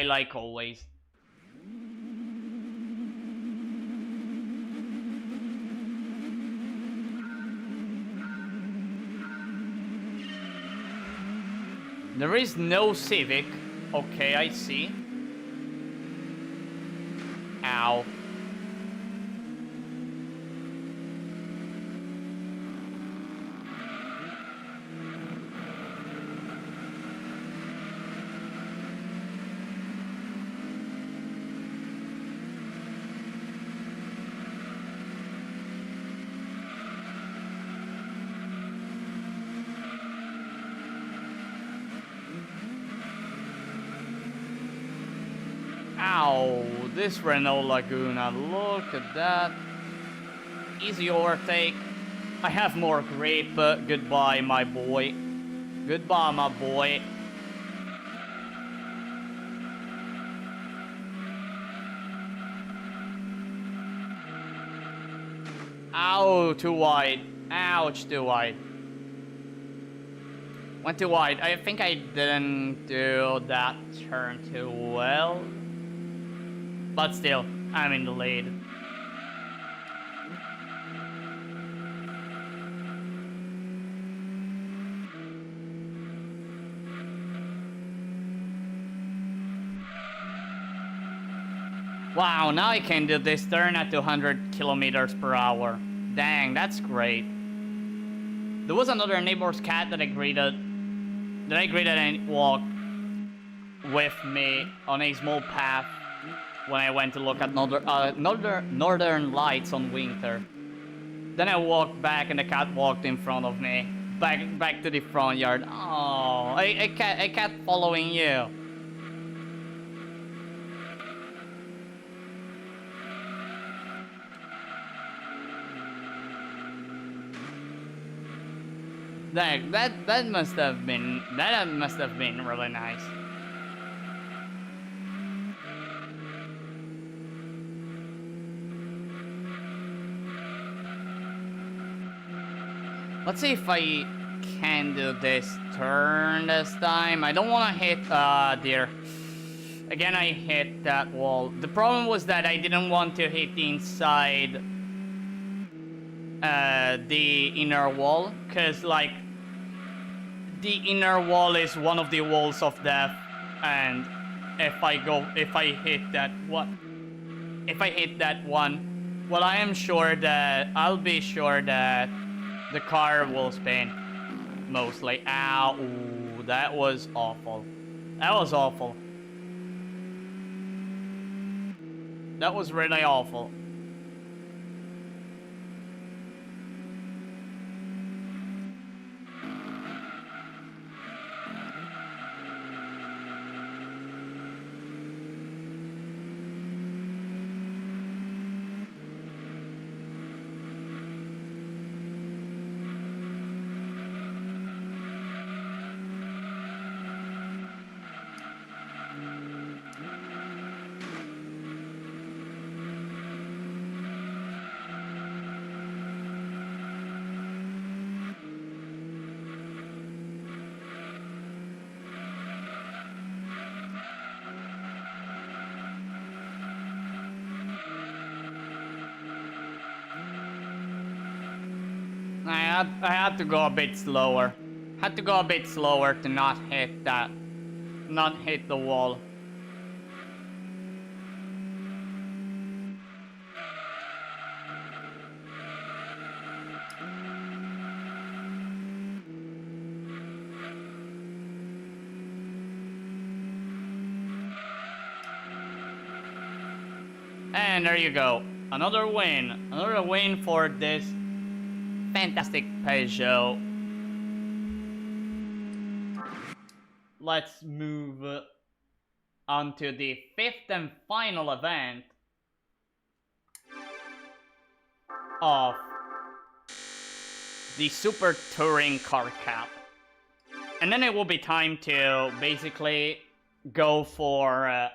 like always. There is no Civic. Okay, I see. Ow. Ow, this Renault Laguna, look at that. Easy overtake. I have more grip. Goodbye, my boy. Goodbye, my boy. Ow, too wide. Ouch, too wide. Went too wide. I think I didn't do that turn too well. But still, I'm in the lead. Wow, now I can do this turn at 200 kilometers per hour. Dang, that's great. There was another neighbor's cat that I greeted and walked with me on a small path when I went to look at northern lights on winter. Then I walked back and the cat walked in front of me. Back to the front yard. Oh, a cat following you. That must have been really nice. Let's see if I can do this turn this time. I don't want to hit deer. Again, I hit that wall. The problem was that I didn't want to hit inside the inner wall, cause like the inner wall is one of the walls of death, and if I hit that one, well, I'll be sure that the car will spin, mostly. Ow, ooh, that was awful. That was awful. That was really awful. I had to go a bit slower. Had to go a bit slower to not hit the wall. And there you go. Another win for this fantastic Peugeot. Let's move on to the fifth and final event of the Super Touring Car Cup. And then it will be time to basically go for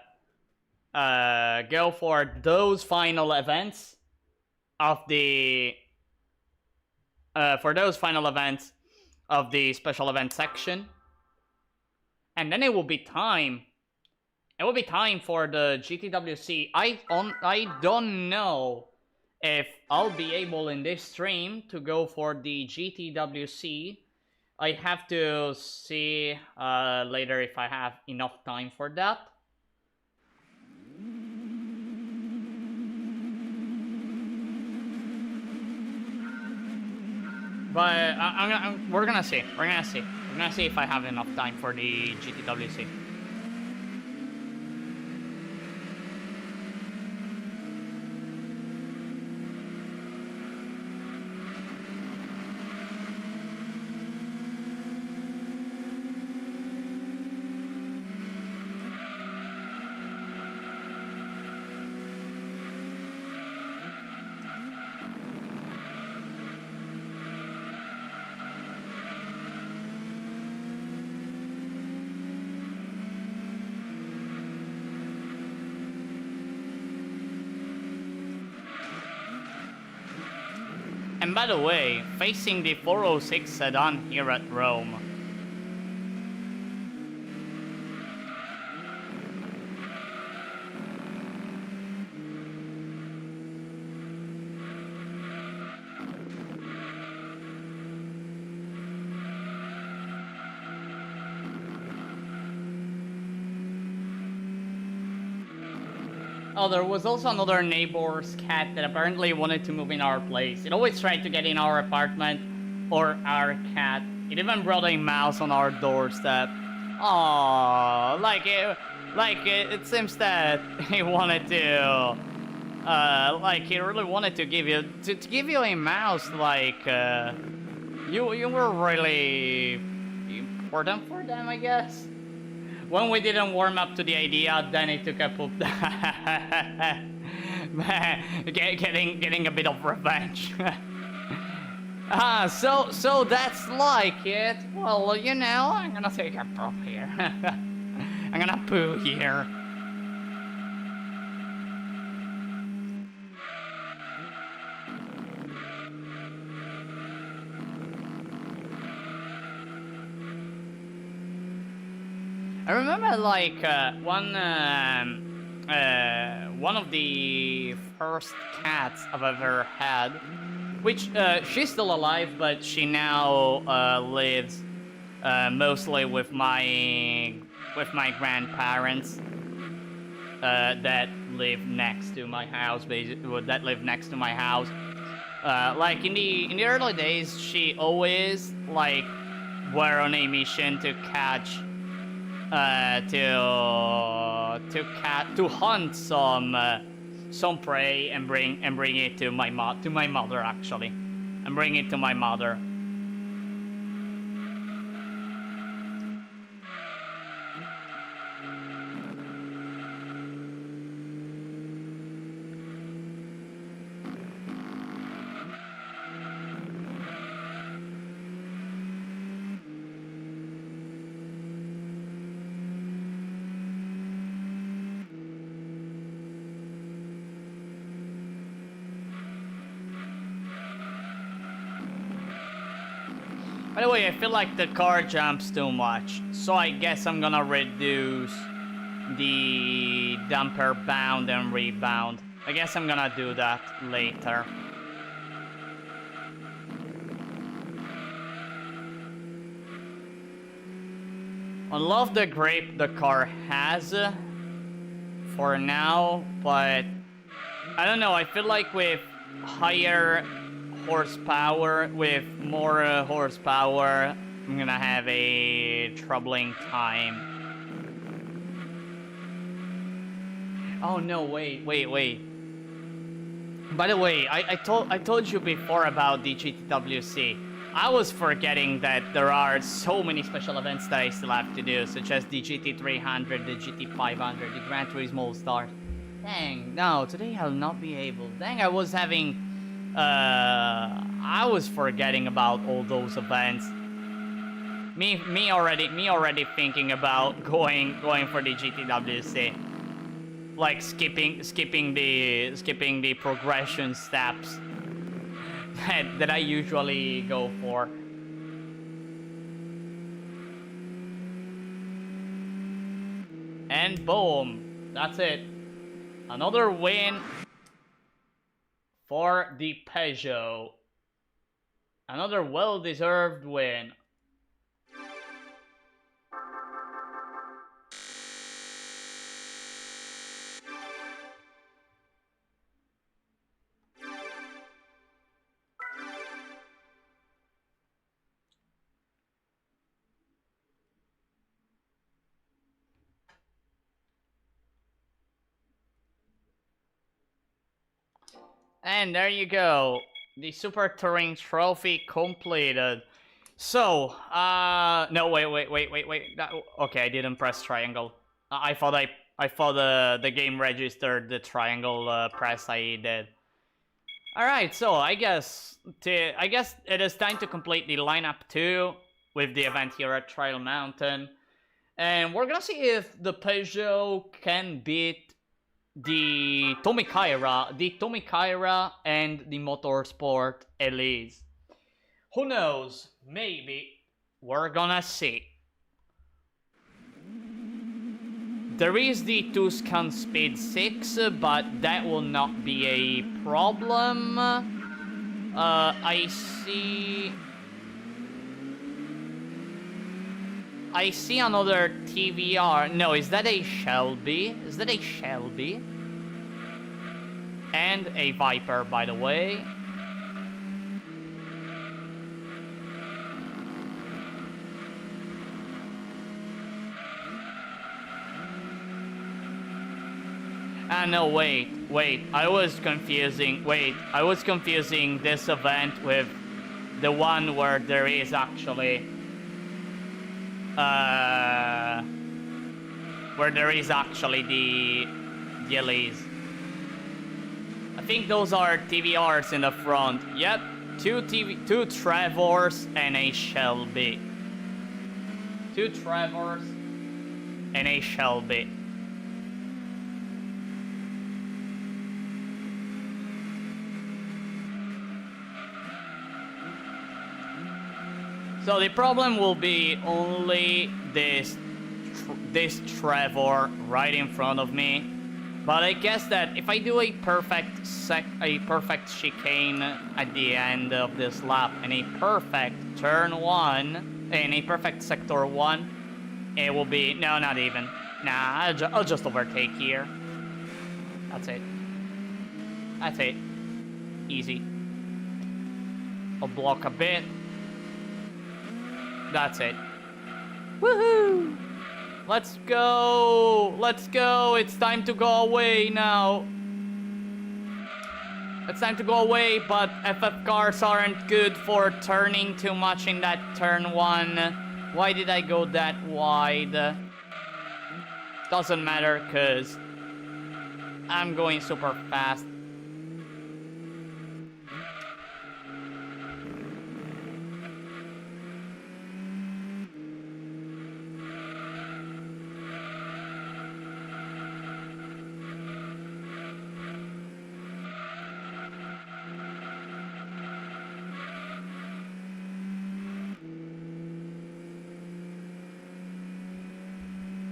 those final events of the special event section. And then it will be time for the GTWC. I don't know if I'll be able in this stream to go for the GTWC. I have to see later if I have enough time for that. But we're gonna see. We're gonna see if I have enough time for the GTWC. And by the way, facing the 406 sedan here at Rome, Oh, there was also another neighbor's cat that apparently wanted to move in our place. It always tried to get in our apartment or our cat. It even brought a mouse on our doorstep. Oh, it seems that he wanted to, he really wanted to give you a mouse. You were really important for them, I guess. When we didn't warm up to the idea, then he took a poop. Getting a bit of revenge. So that's like it. Well, you know, I'm gonna take a poop here. I'm gonna poo here. I remember one of the first cats I've ever had, which she's still alive, but she now lives mostly with my grandparents that live next to my house. Like in the early days, she always were on a mission to catch. To hunt some prey and bring it to my mother actually, and bring it to my mother. By the way, I feel like the car jumps too much, so I guess I'm gonna reduce the damper bound and rebound. I guess I'm gonna do that later. I love the grip the car has for now, but I don't know, I feel like with higher horsepower, with more horsepower, I'm gonna have a troubling time. Oh no, wait. By the way, I told you before about the GTWC. I was forgetting that there are so many special events that I still have to do, such as the GT300, the GT500, the Gran Turismo All-Star. Dang, no, today I'll not be able. Dang, I was forgetting about all those events. Me already thinking about going for the GTWC. Like skipping the progression steps that I usually go for. And boom, that's it. Another win for the Peugeot. Another well-deserved win. And there you go. The Super Touring Trophy completed. So, no, wait. Okay, I didn't press triangle. I thought the game registered the triangle press I did. Alright, so I guess it is time to complete the lineup 2 with the event here at Trial Mountain. And we're gonna see if the Peugeot can beat the Tomicaira and the Motorsport Elise. Who knows? Maybe. We're gonna see. There is the Tuscan Speed 6, but that will not be a problem. I see another TVR. No, is that a Shelby? and a Viper, by the way. Ah, no, wait, I was confusing this event with the one where there is actually, the Yellies. I think those are TVRs in the front. Yep, two Trevors and a Shelby. Two Trevors and a Shelby. So the problem will be only this Trevor right in front of me. But I guess that if I do a perfect chicane at the end of this lap and a perfect turn 1 and a perfect sector 1, it will be, no, not even. Nah, I'll just overtake here. That's it. Easy. I'll block a bit. That's it. Woohoo! Let's go! It's time to go away now. It's time to go away, but FF cars aren't good for turning too much in that turn 1. Why did I go that wide? Doesn't matter, cause I'm going super fast.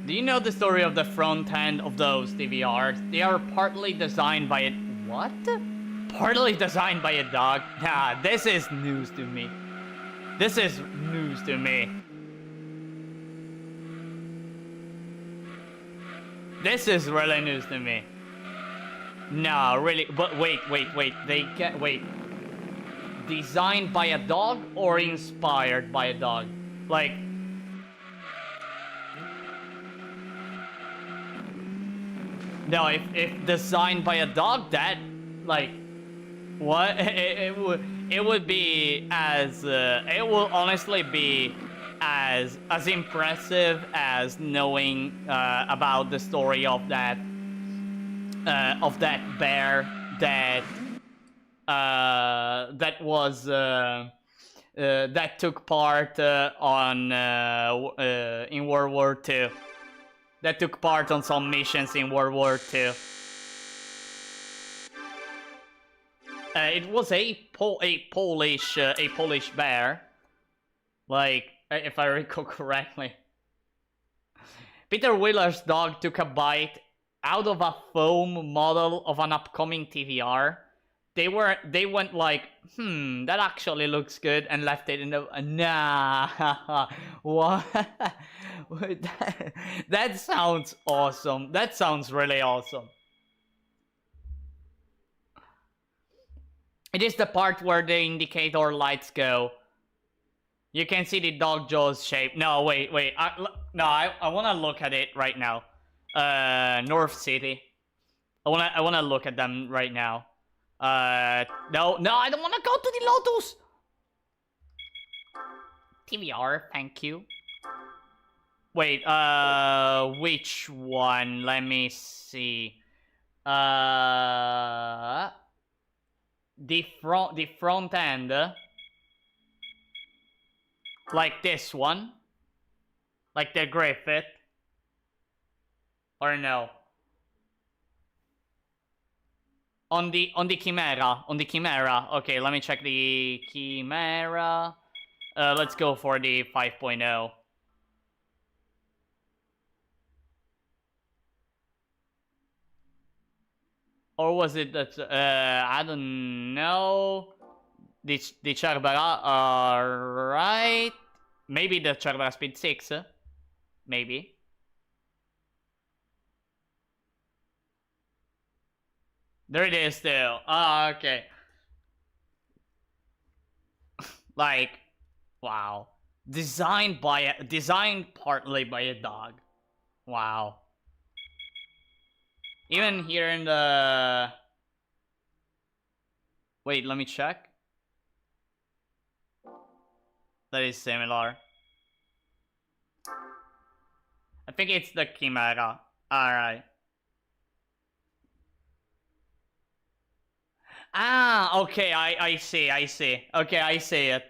Do you know the story of the front end of those TVRs? They are partly designed by a... What? Partly designed by a dog? Nah, this is news to me. This is news to me. This is really news to me. No, really, but wait. Wait. Designed by a dog or inspired by a dog? Like... No, if designed by a dog, that, like, what? It would be as, it will honestly be as impressive as knowing about the story of that bear that that took part in World War II. That took part on some missions in World War II. It was a Polish bear, like, if I recall correctly. Peter Wheeler's dog took a bite out of a foam model of an upcoming TVR. They went like, that actually looks good, and left it in the... Nah, what? That sounds awesome. That sounds really awesome. It is the part where the indicator lights go. You can see the dog jaws shape. No, wait. I want to look at it right now. North City. I want to look at them right now. No, I don't want to go to the Lotus. TVR, thank you. Wait, which one? Let me see. The front end. Like this one. Like the Griffith. Or no? On the Chimera. Okay, let me check the Chimera. Let's go for the 5.0. Or was it that, I don't know. The Charbara, right? Maybe the Charbara Speed 6, maybe. There it is still. Ah, okay. Like, wow. Designed partly by a dog. Wow. Even here in the... Wait, let me check. That is similar. I think it's the Chimera. Alright. Ah, okay, I see, I see. Okay, I see it.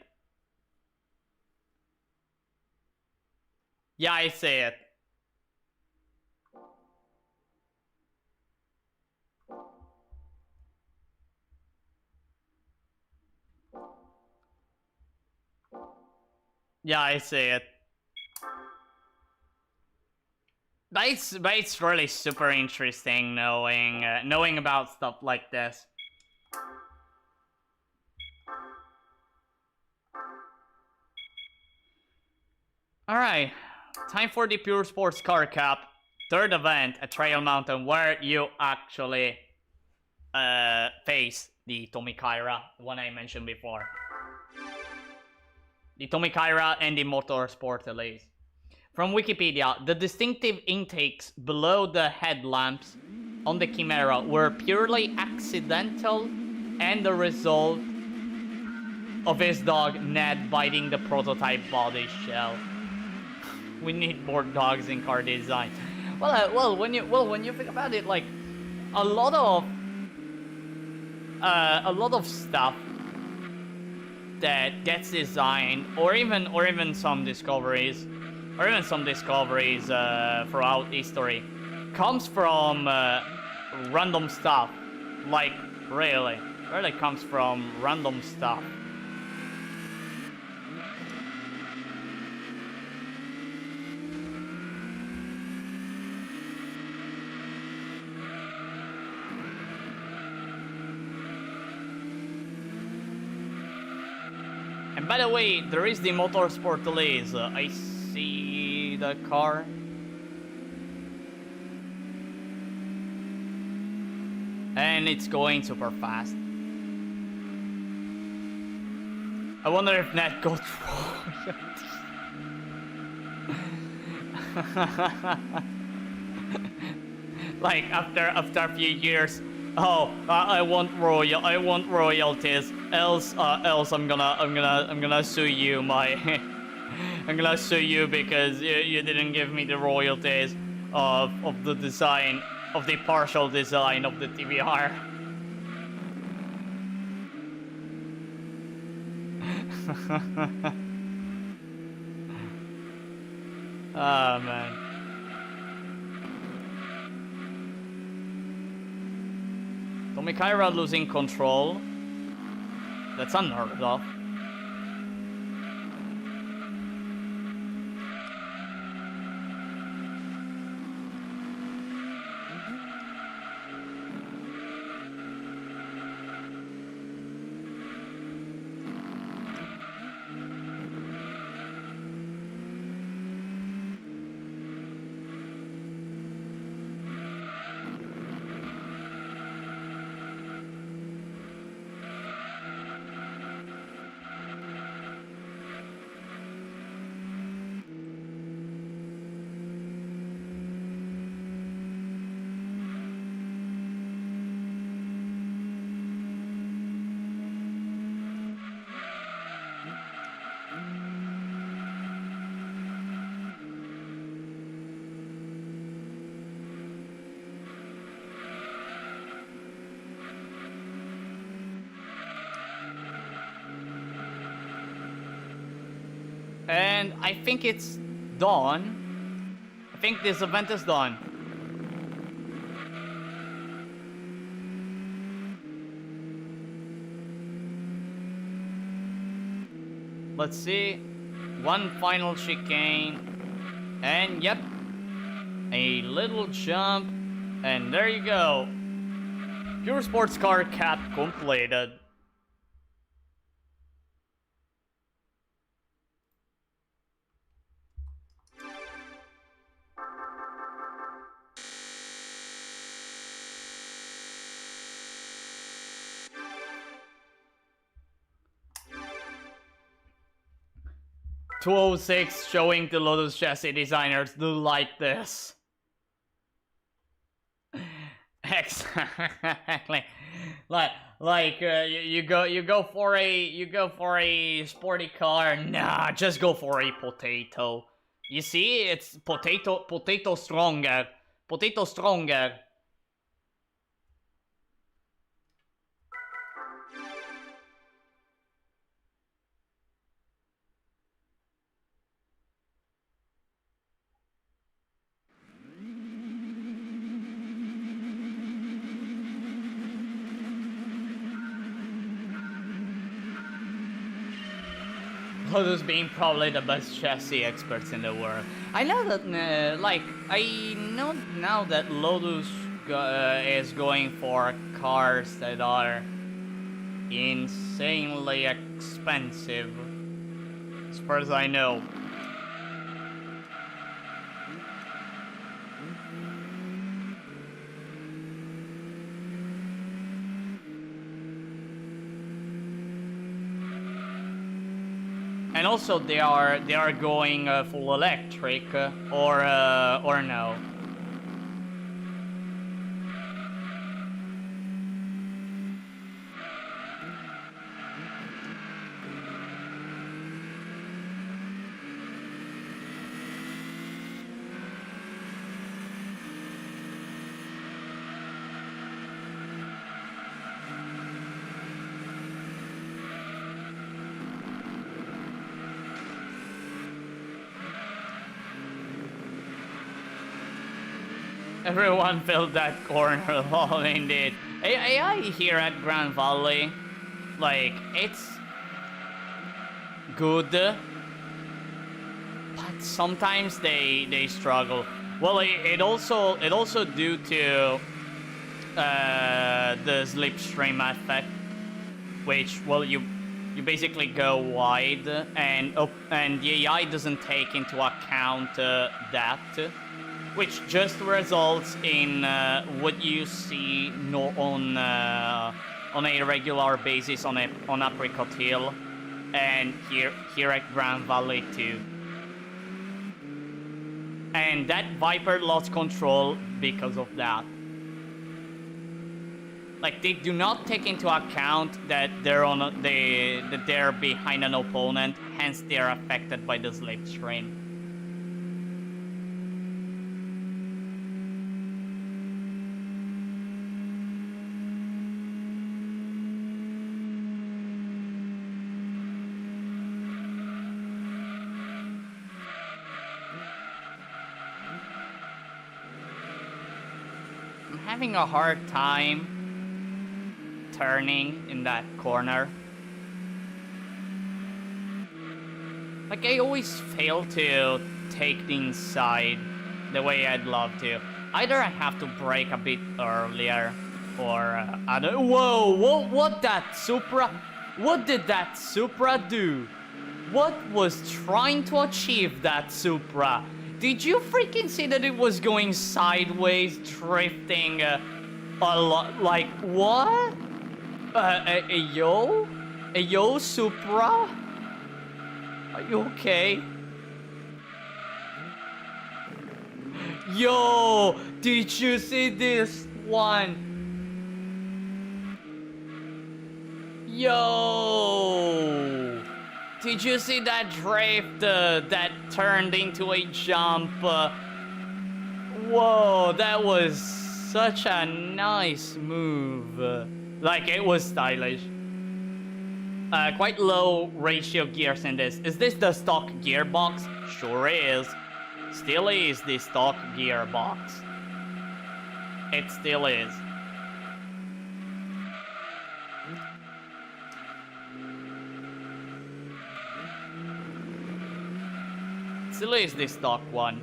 Yeah, I see it. Yeah, I see it. But it's really super interesting knowing about stuff like this. Alright, time for the Pure Sports Car Cup, third event at Trail Mountain, where you actually face the Tomikaira, the one I mentioned before. The Tomikaira and the Motorsport Elise. From Wikipedia, the distinctive intakes below the headlamps on the Chimera were purely accidental and the result of his dog Ned biting the prototype body shell. We need more dogs in car design. Well, when you think about it, like a lot of stuff that gets designed, or even some discoveries, throughout history, comes from random stuff. Like really comes from random stuff. And by the way, there is the Motorsport Elise. I see the car. And it's going super fast. I wonder if Ned got like after a few years. Oh, I want royalties. Else I'm gonna sue you, my. I'm gonna sue you because you didn't give me the royalties of the design, of the partial design of the TVR. Ah, man. Tomikaira losing control. That's unheard of. And I think it's done. I think this event is done. Let's see. One final chicane. And yep. A little jump. And there you go. Pure Sports Car Cup completed. 206 showing the Lotus chassis designers do like this. Exactly. You go for a sporty car. Nah, just go for a potato. You see, it's potato stronger. Potato stronger. Lotus being probably the best chassis experts in the world. I know that, I know now that Lotus is going for cars that are insanely expensive, as far as I know. And also they are going full electric or no. Everyone filled that corner, lol, indeed. AI here at Grand Valley, like, it's good, but sometimes they struggle. Well, it also due to the slipstream effect, which, well, you basically go wide, and the AI doesn't take into account that. Which just results in what you see on a regular basis on Apricot Hill, and here at Grand Valley too. And that Viper lost control because of that. Like, they do not take into account that they're behind an opponent, hence they are affected by the slipstream. Having a hard time turning in that corner. Like, I always fail to take the inside the way I'd love to. Either I have to brake a bit earlier, or I don't. Whoa! What that Supra? What did that Supra do? What was trying to achieve that Supra? Did you freaking see that it was going sideways, drifting a lot? Like, what? A yo, Supra? Are you okay? Yo, did you see this one? Yo! Did you see that drift that turned into a jump? Whoa, that was such a nice move. Like, it was stylish. Quite low ratio gears in this. Is this the stock gearbox? Sure is. Still is the stock gearbox. It still is. Still is the stock one.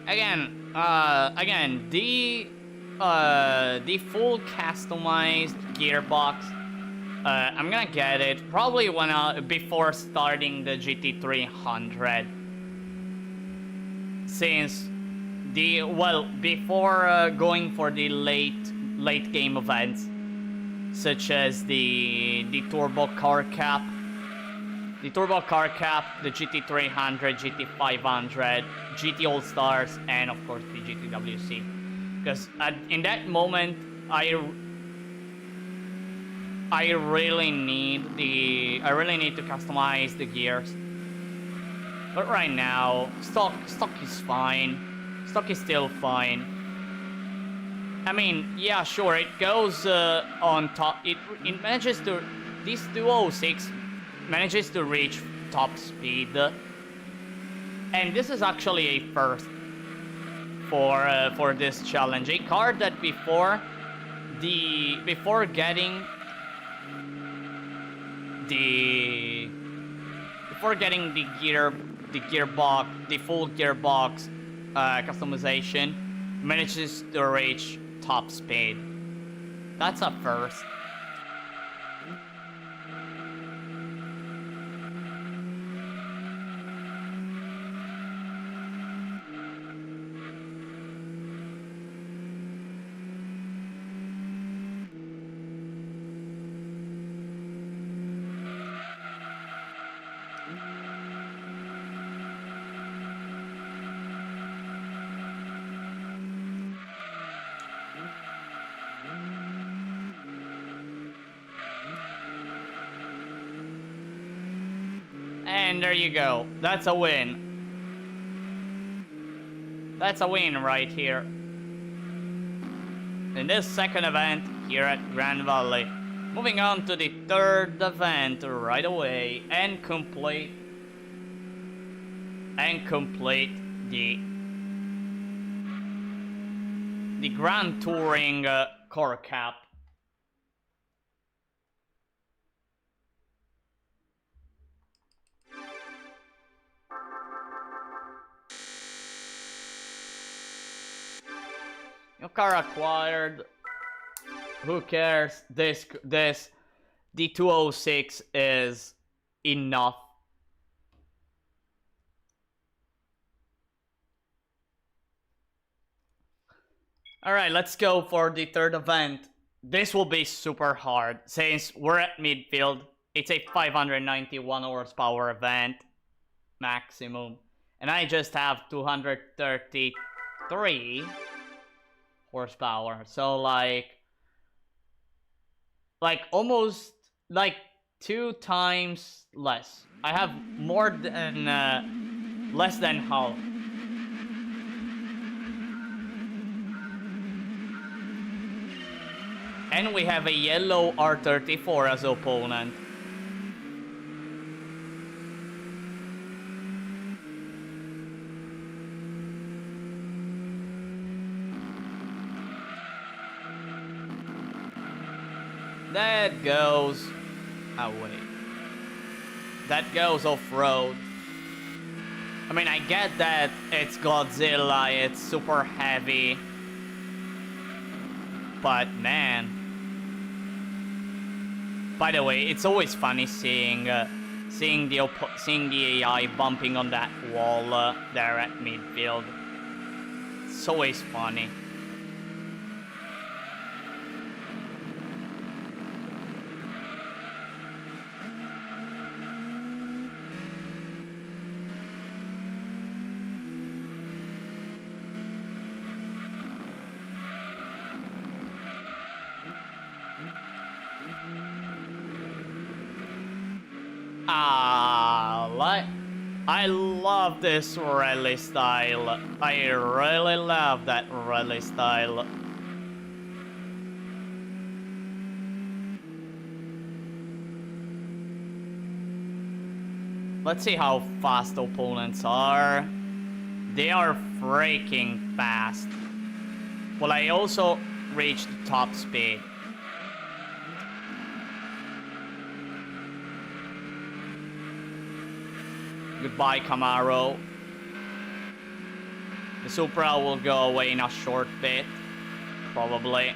Again, the full customized gearbox. I'm gonna get it probably before starting the GT300. Since before going for the late game events, such as the Turbo Car Cup. the Turbo Car Cup, the GT300, GT500, GT All Stars, and of course the GTWC. Because in that moment, I really need to customize the gears. But right now, stock is fine. Stock is still fine. I mean, yeah, sure, it goes on top. It manages to, this 206 manages to reach top speed, and this is actually a first for this challenge. A car that before getting the gearbox, the full gearbox customization, manages to reach top speed. That's a first. And there you go. That's a win. That's a win right here. In this second event here at Grand Valley. Moving on to the third event right away and complete the Grand Touring Core Cup. New car acquired. Who cares? The 206 is enough. Alright, let's go for the third event. This will be super hard since we're at midfield. It's a 591 horsepower event maximum, and I just have 233 horsepower, so like almost like 2 times less. I have more than less than half. And we have a yellow R34 as opponent. That goes away. That goes off-road. I mean, I get that it's Godzilla, it's super heavy. But man. By the way, it's always funny seeing the AI bumping on that wall there at midfield. It's always funny. I love this rally style. I really love that rally style. Let's see how fast opponents are. They are freaking fast. Well, I also reached top speed. Goodbye, Camaro. The Supra will go away in a short bit, probably.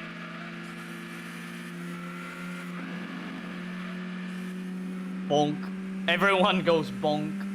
Bonk. Everyone goes bonk.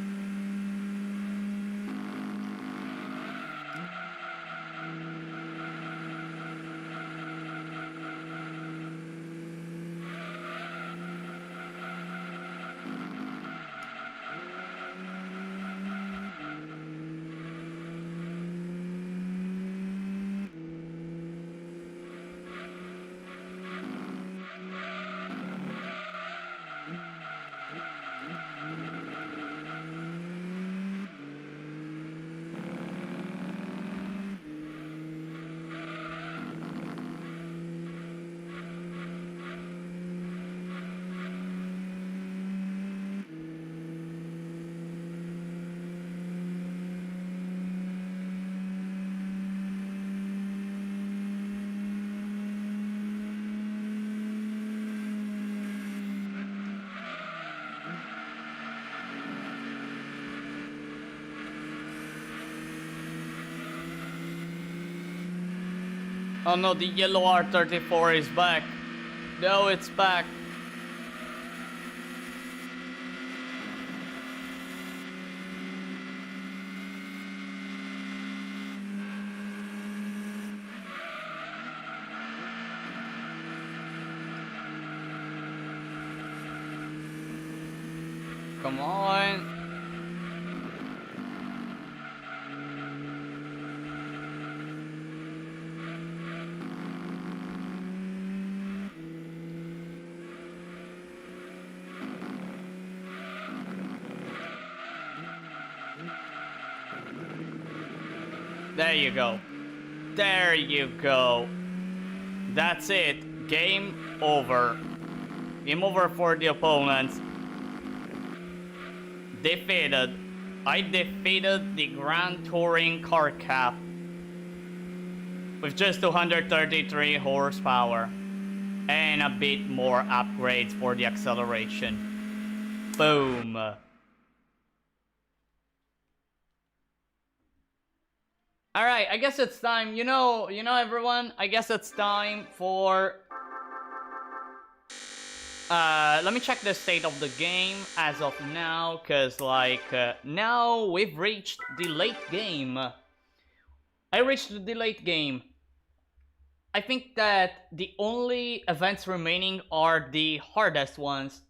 Oh no, the yellow R34 is back. No, it's back. Come on. There you go. There you go. That's it. Game over. Game over for the opponents. Defeated. I defeated the Grand Touring Car Cup with just 233 horsepower and a bit more upgrades for the acceleration. Boom. Alright, I guess it's time, you know everyone, I guess it's time for... let me check the state of the game as of now, cause now we've reached the late game. I reached the late game. I think that the only events remaining are the hardest ones.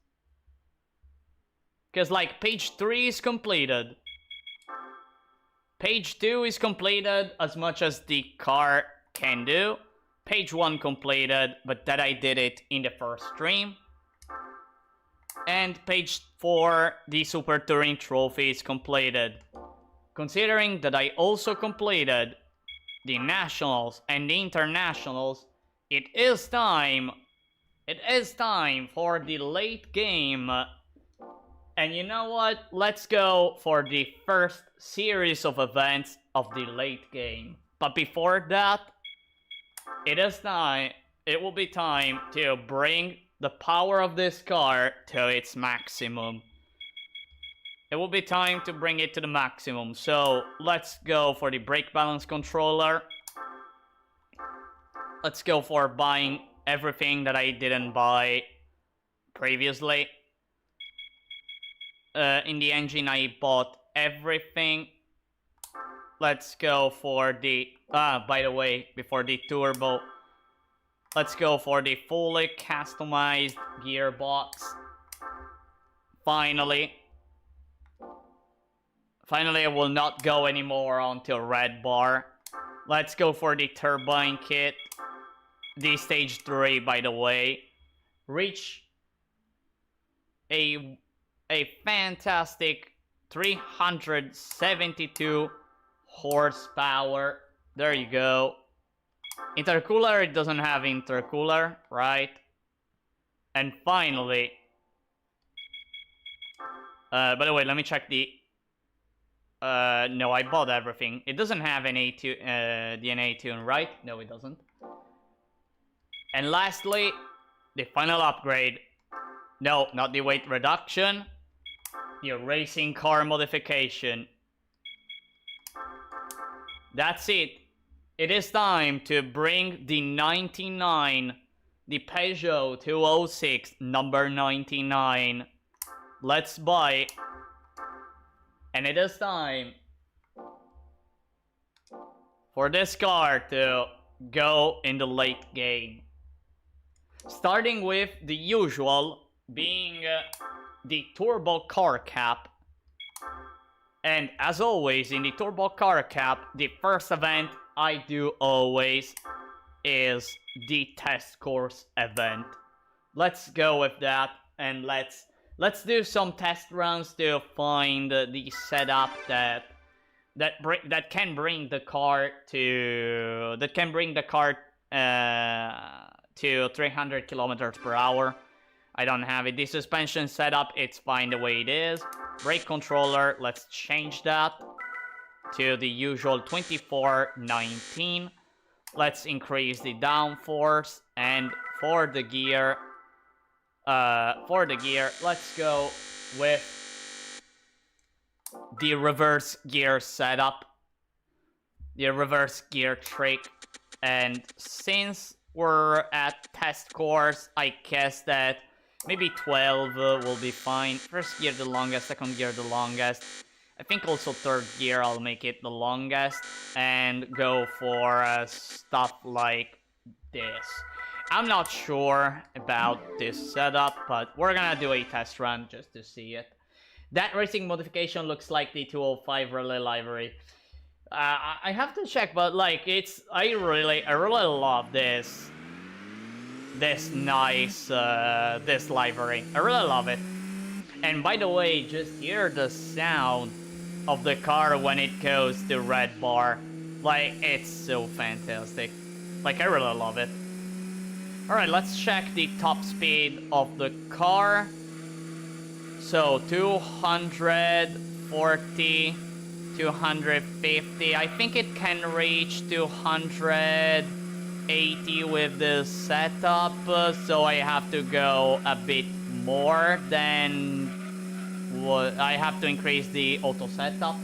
Cause page 3 is completed. Page 2 is completed as much as the car can do. Page 1 completed, but that I did it in the first stream. And page 4, the Super Touring Trophy is completed. Considering that I also completed the Nationals and the Internationals, it is time for the late game. And you know what? Let's go for the first series of events of the late game. But before that, it will be time to bring the power of this car to its maximum. It will be time to bring it to the maximum. So let's go for the brake balance controller. Let's go for buying everything that I didn't buy previously. In the engine, I bought everything. Let's go for the... by the way, before the turbo, let's go for the fully customized gearbox. Finally, I will not go anymore until red bar. Let's go for the turbine kit. The stage 3, by the way. Reach a fantastic 372 horsepower. There you go. Intercooler, it doesn't have intercooler, right? And finally, by the way, let me check the... no, I bought everything. It doesn't have an DNA tune, right? No, it doesn't. And lastly, the final upgrade. No, not the weight reduction. The racing car modification. That's it. It is time to bring the 99, the Peugeot 206 number 99. Let's buy. And it is time for this car to go in the late game. Starting with the usual, being the Turbo Car Cup. And as always, in the Turbo Car Cup, the first event I do always is the test course event. Let's go with that, and let's do some test runs to find the setup that can bring the car to 300 kilometers per hour. I don't have it. The suspension setup, it's fine the way it is. Brake controller, let's change that to the usual 2419. Let's increase the downforce, and for the gear, let's go with the reverse gear setup, the reverse gear trick, And since we're at test course, I guess that maybe 12 will be fine. First gear the longest, second gear the longest. I think also third gear I'll make it the longest and go for stuff like this. I'm not sure about this setup, but we're gonna do a test run just to see it. That racing modification looks like the 205 Relay livery. I have to check, but like I really love this nice this livery. I really love it. And by the way, just hear the sound of the car when it goes to red bar. Like, it's so fantastic. Like, I really love it. Alright, let's check the top speed of the car. So 240, 250. I think it can reach 280 with this setup, so I have to go a bit more than what I have to increase the auto setup.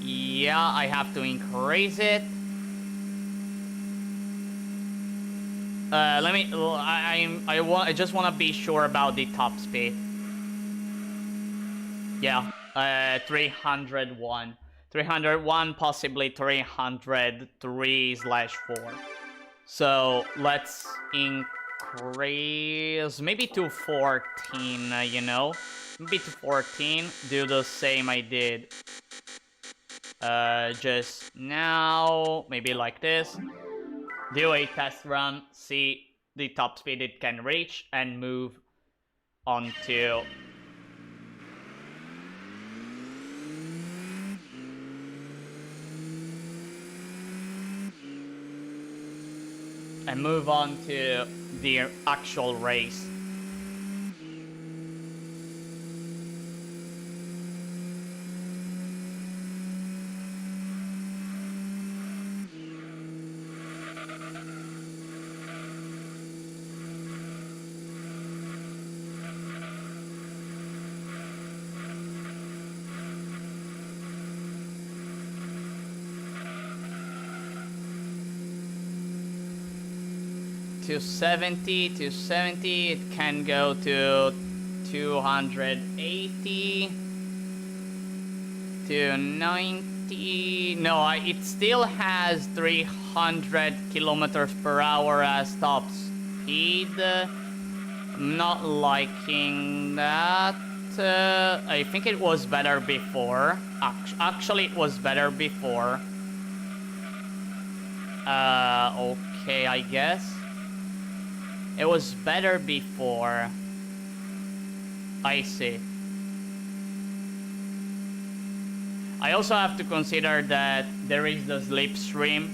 Yeah, I have to increase it. I just want to be sure about the top speed. Yeah, 301. 301, possibly 303/4. So let's increase maybe to 14, you know? Maybe to 14, do the same I did just now, maybe like this. Do a test run, see the top speed it can reach, and move on to the actual race. To 70, it can go to 280, to 90. No, it still has 300 kilometers per hour as top speed. I'm not liking that. I think it was better before. Actually, it was better before. Okay, I guess. It was better before. I see. I also have to consider that there is the slipstream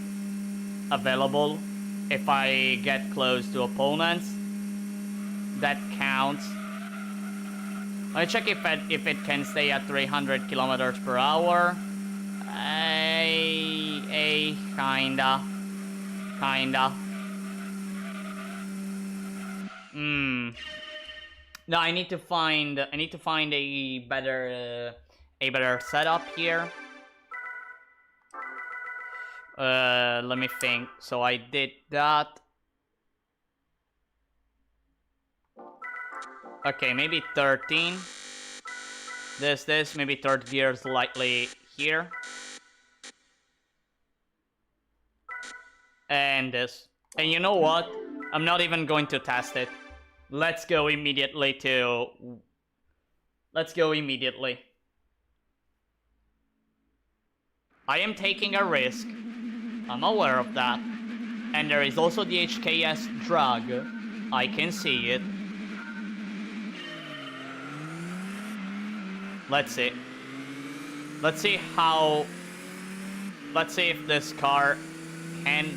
available if I get close to opponents. That counts. I'll check if it can stay at 300 kilometers per hour. Kinda. No, I need to find a better setup here. Let me think. So I did that. Okay, maybe 13. This, maybe third gear slightly here. And this. And you know what? I'm not even going to test it. Let's go immediately. I am taking a risk. I'm aware of that. And there is also the HKS drag. I can see it. Let's see. Let's see if this car can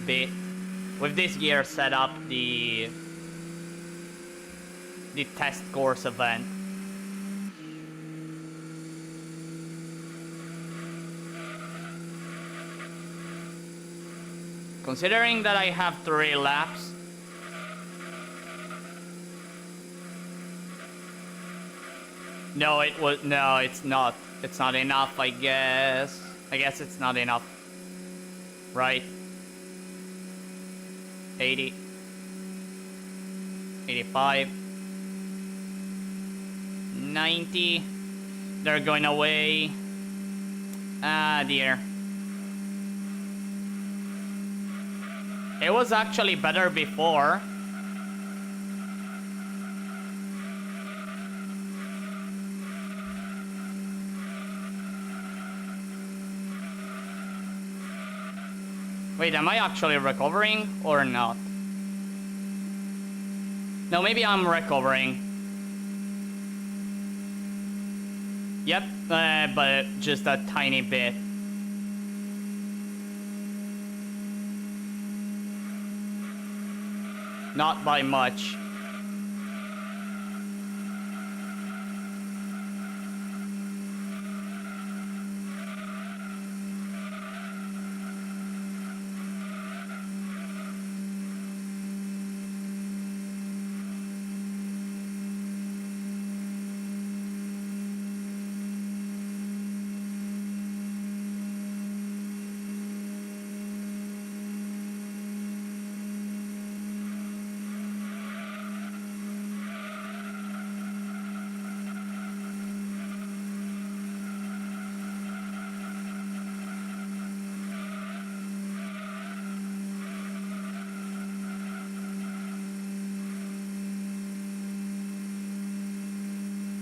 beat, with this gear set up, the test course event. Considering that I have 3 laps, no, it's not enough, I guess. I guess it's not enough. Right? 80. 85. 90. They're going away. Ah, dear. It was actually better before. Wait, am I actually recovering or not? No, maybe I'm recovering. Yep, but just a tiny bit. Not by much.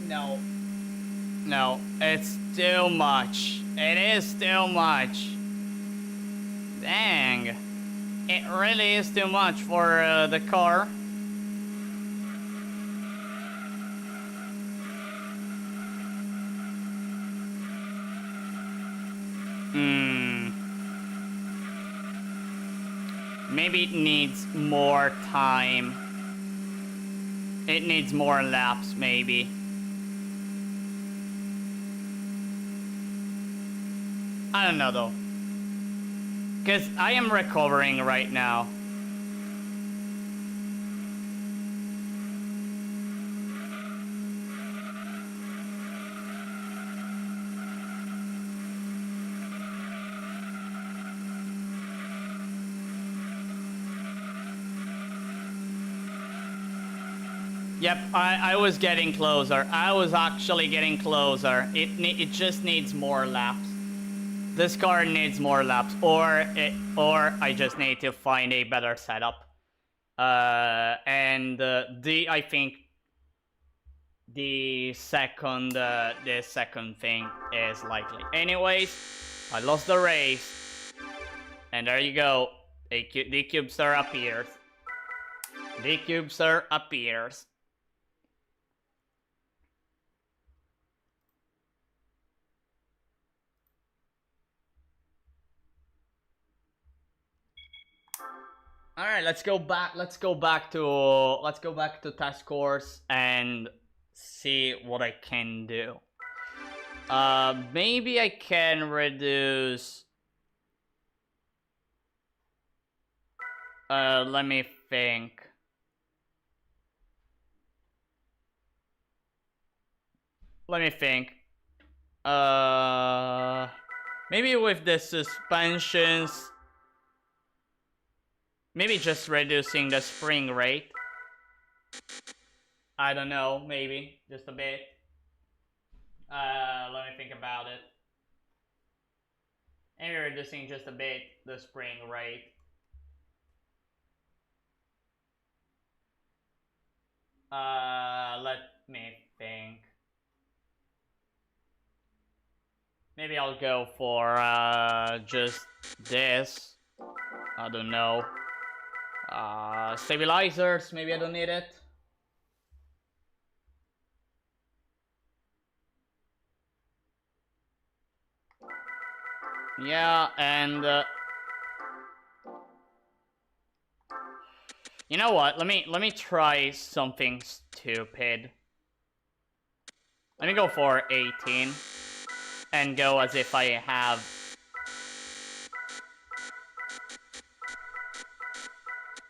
No. No, it's too much. It is too much. Dang. It really is too much for the car. Maybe it needs more time. It needs more laps, maybe. I don't know though. Because I am recovering right now. Yep, I was getting closer. I was actually getting closer. It just needs more laps. This car needs more laps, or I just need to find a better setup. I think the second thing is likely. Anyways, I lost the race, and there you go. The cubester appears. The cubester appears. All right, let's go back to task course and see what I can do. Maybe I can reduce. Let me think. Maybe with the suspensions. Maybe just reducing the spring rate. I don't know, maybe. Just a bit. Let me think about it. Maybe reducing just a bit the spring rate. Let me think. Maybe I'll go for just this. I don't know. Stabilizers, maybe I don't need it. Yeah, and you know what? Let me try something stupid. Let me go for 18 and go as if I have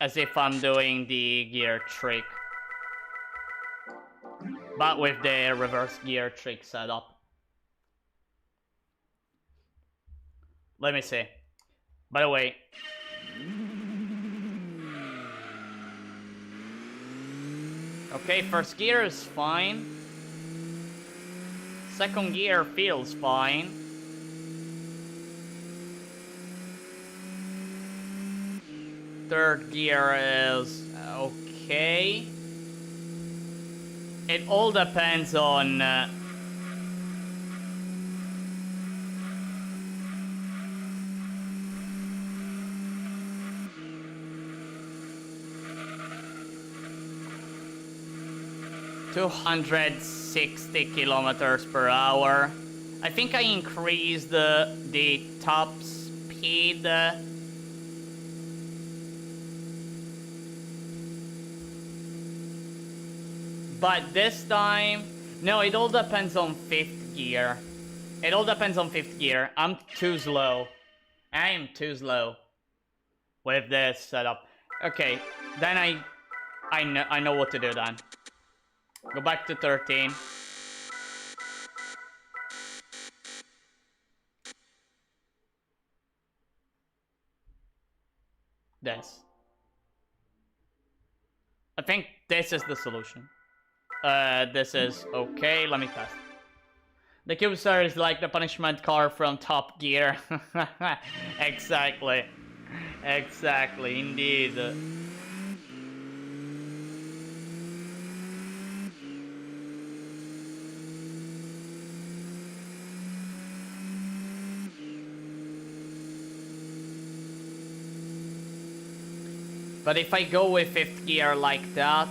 as if I'm doing the gear trick, but with the reverse gear trick setup. Let me see. By the way, okay, first gear is fine. Second gear feels fine. Third gear is okay. It all depends on 260 kilometers per hour. I think I increased the top speed. But this time, no, it all depends on fifth gear. It all depends on fifth gear. I'm too slow. I am too slow with this setup. Okay, then I know what to do then. Go back to 13. This. I think this is the solution. This is okay. Let me test. The Cubestar is like the punishment car from Top Gear. Exactly. Exactly, indeed. But if I go with fifth gear like that,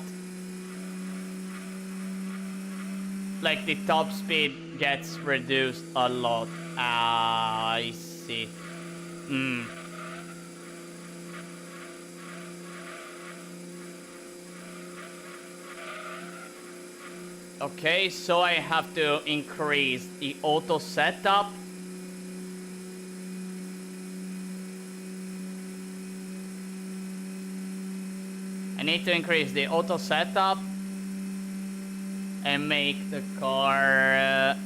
like the top speed gets reduced a lot. I see. Okay, so I have to increase the auto setup. I need to increase the auto setup and make the car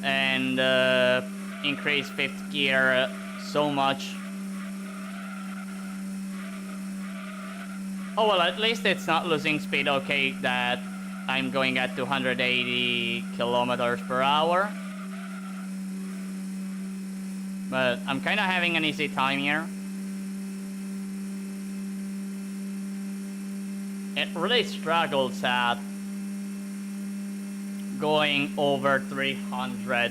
and increase fifth gear so much. Oh well, at least it's not losing speed. Okay, that I'm going at 280 kilometers per hour. But I'm kind of having an easy time here. It really struggles at going over 300.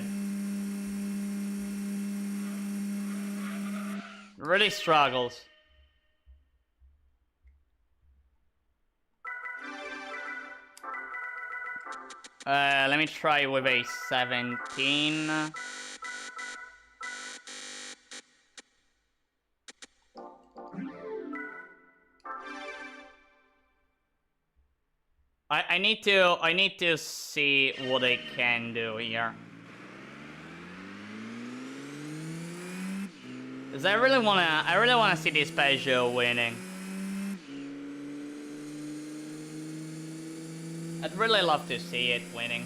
Really struggles. Let me try with a 17. I need to see what I can do here. Cause I really wanna see this Peugeot winning. I'd really love to see it winning.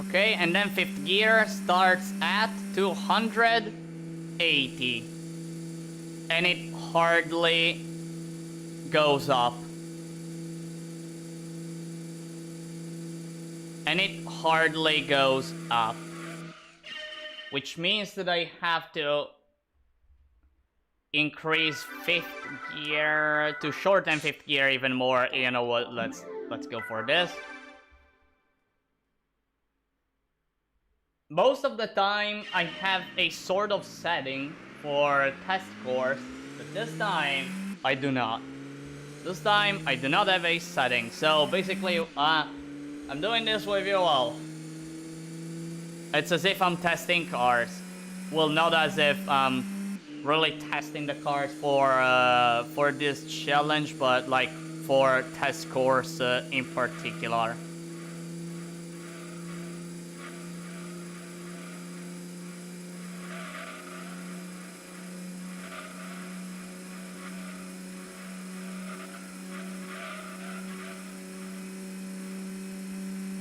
Okay, and then fifth gear starts at 280. And it hardly goes up. And it hardly goes up. Which means that I have to increase fifth gear to shorten fifth gear even more. You know what? Let's go for this. Most of the time, I have a sort of setting for test course, but this time, I do not. This time, I do not have a setting, so basically, I'm doing this with you all. It's as if I'm testing cars. Well, not as if I'm really testing the cars for this challenge, but like for test course in particular.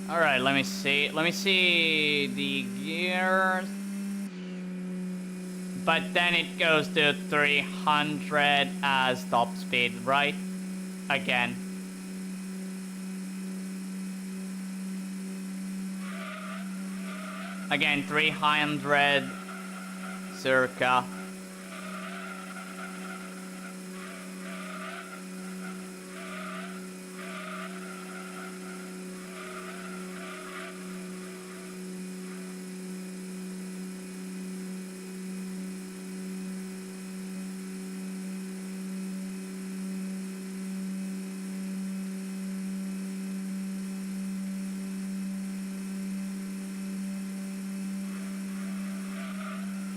All right, let me see. Let me see the gears. But then it goes to 300 as top speed, right? Again. Again, 300 circa.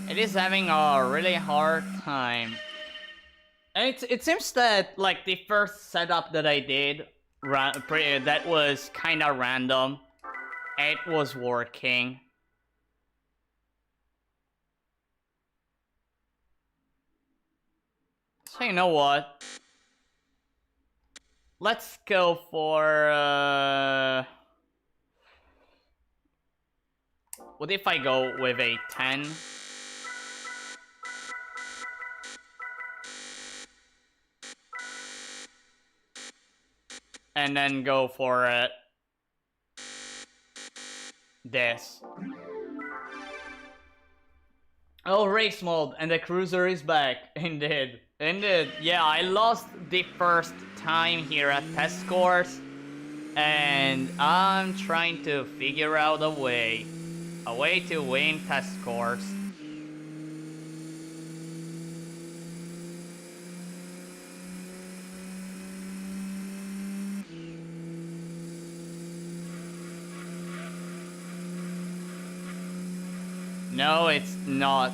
It is having a really hard time. And it seems that like the first setup that I did, that was kind of random. It was working. So you know what? Let's go for what if I go with a 10? And then go for this. Oh, race mode, and the cruiser is back. Indeed. Indeed. Yeah, I lost the first time here at test course. And I'm trying to figure out a way to win test course. No, it's not.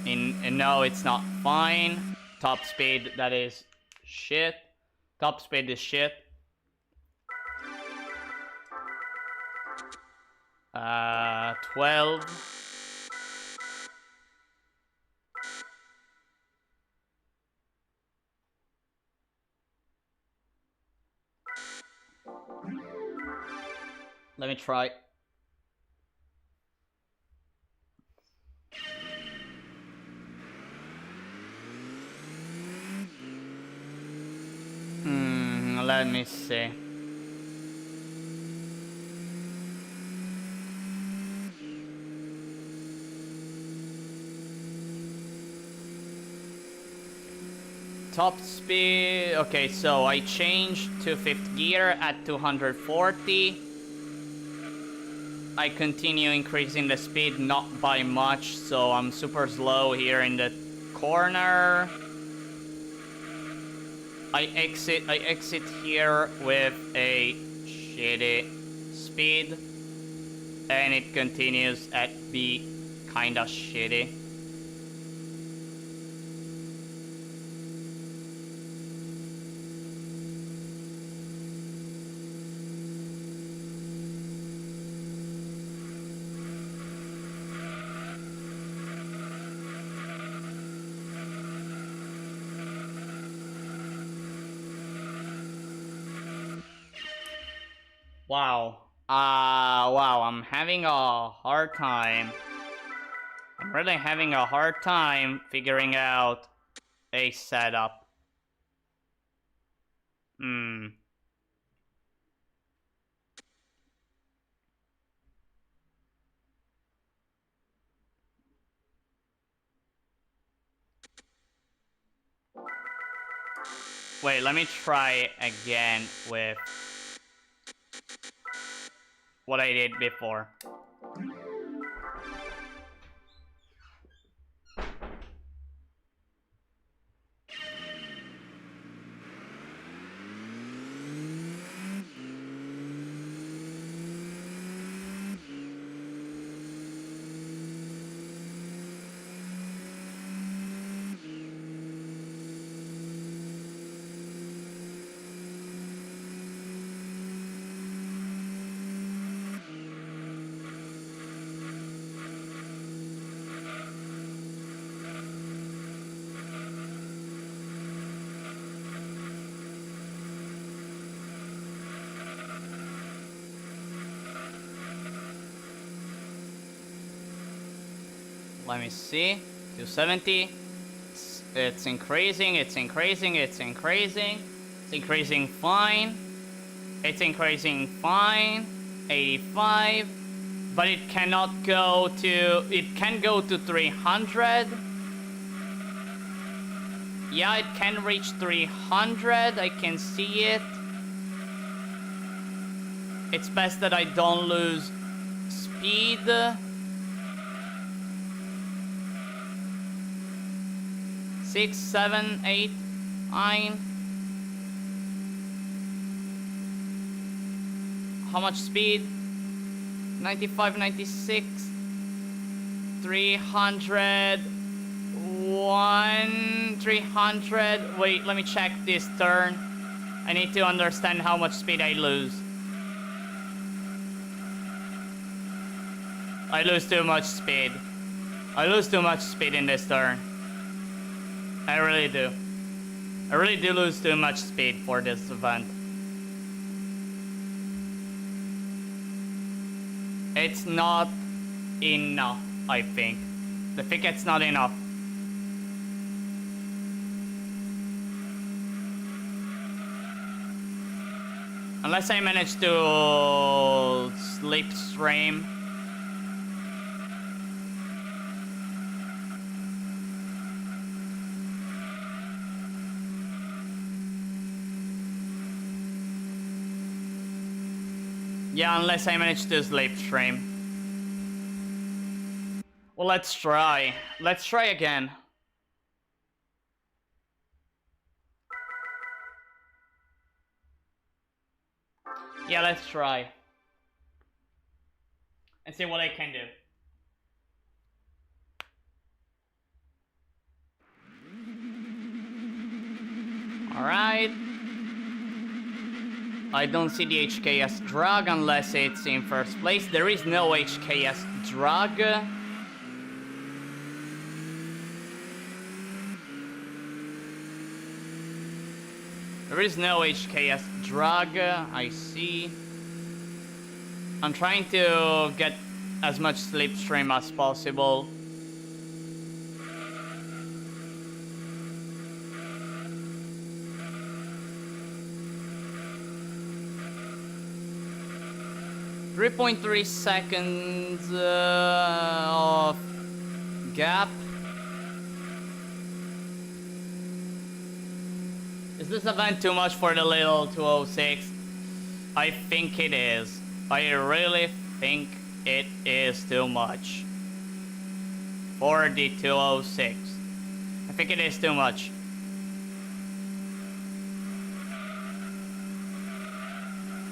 No, it's not fine. Top speed, that is shit. Top speed is shit. 12. Let me try. Let me see. Top speed. Okay, so I changed to 5th gear at 240. I continue increasing the speed, not by much, so I'm super slow here in the corner. I exit here with a shitty speed, and it continues at be kinda shitty. Wow. Wow, I'm having a hard time. I'm really having a hard time figuring out a setup. Wait, let me try again with what I did before. Let me see. 270. It's increasing, it's increasing, it's increasing. It's increasing fine. It's increasing fine. 85. But it cannot go to... It can go to 300. Yeah, it can reach 300. I can see it. It's best that I don't lose speed. 6, 7, 8, 9. How much speed? 95, 96. 300. 300. Wait, let me check this turn. I need to understand how much speed I lose. I lose too much speed. I lose too much speed in this turn. I really do. I really do lose too much speed for this event. It's not enough, I think. I think it's not enough. Unless I manage to slipstream. Yeah, unless I manage to slipstream. Well, let's try. Let's try again. Yeah, let's try. And see what I can do. Alright. I don't see the HKS drag unless it's in first place. There is no HKS drag. There is no HKS drag, I see. I'm trying to get as much slipstream as possible. .3 seconds of gap. Is this event too much for the little 206? I think it is. I really think it is too much for the 206. I think it is too much.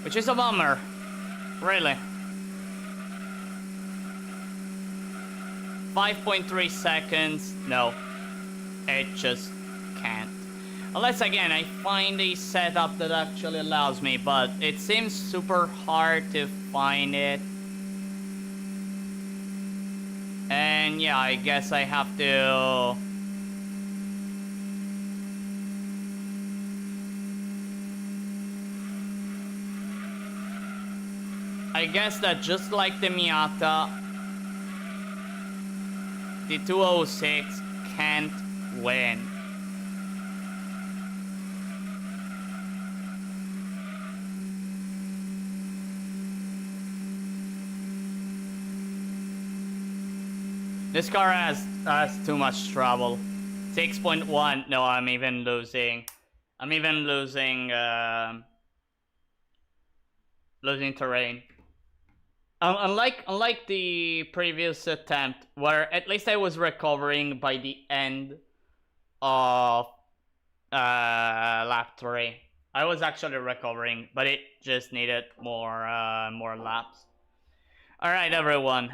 Which is a bummer. Really. 5.3 seconds. No. It just can't. Unless again I find a setup that actually allows me, but it seems super hard to find it. And yeah, I guess I have to... I guess that just like the Miata, the 206 can't win. This car has too much trouble. 6.1. No, I'm even losing. I'm even losing losing terrain. Unlike the previous attempt, where at least I was recovering by the end of lap 3. I was actually recovering, but it just needed more laps. All right, everyone.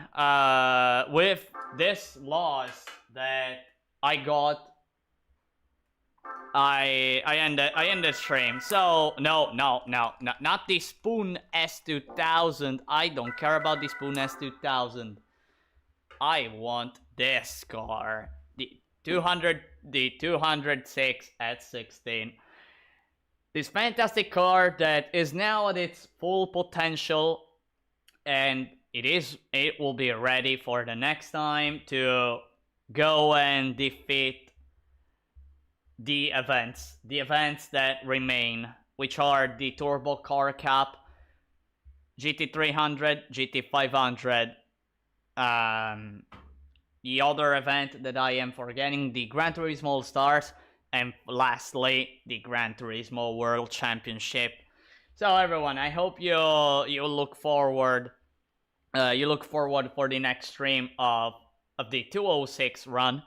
With this loss that I got, I ended stream. So no, not the Spoon S2000. I don't care about the Spoon S2000. I want this car, the 206 at 16. This fantastic car that is now at its full potential, and it will be ready for the next time to go and defeat the events that remain, which are the Turbo Car Cup, GT300, GT500, um, the other event that I am forgetting, the Gran Turismo All Stars, and lastly, the Gran Turismo World Championship. So everyone, I hope you look forward for the next stream of the 206 run.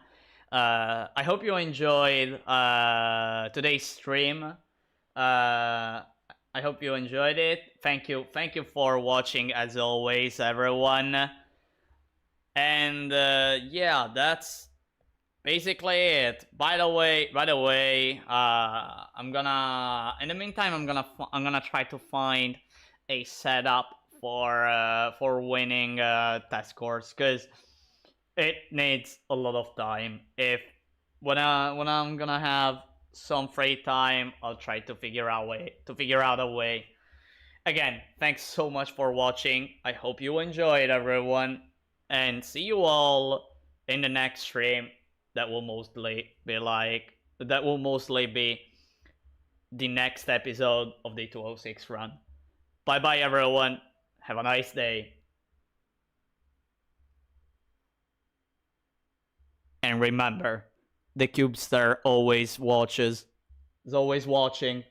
I hope you enjoyed today's stream. I hope you enjoyed it. Thank you for watching as always, everyone. And yeah, that's basically it. By the way, I'm gonna. In the meantime, I'm gonna try to find a setup for winning test course, because it needs a lot of time. If when I'm gonna have some free time, I'll try to figure out a way. Again, thanks so much for watching. I hope you enjoyed, everyone, and see you all in the next stream. That will mostly be the next episode of the 206 run. Bye bye, everyone. Have a nice day. And remember, the Cubester always watches, is always watching.